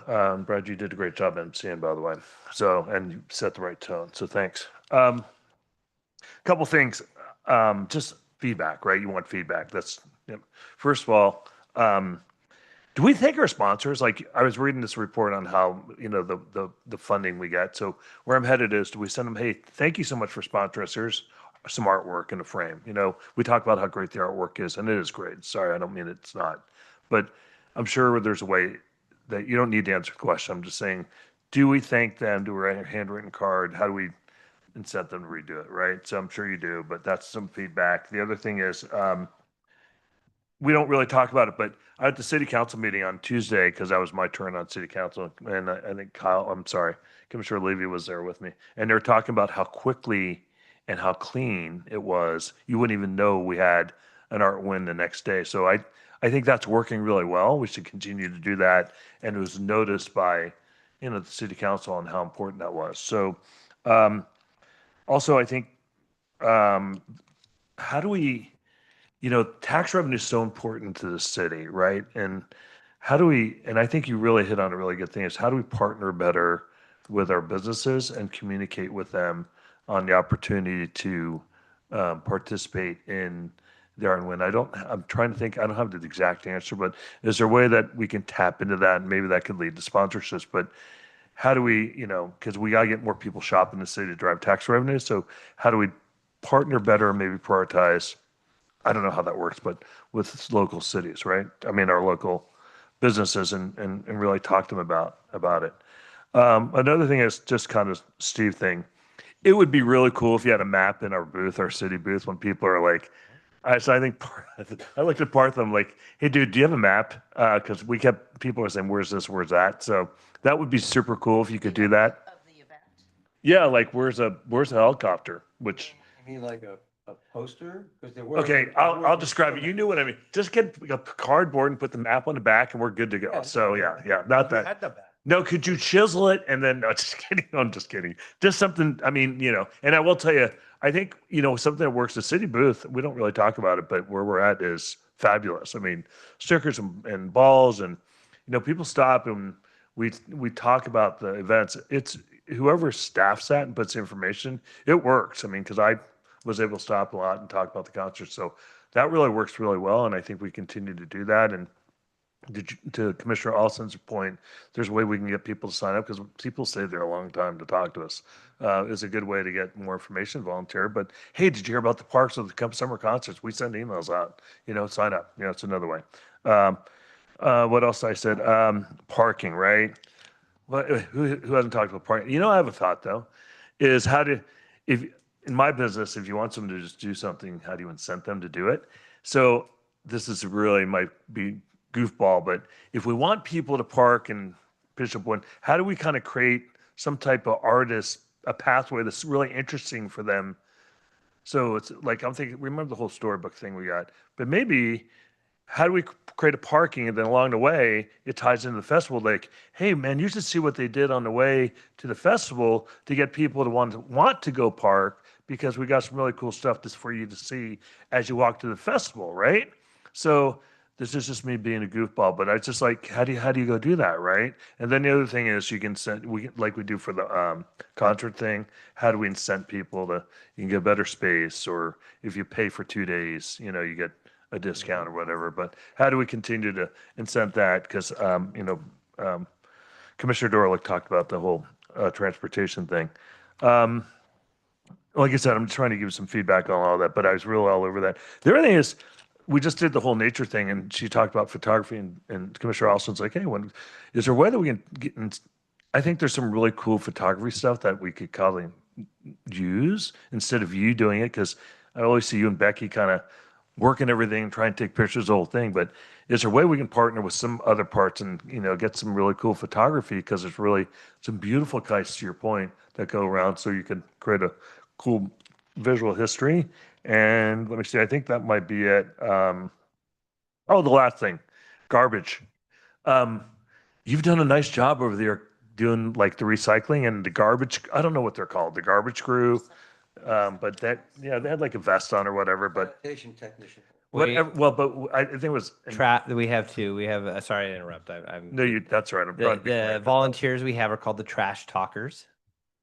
Brad, you did a great job emceeing, by the way. So, and you set the right tone. So thanks. Couple things, just feedback, right? You want feedback. That's, first of all, do we thank our sponsors? Like, I was reading this report on how, the funding we get. So where I'm headed is, do we send them, hey, thank you so much for sponsoring us. Here's some artwork in a frame. We talk about how great the artwork is, and it is great. Sorry, I don't mean it's not. But I'm sure there's a way that you don't need to answer the question. I'm just saying, do we thank them? Do we write a handwritten card? How do we incent them to redo it, right? So I'm sure you do, but that's some feedback. The other thing is, we don't really talk about it, but I had the city council meeting on Tuesday, because that was my turn on city council, and I think Commissioner Levy was there with me, and they're talking about how quickly and how clean it was. You wouldn't even know we had an art win the next day. So I think that's working really well. We should continue to do that, and it was noticed by, the city council on how important that was. So, also, I think, how do we, tax revenue is so important to the city, right? And and I think you really hit on a really good thing, is how do we partner better with our businesses and communicate with them on the opportunity to participate in the Art and Win? I'm trying to think, I don't have the exact answer, but is there a way that we can tap into that, and maybe that could lead to sponsorships? But how do we, because we got to get more people shopping the city to drive tax revenue. So how do we partner better and maybe prioritize? I don't know how that works, but with local cities, right? I mean, our local businesses, and really talk to them about it. Another thing is just kind of Steve thing. It would be really cool if you had a map in our booth, our city booth, when people are like, so I think I looked at Parth, I'm like, hey, dude, do you have a map? Because people are saying, where's this, where's that? So that would be super cool if you could do that. Of the event. Yeah, like where's a helicopter? Which, I mean, like a poster? Because there were. okay, I'll describe it. You knew what I mean. Just get a cardboard and put the map on the back, and we're good to go. Yeah. So yeah, not that. No, could you chisel it and then? No, just kidding. I'm just kidding. Just something. I mean, and I will tell you, I think something that works. The city booth, we don't really talk about it, but where we're at is fabulous. I mean, stickers and balls, and people stop and we talk about the events. It's whoever staffs that and puts information. It works. I mean, because I was able to stop a lot and talk about the concert, so that really works really well, and I think we continue to do that. And to Commissioner Alston's point, there's a way we can get people to sign up, because people stay there a long time to talk to us. It's a good way to get more information, volunteer. But hey, did you hear about the parks or the summer concerts? We send emails out, sign up. It's another way. What else I said? Parking, right? Who hasn't talked about parking? I have a thought though, is if in my business, if you want someone to just do something, how do you incent them to do it? So this is really might be goofball, but if we want people to park in Bishop One, how do we kind of create some type of a pathway that's really interesting for them? So it's like, I'm thinking, remember the whole storybook thing we got, but maybe how do we create a parking? And then along the way, it ties into the festival. Like, hey, man, you should see what they did on the way to the festival to get people to want to go park, because we got some really cool stuff for you to see as you walk to the festival, right? So this is just me being a goofball, but I just like, how do you go do that, right? And then the other thing is you can like we do for the concert thing. How do we incent people to, you can get better space, or if you pay for 2 days, you get a discount or whatever. But how do we continue to incent that? Because Commissioner Dorlick talked about the whole transportation thing. Like I said, I'm trying to give some feedback on all that, but I was real all over that. The other thing is, we just did the whole nature thing, and she talked about photography, and Commissioner Alston's like, hey, is there a way that we can get in? I think there's some really cool photography stuff that we could probably use instead of you doing it, because I always see you and Becky kind of working everything and trying to take pictures of the whole thing. But is there a way we can partner with some other parts and, get some really cool photography? Because there's really some beautiful kites, to your point, that go around, so you can create a cool visual history. And let me see, I think that might be it. The last thing, garbage. You've done a nice job over there doing like the recycling and the garbage. I don't know what they're called, the garbage crew. But they had like a vest on or whatever, but Sanitation technician. whatever. Well, but I think it was, We have two. We have, sorry to interrupt. that's right. I'm trying to be The quiet. volunteers we have are called the Trash Talkers.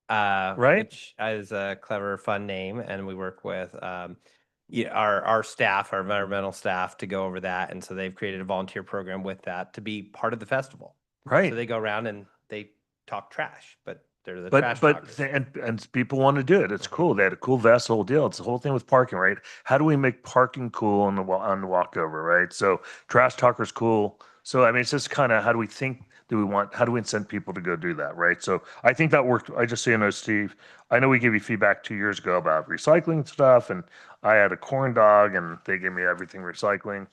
Right? Which is a clever, fun name, and we work with our staff, our environmental staff, to go over that, and so they've created a volunteer program with that to be part of the festival. Right. So they go around and they talk trash, but they're the trash But talkers. and people want to do it. It's cool. They had a cool vest, whole deal. It's the whole thing with parking, right? How do we make parking cool on the walkover, right? So trash talker's cool. So I mean, it's just kind of, how do we think? How do we incent people to go do that, right? So I think that worked. I just so you know, Steve, I know we gave you feedback 2 years ago about recycling stuff, and I had a corn dog, and they gave me everything recycling.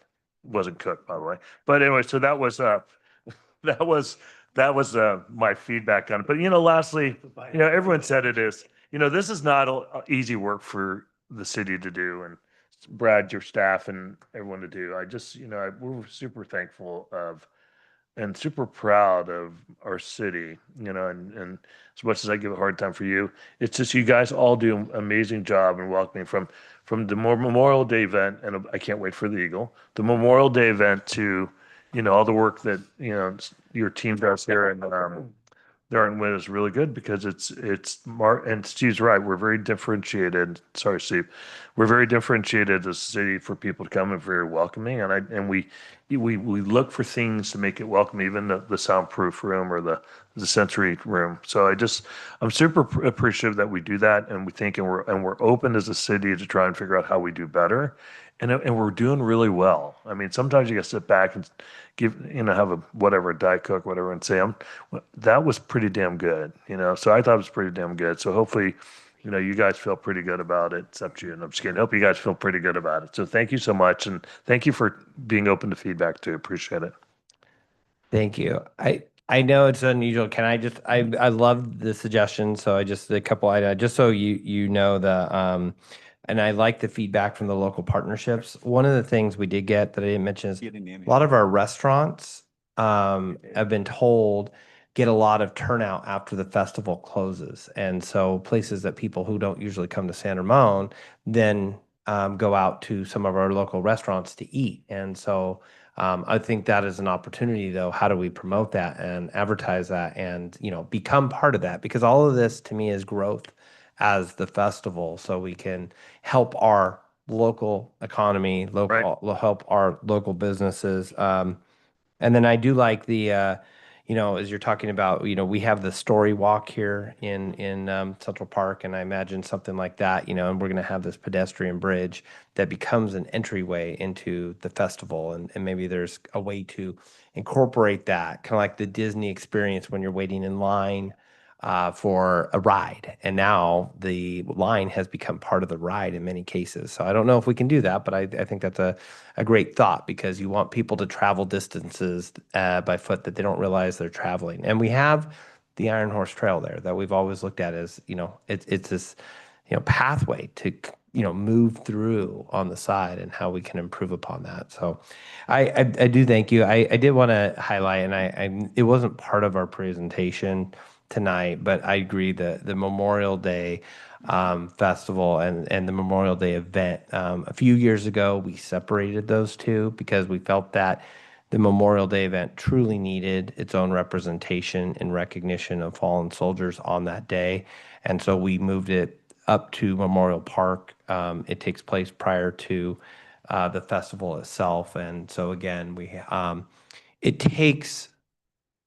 Wasn't cooked, by the way. But anyway, so that was my feedback on it. But lastly, everyone said it is. This is not easy work for the city to do, and Brad, your staff, and everyone to do. I just, we're super thankful of and super proud of our city, and as much as I give a hard time for you, it's just you guys all do an amazing job in welcoming from the Memorial Day event, and I can't wait for the Eagle, the Memorial Day event to, all the work that, your team does here, and Darton Wind is really good, because and Steve's right. We're very differentiated. Sorry, Steve. We're very differentiated as a city for people to come, and very welcoming. And we look for things to make it welcome, even the soundproof room or the sensory room. So I'm super appreciative that we do that, and we think, and we're open as a city to try and figure out how we do better. And we're doing really well. I mean, sometimes you got to sit back and have a Diet Coke, whatever, and say, that was pretty damn good, So I thought it was pretty damn good. So hopefully, you guys feel pretty good about it, except you. And I'm just kidding. I hope you guys feel pretty good about it. So thank you so much. And thank you for being open to feedback too. Appreciate it. Thank you. I know it's unusual. Can I just, I love the suggestion. So a couple items, just so you know, and I like the feedback from the local partnerships. One of the things we did get that I didn't mention is a lot of our restaurants have been told get a lot of turnout after the festival closes. And so places that people who don't usually come to San Ramon then go out to some of our local restaurants to eat. And so I think that is an opportunity, though. How do we promote that and advertise that and, become part of that? Because all of this to me is growth as the festival, so we can help our local economy, help our local businesses. And then I do like the, as you're talking about, we have the story walk here in Central Park, and I imagine something like that, and we're going to have this pedestrian bridge that becomes an entryway into the festival, and maybe there's a way to incorporate that, kind of like the Disney experience when you're waiting in line for a ride, and now the line has become part of the ride in many cases. So I don't know if we can do that, but I think that's a great thought, because you want people to travel distances by foot that they don't realize they're traveling. And we have the Iron Horse Trail there that we've always looked at as, it's this, pathway to, move through on the side and how we can improve upon that. So I do thank you. I did want to highlight, and it wasn't part of our presentation tonight, but I agree that the Memorial Day festival and the Memorial Day event, a few years ago, we separated those two because we felt that the Memorial Day event truly needed its own representation in recognition of fallen soldiers on that day. And so we moved it up to Memorial Park. It takes place prior to the festival itself. And so again, it takes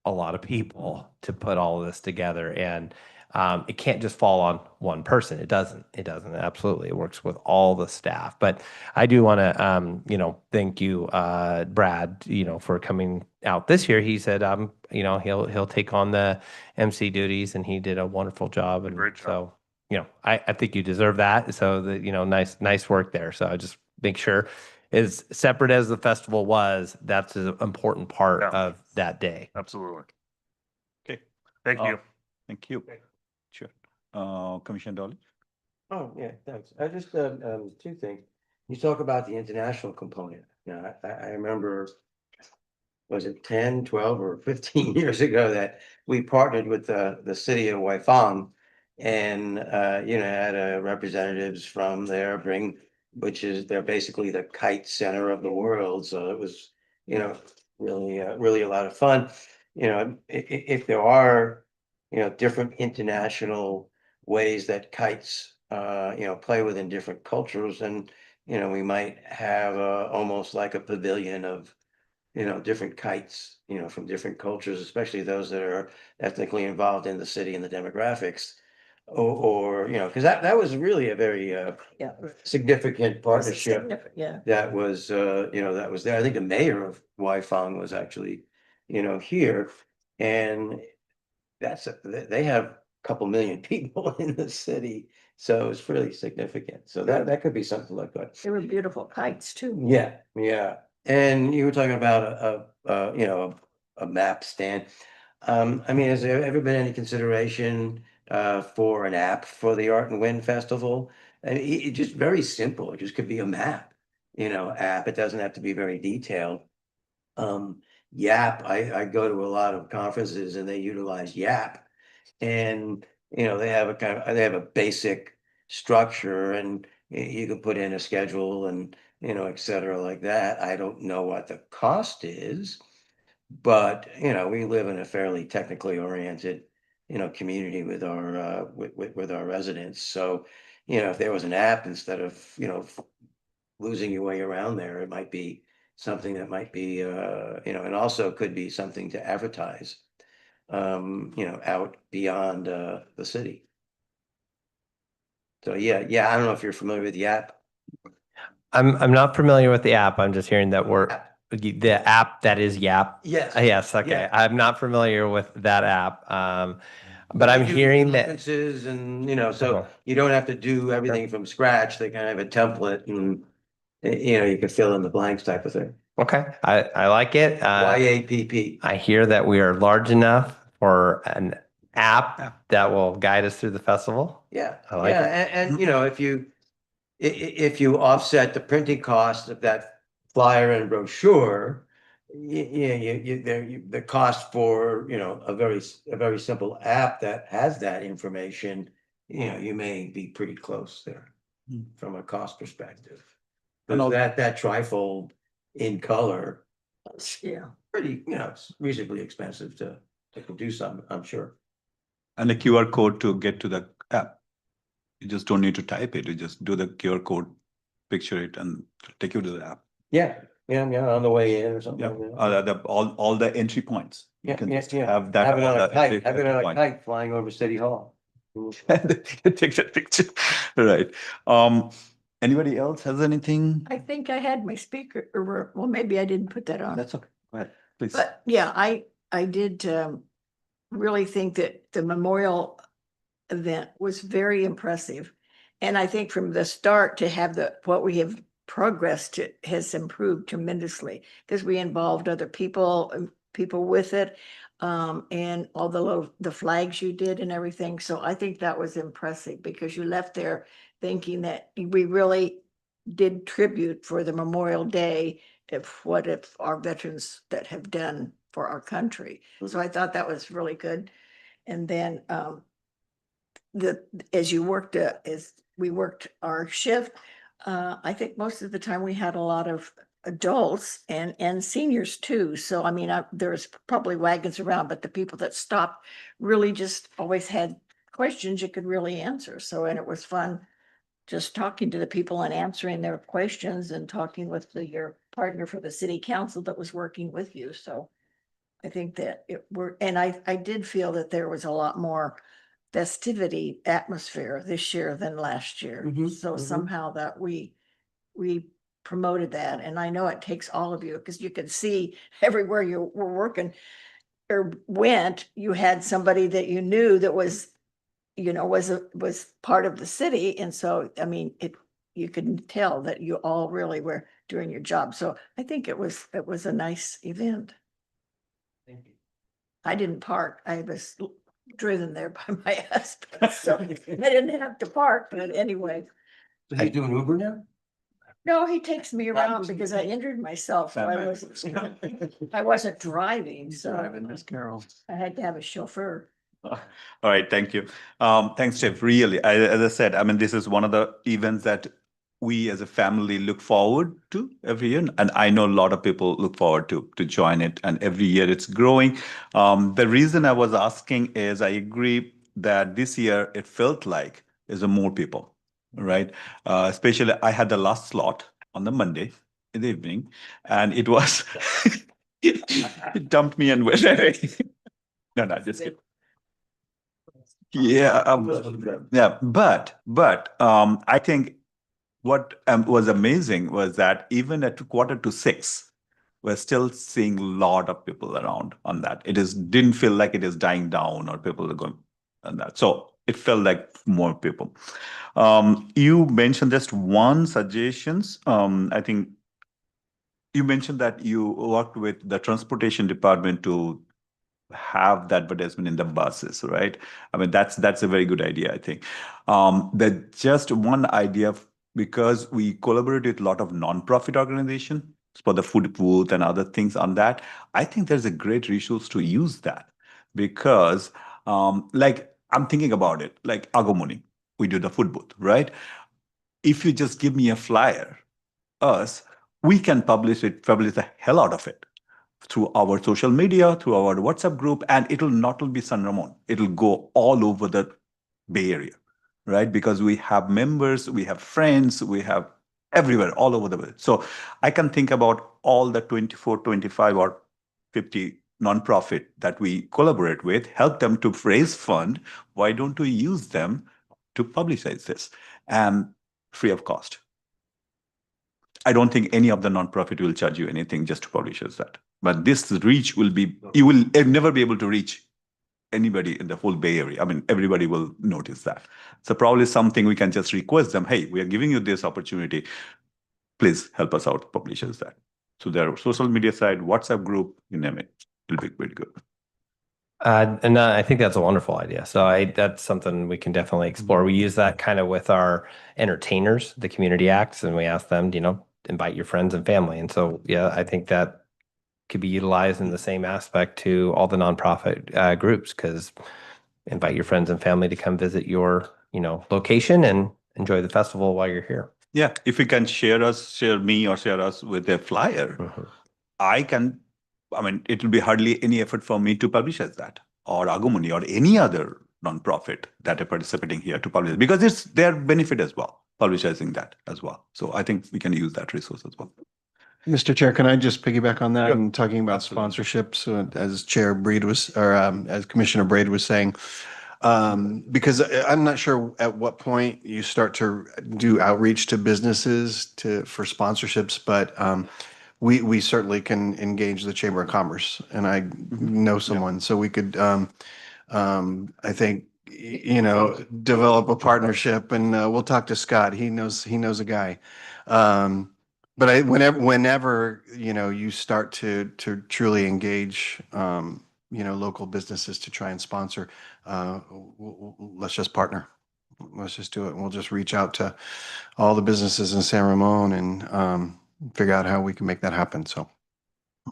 a lot of people to put all of this together, and it can't just fall on one person. It doesn't. Absolutely. It works with all the staff. But I do want to, thank you, Brad, for coming out this year. He said, he'll take on the MC duties, and he did a wonderful job. And Great job. so, I think you deserve that. So nice work there. So I just make sure, as separate as the festival was, that's an important part Yeah. of that day. Absolutely. Okay. Thank you. Thank you. Sure. Commissioner Dolly? Oh, yeah, thanks. I just, two things. You talk about the international component. I remember, was it 10, 12, or 15 years ago that we partnered with the city of Waifang, and, had representatives from there they're basically the kite center of the world. So it was, really a lot of fun. If there are, different international ways that kites, play within different cultures, and, we might have almost like a pavilion of, different kites, from different cultures, especially those that are ethnically involved in the city and the demographics. Or, because that was really a very Yeah. significant partnership Yeah. that was, that was there. I think the mayor of Waifang was actually, here. And they have a couple million people in the city. So it's really significant. So that could be something like that. They were beautiful kites too. Yeah, yeah. And you were talking about a map stand. Has there ever been any consideration for an app for the Art and Wind Festival? And it just very simple. It just could be a map, app. It doesn't have to be very detailed. Yap, I go to a lot of conferences and they utilize Yap. And, they have a basic structure, and you can put in a schedule and, et cetera, like that. I don't know what the cost is, but, we live in a fairly technically oriented, community with our, with our residents. So, if there was an app, instead of, losing your way around there, it might be something that might be, and also could be something to advertise, out beyond, the city. So, yeah, I don't know if you're familiar with the app. I'm not familiar with the app. I'm just hearing that the app that is Yap. Yes. Yes. Okay. Yeah. I'm not familiar with that app. But I'm hearing that. Conferences and, so you don't have to do everything from scratch. They kind of have a template, and, you can fill in the blanks type of thing. Okay. I like it. YAPP. I hear that we are large enough for an app that will guide us through the festival. Yeah. I like Yeah. it. And, if you offset the printing cost of that flyer and brochure, the cost for, a very simple app that has that information, you may be pretty close there from a cost perspective. Because that trifold in color, Yeah. pretty, it's reasonably expensive to produce, I'm sure. And the QR code to get to the app. You just don't need to type it. You just do the QR code, picture it, and take you to the app. Yeah, on the way in or something. Yeah, like that. all the entry points. You can just have that. Have it all on a the kite, entry have it on a point. kite flying over City Hall. Take that picture. Right. Anybody else has anything? I think I had my speaker, or, well, maybe I didn't put that on. That's okay. Go ahead, please. But yeah, I did really think that the memorial event was very impressive. And I think from the start to have what we have progressed to has improved tremendously, because we involved other people, people with it. And all the flags you did and everything. So I think that was impressive because you left there thinking that we really did tribute for the Memorial Day if our veterans that have done for our country. So I thought that was really good. And then as we worked our shift, I think most of the time we had a lot of adults and seniors too. So I mean, there's probably wagons around, but the people that stopped really just always had questions you could really answer. So, and it was fun just talking to the people and answering their questions and talking with your partner for the city council that was working with you. So I think that I did feel that there was a lot more festivity atmosphere this year than last year. So somehow that we promoted that. And I know it takes all of you because you could see everywhere you were working or went, you had somebody that you knew that was, was part of the city. And so, I mean, you could tell that you all really were doing your job. So I think it was a nice event. Thank you. I didn't park. I was driven there by my husband, so I didn't have to park, but anyway. So you do an Uber now? No, he takes me around because I injured myself, so I wasn't driving, so Driving, Miss Carol. I had to have a chauffeur. All right, thank you. Thanks, Jeff. Really, as I said, I mean, this is one of the events that we as a family look forward to every year. And I know a lot of people look forward to join it. And every year it's growing. The reason I was asking is I agree that this year it felt like there's more people, right? Especially I had the last slot on the Monday in the evening and it was, it dumped me and went away. No, just kidding. Yeah, but I think what was amazing was that even at 5:45, we're still seeing a lot of people around on that. Didn't feel like it is dying down or people are going on that. So it felt like more people. You mentioned just one suggestions. I think you mentioned that you worked with the transportation department to have that advertisement in the buses, right? I mean, that's a very good idea, I think. That just one idea, because we collaborate with a lot of nonprofit organizations for the food booth and other things on that. I think there's a great resource to use that because, like, I'm thinking about it, like Agomoni, we do the food booth, right? If you just give me a flyer, we can publish the hell out of it through our social media, through our WhatsApp group, and it'll not only be San Ramon, it'll go all over the Bay Area, right? Because we have members, we have friends, we have everywhere, all over the world. So I can think about all the 24, 25 or 50 nonprofit that we collaborate with, help them to raise fund. Why don't we use them to publicize this and free of cost? I don't think any of the nonprofit will charge you anything just to publish that. But this reach you will never be able to reach anybody in the whole Bay Area. I mean, everybody will notice that. So probably something we can just request them, hey, we are giving you this opportunity. Please help us out, publishes that. So their social media side, WhatsApp group, you name it, it'll be pretty good. And I think that's a wonderful idea. So that's something we can definitely explore. We use that kind of with our entertainers, the community acts, and we ask them, invite your friends and family. And so, yeah, I think that could be utilized in the same aspect to all the nonprofit groups, because invite your friends and family to come visit your, location and enjoy the festival while you're here. Yeah, if you can share me or share us with a flyer, it will be hardly any effort for me to publish as that, or Agomoni or any other nonprofit that are participating here to publish, because it's their benefit as well, publicizing that as well. So I think we can use that resource as well. Mr. Chair, can I just piggyback on that and talking about sponsorships, as Chair Breed as Commissioner Braid was saying, because I'm not sure at what point you start to do outreach to businesses for sponsorships, but we certainly can engage the Chamber of Commerce, and I know someone, so we could, I think, develop a partnership, and we'll talk to Scott. He knows a guy. But whenever, you start to truly engage, local businesses to try and sponsor, let's just partner. Let's just do it. We'll just reach out to all the businesses in San Ramon and, figure out how we can make that happen. So,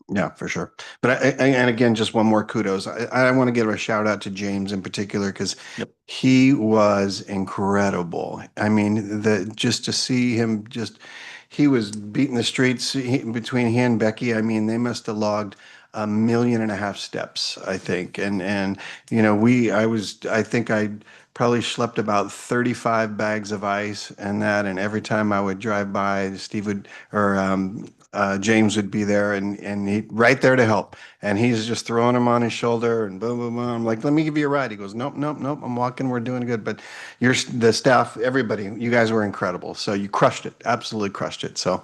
yeah, for sure. But and again, just one more kudos. I want to give a shout out to James in particular because Yep. he was incredible. I mean, just to see him he was beating the streets between he and Becky. I mean, they must have logged 1.5 million steps, I think. And I think I probably schlepped about 35 bags of ice and that. And every time I would drive by, Steve would, or James would be there and he right there to help. And he's just throwing him on his shoulder and boom, boom, boom. I'm like, let me give you a ride. He goes, nope, nope, nope. I'm walking. We're doing good. But the staff, everybody, you guys were incredible. So you crushed it. Absolutely crushed it. So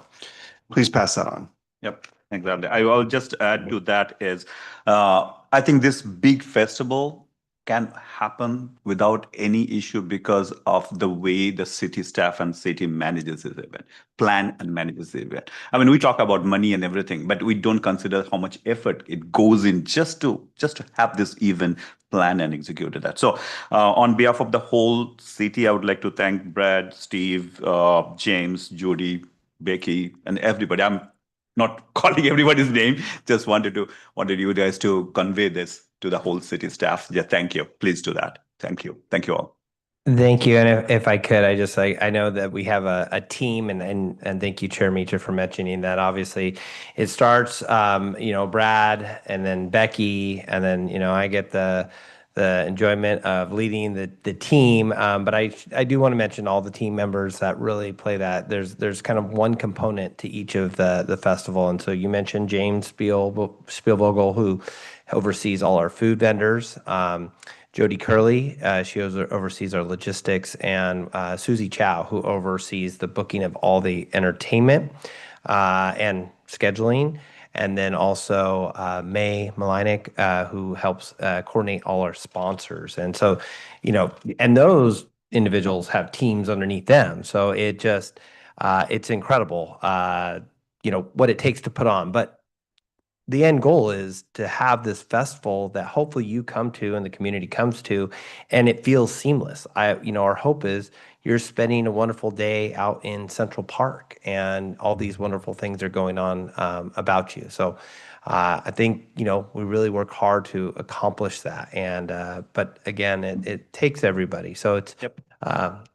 please pass that on. Yep, exactly. I will just add to that is, I think this big festival can happen without any issue because of the way the city staff and city manages this event, plan and manages the event. I mean, we talk about money and everything, but we don't consider how much effort it goes in just to have this event planned and executed that. So, on behalf of the whole city, I would like to thank Brad, Steve, James, Jody, Becky, and everybody. I'm not calling everybody's name. Just wanted you guys to convey this to the whole city staff. Yeah, thank you. Please do that. Thank you. Thank you all. Thank you. And if I could, I know that we have a team and thank you, Chair Mitra, for mentioning that. Obviously, it starts, Brad and then Becky, and then, I get the enjoyment of leading the team. But I do want to mention all the team members that really play that. There's kind of one component to each of the festival. And so you mentioned James Spielvogel, who oversees all our food vendors. Jody Curley, she oversees our logistics, and Susie Chow, who oversees the booking of all the entertainment and scheduling. And then also May Malinik, who helps coordinate all our sponsors. And so, and those individuals have teams underneath them. So it's incredible, what it takes to put on. But the end goal is to have this festival that hopefully you come to and the community comes to, and it feels seamless. Our hope is you're spending a wonderful day out in Central Park, and all these wonderful things are going on about you. So I think we really work hard to accomplish that. And but again, it takes everybody. So it's Yep.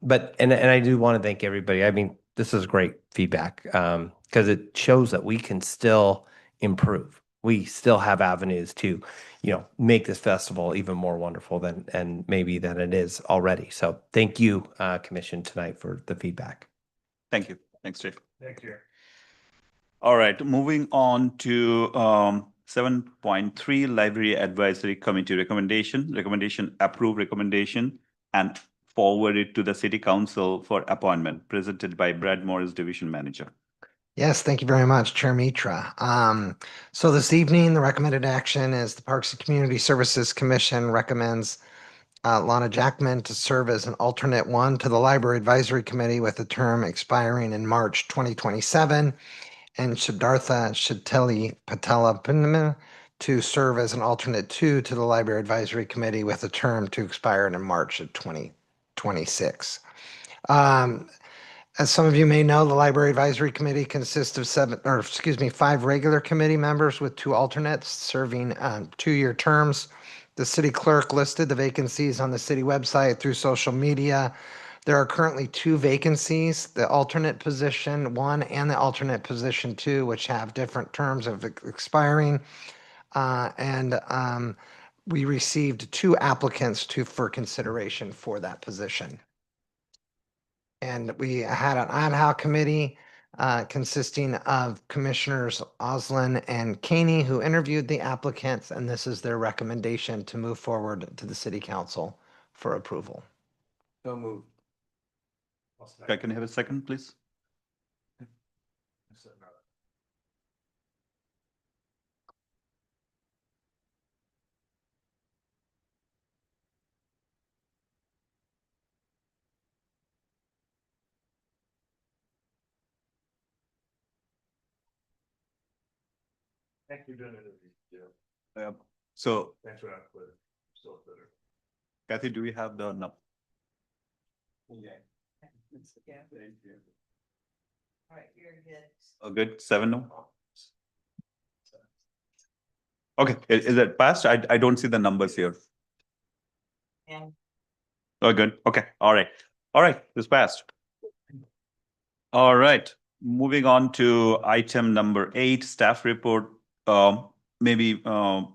But I do want to thank everybody. I mean, this is great feedback because it shows that we can still improve. We still have avenues to, make this festival even more wonderful than it is already. So thank you, Commission, tonight for the feedback. Thank you. Thanks, Dave. Thank you. All right, moving on to 7.3 Library Advisory Committee recommendation. Recommendation, approve recommendation and forward it to the City Council for appointment, presented by Brad Morris, Division Manager. Yes, thank you very much, Chair Mitra. So this evening, the recommended action is the Parks and Community Services Commission recommends Lana Jackman to serve as an alternate one to the Library Advisory Committee with a term expiring in March 2027, and Siddhartha Sheteli Patella to serve as an alternate two to the Library Advisory Committee with a term to expire in March of 2026. As some of you may know, the Library Advisory Committee consists of 5 regular committee members with 2 alternates serving 2-year terms. The city clerk listed the vacancies on the city website through social media. There are currently 2 vacancies, the alternate position 1 and the alternate position 2, which have different terms of expiring. We received 2 applicants for consideration for that position. And we had an ad hoc committee consisting of Commissioners Oslin and Caney, who interviewed the applicants, and this is their recommendation to move forward to the City Council for approval. So moved. Okay, can I have a second, please? Thank you for doing it. So Thanks for that. Still better. Kathy, do we have the number? All right, you're good. Oh, good, 7 no? Okay, is it passed? I don't see the numbers here. Yeah. Oh, good, okay, all right, it's passed. All right, moving on to item number 8, staff report. Maybe, Brad,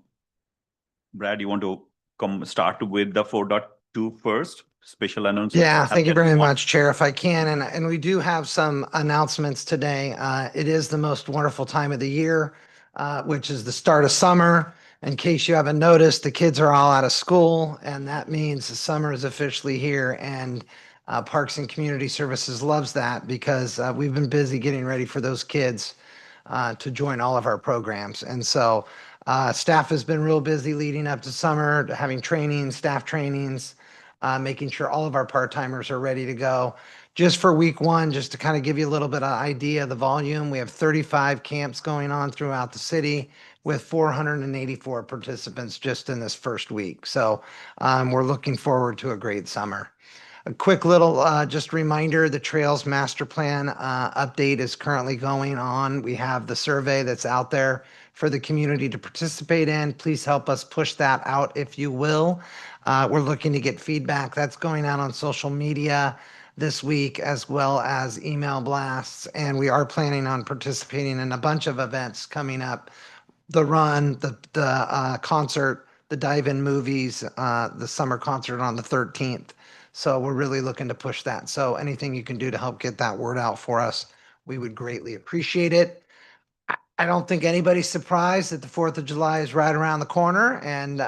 you want to start with the 4.2 first? Special announcement. Yeah, thank you very much, Chair, if I can. And we do have some announcements today. It is the most wonderful time of the year, which is the start of summer. In case you haven't noticed, the kids are all out of school, and that means the summer is officially here. And Parks and Community Services loves that because we've been busy getting ready for those kids to join all of our programs. And so staff has been real busy leading up to summer, having trainings, staff trainings, making sure all of our part-timers are ready to go. Just for week 1, just to kind of give you a little bit of idea of the volume, we have 35 camps going on throughout the city with 484 participants just in this first week. So we're looking forward to a great summer. A quick little just reminder, the Trails Master Plan update is currently going on. We have the survey that's out there for the community to participate in. Please help us push that out if you will. We're looking to get feedback. That's going out on social media this week as well as email blasts. And we are planning on participating in a bunch of events coming up. The run, the concert, the dive-in movies, the summer concert on the 13th. So we're really looking to push that. So anything you can do to help get that word out for us, we would greatly appreciate it. I don't think anybody's surprised that the 4th of July is right around the corner. And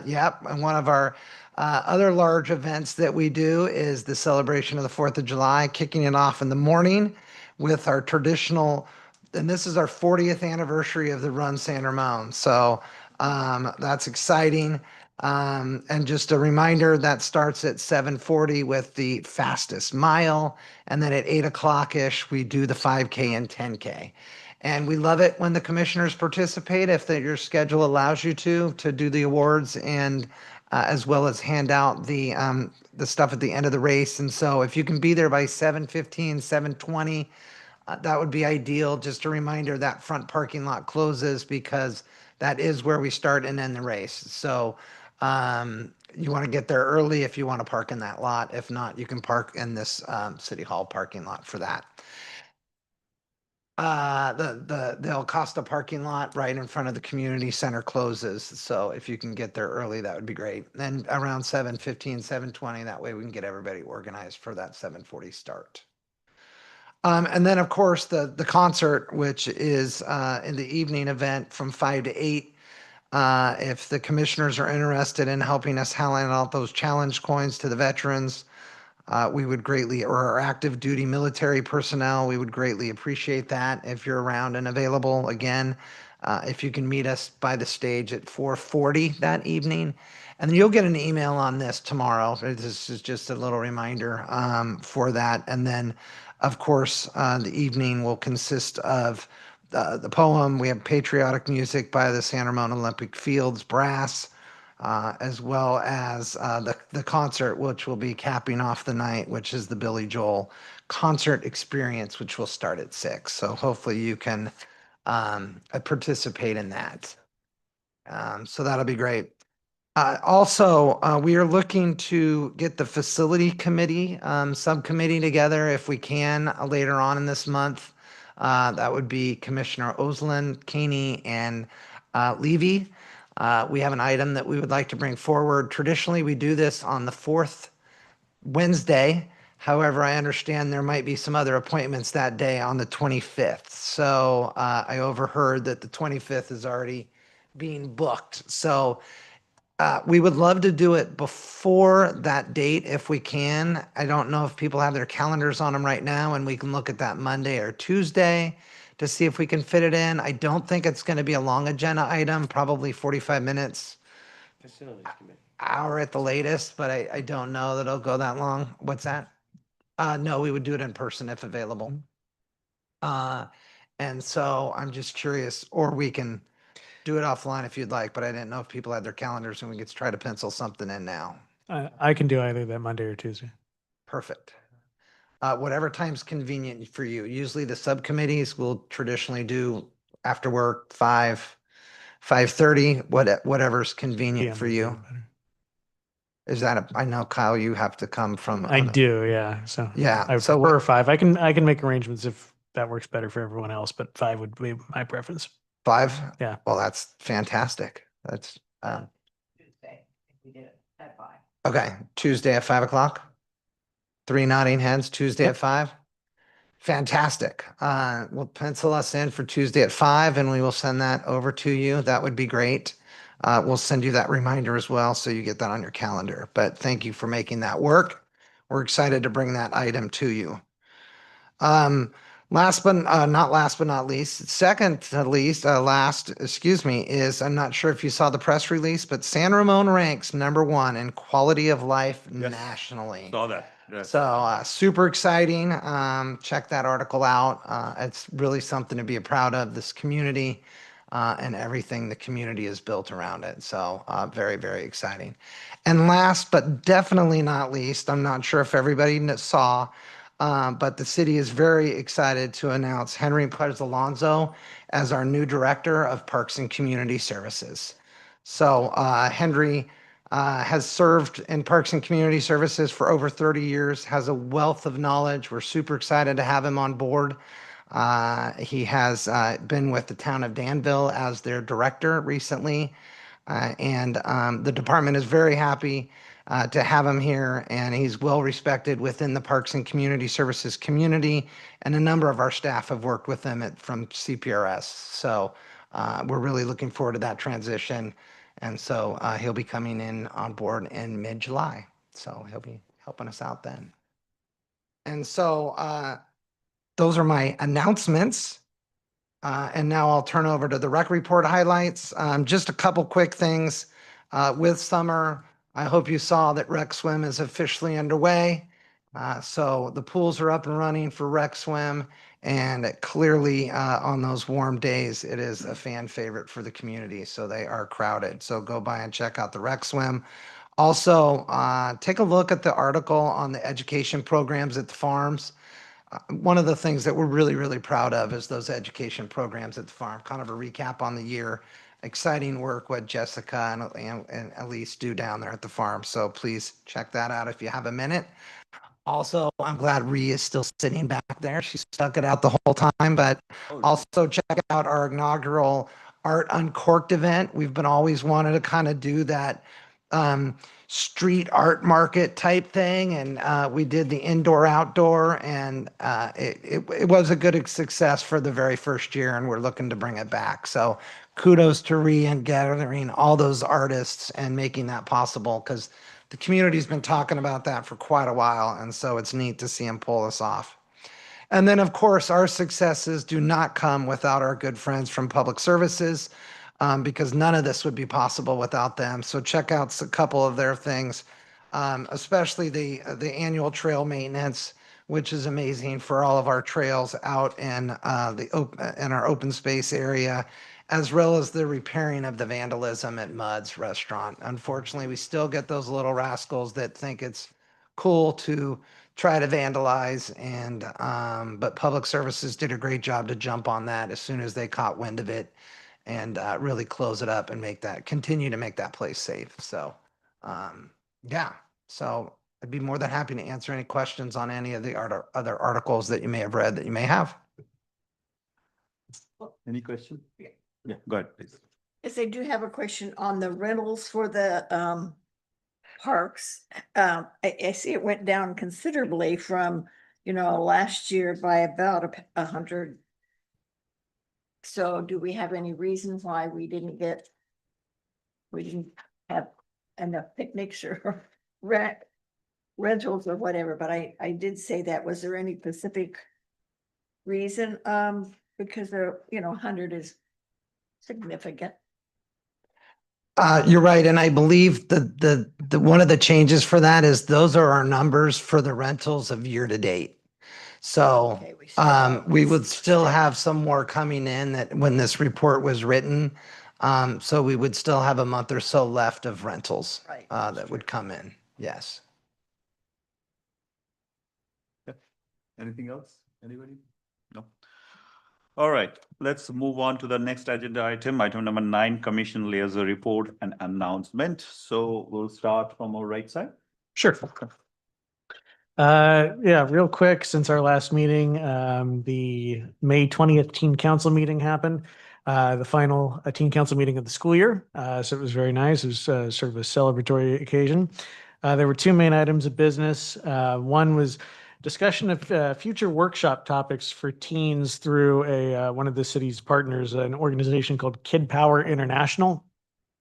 yep, and one of our other large events that we do is the celebration of the 4th of July, kicking it off in the morning with our traditional, and this is our 40th anniversary of the Run San Ramon. So that's exciting. And just a reminder, that starts at 7:40 with the fastest mile. And then at 8 o'clock-ish, we do the 5K and 10K. And we love it when the commissioners participate, if your schedule allows you to do the awards and as well as hand out the stuff at the end of the race. And so if you can be there by 7:15, 7:20, that would be ideal. Just a reminder, that front parking lot closes because that is where we start and end the race. So you want to get there early if you want to park in that lot. If not, you can park in this City Hall parking lot for that. The El Costa parking lot right in front of the community center closes. So if you can get there early, that would be great. And around 7:15, 7:20, that way we can get everybody organized for that 7:40 start. And then of course the concert, which is in the evening event from 5 to 8. If the commissioners are interested in helping us hand out those challenge coins to the veterans, we would greatly, or our active duty military personnel, we would greatly appreciate that if you're around and available. Again, if you can meet us by the stage at 4:40 that evening. And then you'll get an email on this tomorrow. This is just a little reminder for that. And then, of course, the evening will consist of the poem. We have patriotic music by the San Ramon Olympic Fields Brass, as well as the concert, which will be capping off the night, which is the Billy Joel concert experience, which will start at 6. So hopefully you can participate in that. So that'll be great. Also, we are looking to get the facility committee subcommittee together if we can later on in this month. That would be Commissioner Oslin, Caney, and Levy. We have an item that we would like to bring forward. Traditionally, we do this on the 4th Wednesday. However, I understand there might be some other appointments that day on the 25th. So I overheard that the 25th is already being booked. So we would love to do it before that date if we can. I don't know if people have their calendars on them right now, and we can look at that Monday or Tuesday to see if we can fit it in. I don't think it's going to be a long agenda item, probably 45 minutes, Facilities committee. hour at the latest, but I don't know that it'll go that long. What's that? No, we would do it in person if available. And so I'm just curious, or we can do it offline if you'd like, but I didn't know if people had their calendars and we could try to pencil something in now. I can do either that Monday or Tuesday. Perfect. Whatever time's convenient for you. Usually the subcommittees will traditionally do after work, 5:30, whatever's convenient PM for would be you. better. Is that, I know Kyle, you have to come from. I do, yeah. So Yeah, I so prefer what, 5. I can make arrangements if that works better for everyone else, but 5 would be my preference. 5? Yeah. Well, that's fantastic. That's, Tuesday, we did it at 5. okay, Tuesday at 5 o'clock? 3 nodding heads, Tuesday at 5? Fantastic. We'll pencil us in for Tuesday at 5 and we will send that over to you. That would be great. We'll send you that reminder as well, so you get that on your calendar. But thank you for making that work. We're excited to bring that item to you. Last but not least, second to least, excuse me, is I'm not sure if you saw the press release, but San Ramon ranks #1 in quality of life Yes. nationally. Saw that. Yes. So super exciting. Check that article out. It's really something to be proud of, this community and everything the community is built around it. So very, very exciting. And last but definitely not least, I'm not sure if everybody saw, but the city is very excited to announce Henry Perez Alonso as our new Director of Parks and Community Services. So Henry has served in Parks and Community Services for over 30 years, has a wealth of knowledge. We're super excited to have him on board. He has been with the town of Danville as their director recently. And the department is very happy to have him here, and he's well respected within the Parks and Community Services community, and a number of our staff have worked with him from CPRS. So we're really looking forward to that transition. And so he'll be coming in on board in mid-July. So he'll be helping us out then. And so those are my announcements. And now I'll turn over to the rec report highlights. Just a couple quick things. With summer, I hope you saw that Rec Swim is officially underway. So the pools are up and running for Rec Swim, and clearly on those warm days, it is a fan favorite for the community. So they are crowded. So go by and check out the Rec Swim. Also, take a look at the article on the education programs at the farms. One of the things that we're really, really proud of is those education programs at the farm. Kind of a recap on the year. Exciting work what Jessica and Elise do down there at the farm. So please check that out if you have a minute. Also, I'm glad Ree is still sitting back there. She stuck it out the whole time, but also check out our inaugural Art Uncorked event. We've been always wanted to kind of do that street art market type thing, and we did the indoor outdoor, and it was a good success for the very first year, and we're looking to bring it back. So kudos to Ree and gathering all those artists and making that possible, because the community's been talking about that for quite a while, and so it's neat to see them pull this off. And then, of course, our successes do not come without our good friends from Public Services, because none of this would be possible without them. So check out a couple of their things, especially the annual trail maintenance, which is amazing for all of our trails out in our open space area, as well as the repairing of the vandalism at Mud's restaurant. Unfortunately, we still get those little rascals that think it's cool to try to vandalize, and but Public Services did a great job to jump on that as soon as they caught wind of it, and really close it up and continue to make that place safe. So yeah, so I'd be more than happy to answer any questions on any of the other articles that you may have read that you may have. Any question? Yeah, go ahead, please. Yes, I do have a question on the rentals for the parks. I see it went down considerably from, last year by about 100. So do we have any reason why we didn't have enough picnics or rentals or whatever? But I did say that. Was there any specific reason? Because 100 is significant. You're right, and I believe the one of the changes for that is those are our numbers for the rentals of year to date. So we would still have some more coming in that when this report was written, So we would still have a month or so left of rentals Right. that would come in. Yes. Anything else? Anybody? No. All right, let's move on to the next agenda item number 9, Commission Liaison Report and Announcement. So we'll start from our right side. Sure. Yeah, real quick, since our last meeting, the May 20th teen council meeting happened. The final teen council meeting of the school year. So it was very nice. It was sort of a celebratory occasion. There were 2 main items of business. One was discussion of future workshop topics for teens through one of the city's partners, an organization called Kid Power International,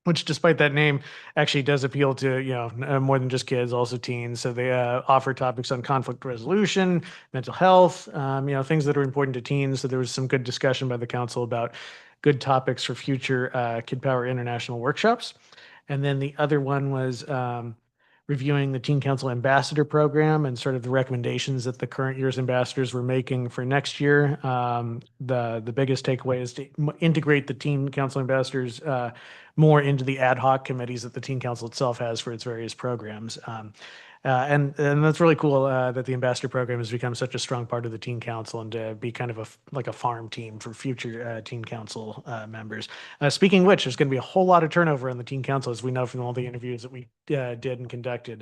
which, despite that name, actually does appeal to more than just kids, also teens. So they offer topics on conflict resolution, mental health, things that are important to teens. So there was some good discussion by the council about good topics for future Kid Power International workshops. And then the other one was reviewing the Teen Council Ambassador Program and sort of the recommendations that the current year's ambassadors were making for next year. The biggest takeaway is to integrate the Teen Council ambassadors more into the ad hoc committees that the Teen Council itself has for its various programs. And that's really cool that the ambassador program has become such a strong part of the Teen Council and to be kind of like a farm team for future Teen Council members. Speaking of which, there's going to be a whole lot of turnover on the Teen Council, as we know from all the interviews that we did and conducted.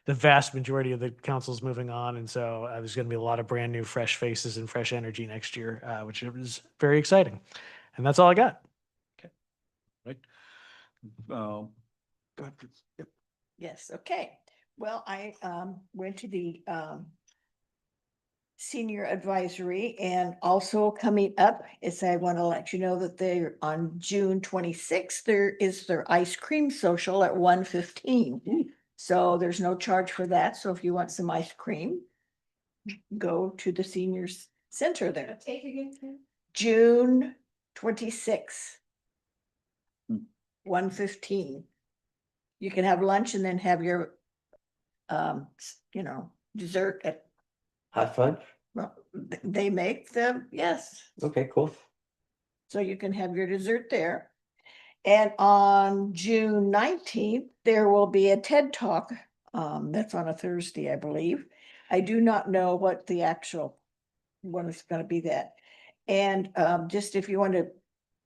The vast majority of the council is moving on, and so there's going to be a lot of brand new, fresh faces and fresh energy next year, which is very exciting. And that's all I got. Right. Go ahead, please. Yep. Yes, okay. Well, I went to the senior advisory, and also coming up is I want to let you know that they're on June 26th, there is their ice cream social at 1:15. So there's no charge for that. So if you want some ice cream, go to the seniors center there. June 26th. 1:15. You can have lunch and then have your dessert at, Hot fun? well, they make them, yes. Okay, cool. So you can have your dessert there. And on June 19th, there will be a TED Talk. That's on a Thursday, I believe. I do not know what the actual one is going to be that. And just if you want to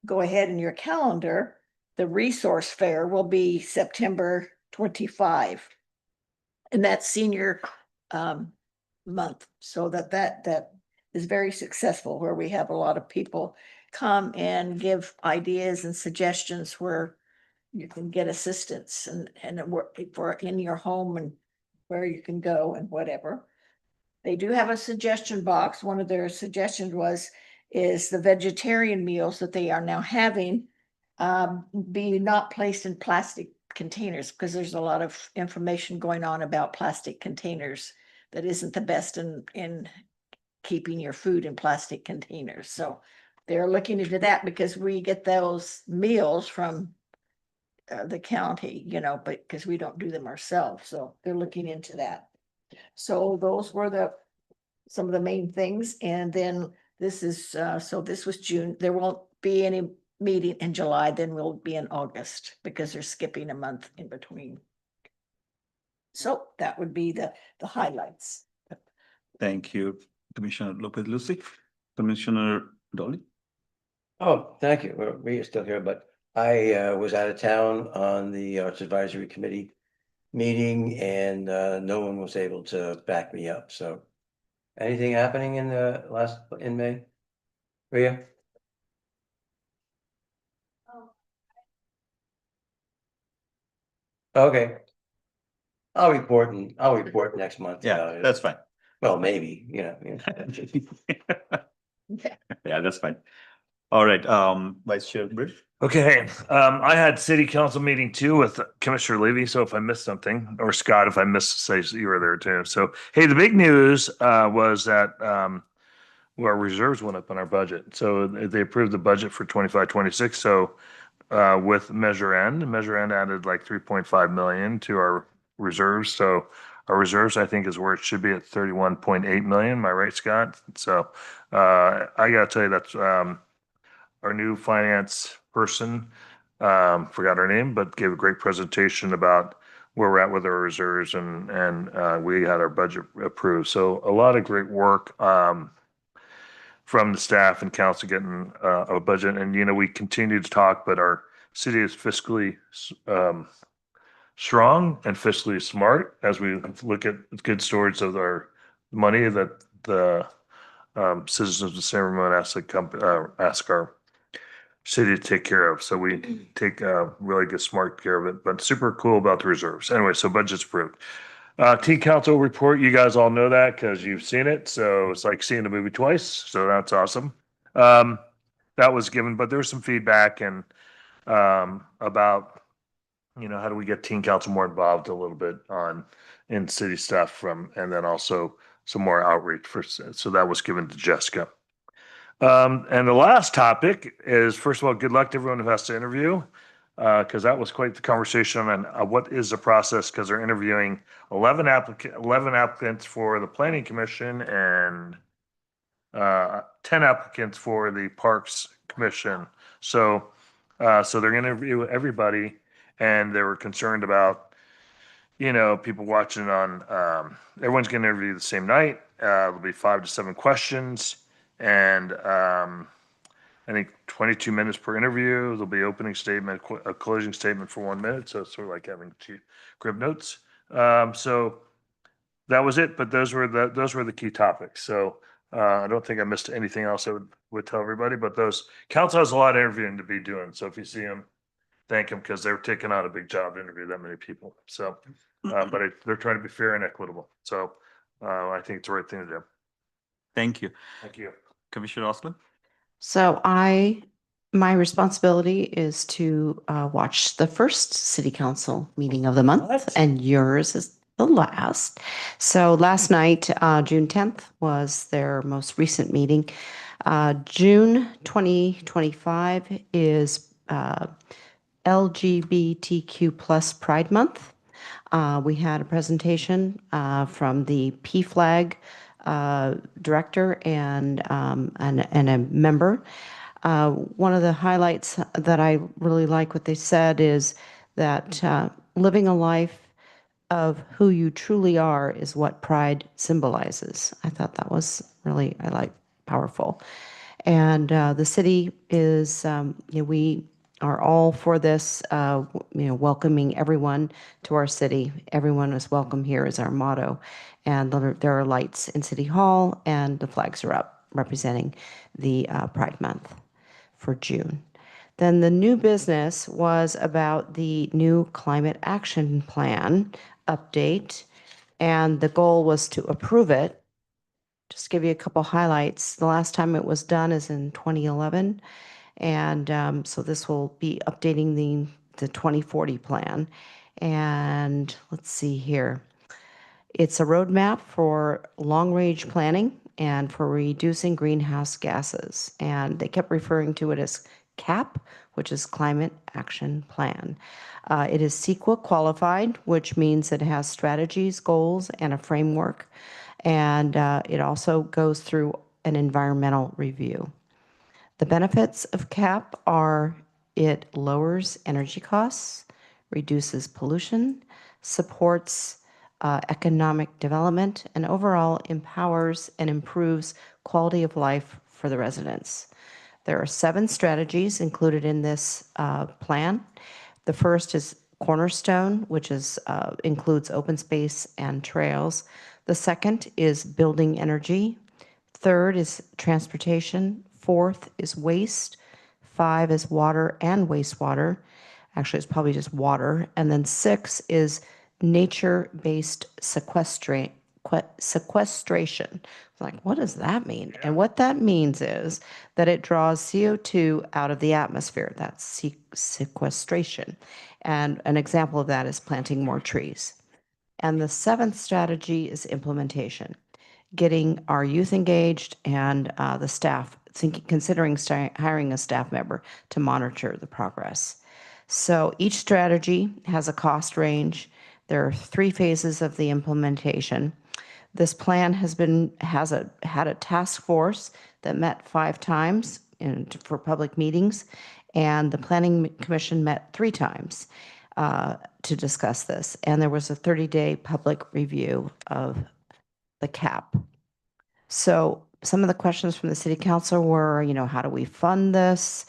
go ahead in your calendar, the resource fair will be September 25. And that's senior month. So that is very successful, where we have a lot of people come and give ideas and suggestions where you can get assistance and work for in your home and where you can go and whatever. They do have a suggestion box. One of their suggestions is the vegetarian meals that they are now having be not placed in plastic containers, because there's a lot of information going on about plastic containers that isn't the best in keeping your food in plastic containers. So they're looking into that, because we get those meals from the county, but because we don't do them ourselves. So they're looking into that. So those were some of the main things. And then this was June. There won't be any meeting in July, then we'll be in August, because they're skipping a month in between. So that would be the highlights. Thank you, Commissioner Lopez Lucy. Commissioner Dolly. Oh, thank you. We're still here, but I was out of town on the Arts Advisory Committee meeting, and no one was able to back me up. So anything happening in May? Rhea? Okay. I'll report next month. Yeah, about it. that's fine. Well, maybe, Yeah, that's fine. All right, Vice Chair Bridge. Okay, I had city council meeting too with Commissioner Levy, so if I missed something, or Scott, if I missed, say you were there too. So, hey, the big news was that our reserves went up on our budget. So they approved the budget for 25-26. So with Measure N added like 3.5 million to our reserves. So our reserves, I think, is where it should be at 31.8 million. Am I right, Scott? So I gotta tell you, that's our new finance person forgot her name, but gave a great presentation about where we're at with our reserves and we had our budget approved. So a lot of great work from the staff and council getting a budget. And, we continue to talk, but our city is fiscally strong and fiscally smart as we look at good stewards of our money that the citizens of San Ramon ask our city to take care of. So we take really good, smart care of it, but super cool about the reserves. Anyway, so budget's approved. Teen council report, you guys all know that because you've seen it. So it's like seeing the movie twice. So that's awesome. That was given, but there was some feedback and about, how do we get teen council more involved a little bit in city stuff and then also some more outreach so that was given to Jessica. And the last topic is, first of all, good luck to everyone who has to interview, because that was quite the conversation on what is the process, because they're interviewing 11 applicants for the Planning Commission and 10 applicants for the Parks Commission. So they're going to interview everybody, and they were concerned about, people watching on, everyone's going to interview the same night. There'll be 5 to 7 questions. And I think 22 minutes per interview. There'll be opening statement, a closing statement for 1 minute. So it's sort of like having to grab notes. So that was it. But those were the key topics. So I don't think I missed anything else I would tell everybody. But council has a lot of interviewing to be doing. So if you see them, thank them, because they're taking on a big job to interview that many people. So, but they're trying to be fair and equitable. So I think it's the right thing to do. Thank you. Thank you. Commissioner Osland? So my responsibility is to watch the first city council meeting of the month, and yours is the last. So last night, June 10th, was their most recent meeting. June 2025 is LGBTQ plus Pride Month. We had a presentation from the PFLAG director and a member. One of the highlights that I really like what they said is that living a life of who you truly are is what pride symbolizes. I thought that was really, powerful. And the city is, we are all for this, welcoming everyone to our city. Everyone is welcome here is our motto. And there are lights in City Hall, and the flags are up representing the Pride Month for June. Then the new business was about the new climate action plan update, and the goal was to approve it. Just give you a couple highlights. The last time it was done is in 2011, and so this will be updating the 2040 plan. And let's see here. It's a roadmap for long-range planning and for reducing greenhouse gases. And they kept referring to it as CAP, which is Climate Action Plan. It is CEQA qualified, which means it has strategies, goals, and a framework. And it also goes through an environmental review. The benefits of CAP are it lowers energy costs, reduces pollution, supports economic development, and overall empowers and improves quality of life for the residents. There are 7 strategies included in this plan. The first is Cornerstone, which includes open space and trails. The second is building energy. Third is transportation. Fourth is waste. 5 is water and wastewater. Actually, it's probably just water. And then 6 is nature-based sequestration. Like, what does that mean? And what that means is that it draws CO2 out of the atmosphere. That's sequestration. And an example of that is planting more trees. And the 7th strategy is implementation, getting our youth engaged and the staff, considering hiring a staff member to monitor the progress. So each strategy has a cost range. There are 3 phases of the implementation. This plan had a task force that met 5 times for public meetings, And the Planning Commission met 3 times to discuss this. And there was a 30-day public review of the cap. So some of the questions from the city council were, how do we fund this?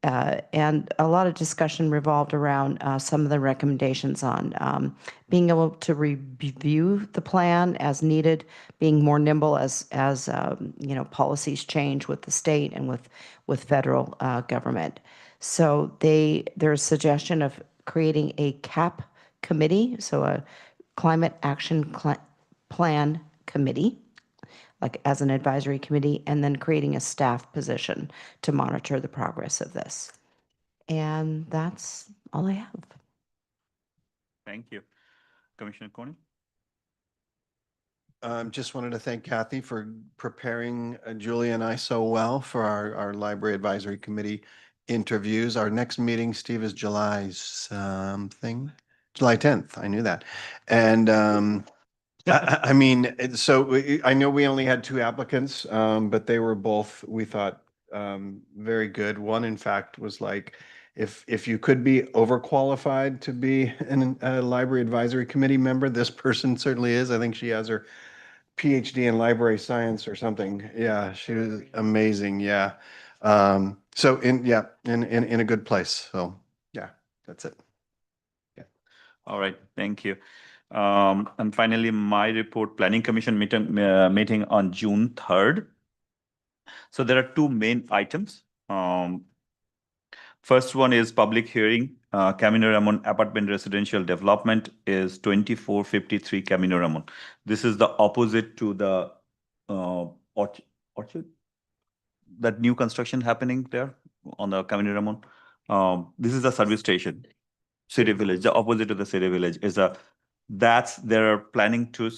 And a lot of discussion revolved around some of the recommendations on being able to review the plan as needed, being more nimble as policies change with the state and with federal government. So there's suggestion of creating a CAP committee, so a climate action plan committee, like as an advisory committee, and then creating a staff position to monitor the progress of this. And that's all I have. Thank you. Commissioner Coney? Just wanted to thank Kathy for preparing Julia and I so well for our Library Advisory Committee interviews. Our next meeting, Steve, is July something, July 10th. I knew that. And I mean, I know we only had 2 applicants, but they were both, we thought, very good. One, in fact, was like, if you could be overqualified to be a library advisory committee member, this person certainly is. I think she has her PhD in library science or something. Yeah, she was amazing. Yeah. So in a good place. So yeah, that's it. Yeah. All right, thank you. And finally, my report, Planning Commission meeting on June 3rd. So there are 2 main items. First one is public hearing. Camino Ramon Apartment Residential Development is 2453 Camino Ramon. This is the opposite to the Orchard, that new construction happening there on the Camino Ramon. This is the service station, City Village. The opposite to the City Village is they're planning to.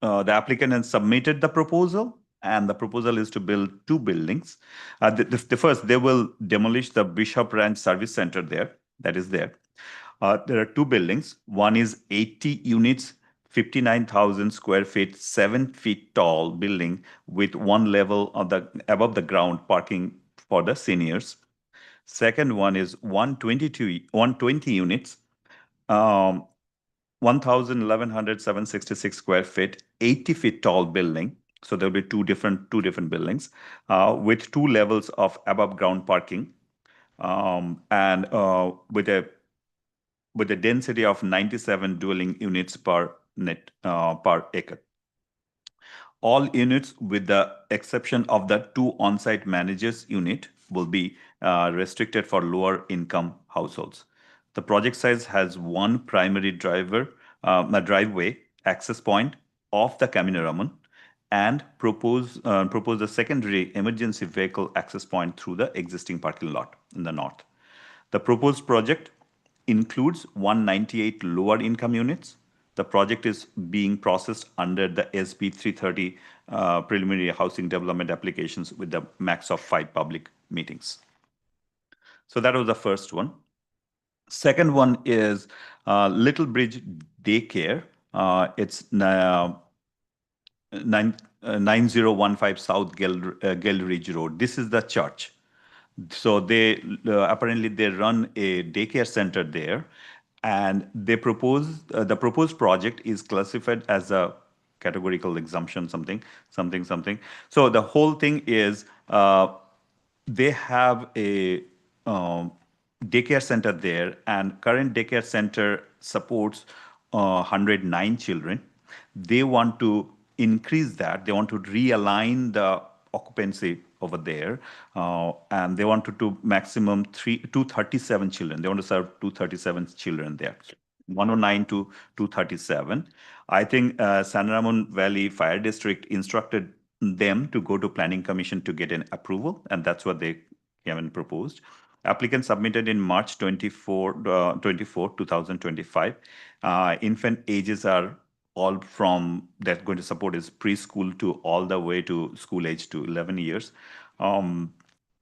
The applicant has submitted the proposal, and the proposal is to build 2 buildings. The first, they will demolish the Bishop Ranch Service Center there. That is there. There are 2 buildings. One is 80 units, 59,000 square feet, 7 feet tall building with 1 level above the ground parking for the seniors. Second one is 120 units, 1,766 square feet, 80 feet tall building. So there'll be two different buildings with 2 levels of above ground parking, and with a density of 97 dwelling units per acre. All units, with the exception of the 2 on-site managers unit, will be restricted for lower income households. The project size has 1 primary driveway access point off the Camino Ramon, and propose a secondary emergency vehicle access point through the existing parking lot in the north. The proposed project includes 198 lower income units. The project is being processed under the SB 330 preliminary housing development applications with the max of 5 public meetings. So that was the first one. Second one is Little Bridge Daycare. It's 9015 South Geldridge Road. This is the church. So they apparently they run a daycare center there, and they propose the proposed project is classified as a categorical exemption, something. So the whole thing is they have a daycare center there, and current daycare center supports 109 children. They want to increase that. They want to realign the occupancy over there, and they want to maximum 237 children. They want to serve 237 children there, 109 to 237. I think San Ramon Valley Fire District instructed them to go to Planning Commission to get an approval, and that's what they came and proposed. Applicant submitted in March 24, 2025. Infant ages are all from that's going to support is preschool to all the way to school age to 11 years. And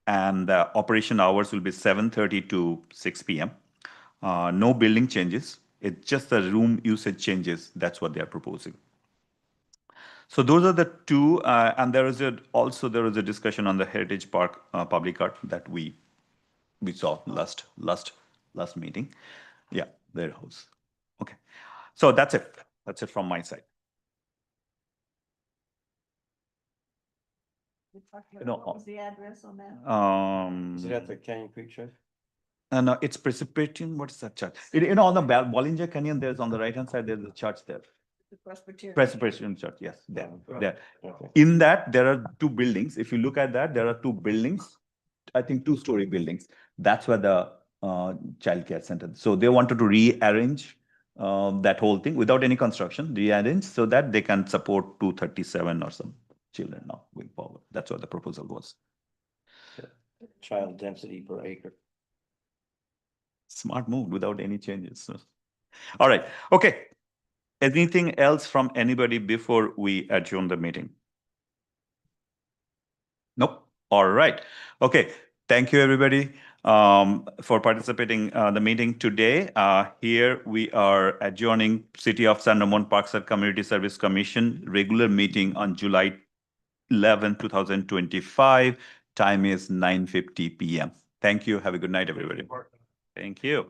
the operation hours will be 7:30 to 6 p.m. No building changes. It's just the room usage changes. That's what they are proposing. So those are the 2. And there was a discussion on the Heritage Park public art that we we saw last meeting. Yeah, their house. Okay. So that's it. That's it from my side. No. What was the address on that? Is it at the Canyon Creek Church? No, it's Presbyterian. What is that church? On the Bollinger Canyon, there's on the right-hand side, there's a church there. The Presbyterian. Presbyterian Church, yes, there. Okay. In that, there are two buildings. If you look at that, there are two buildings, I think two-story buildings. That's where the childcare center. So they wanted to rearrange that whole thing without any construction, rearrange so that they can support 237 or some children now going forward. That's what the proposal was. Child density per acre. Smart move without any changes. All right. Okay. Anything else from anybody before we adjourn the meeting? Nope. All right. Okay. Thank you, everybody, for participating the meeting today. Here we are adjourning City of San Ramon Parks and Community Service Commission regular meeting on July 11, 2025. Time is 9:50 p.m. Thank you. Have a good night, everybody. Thank you.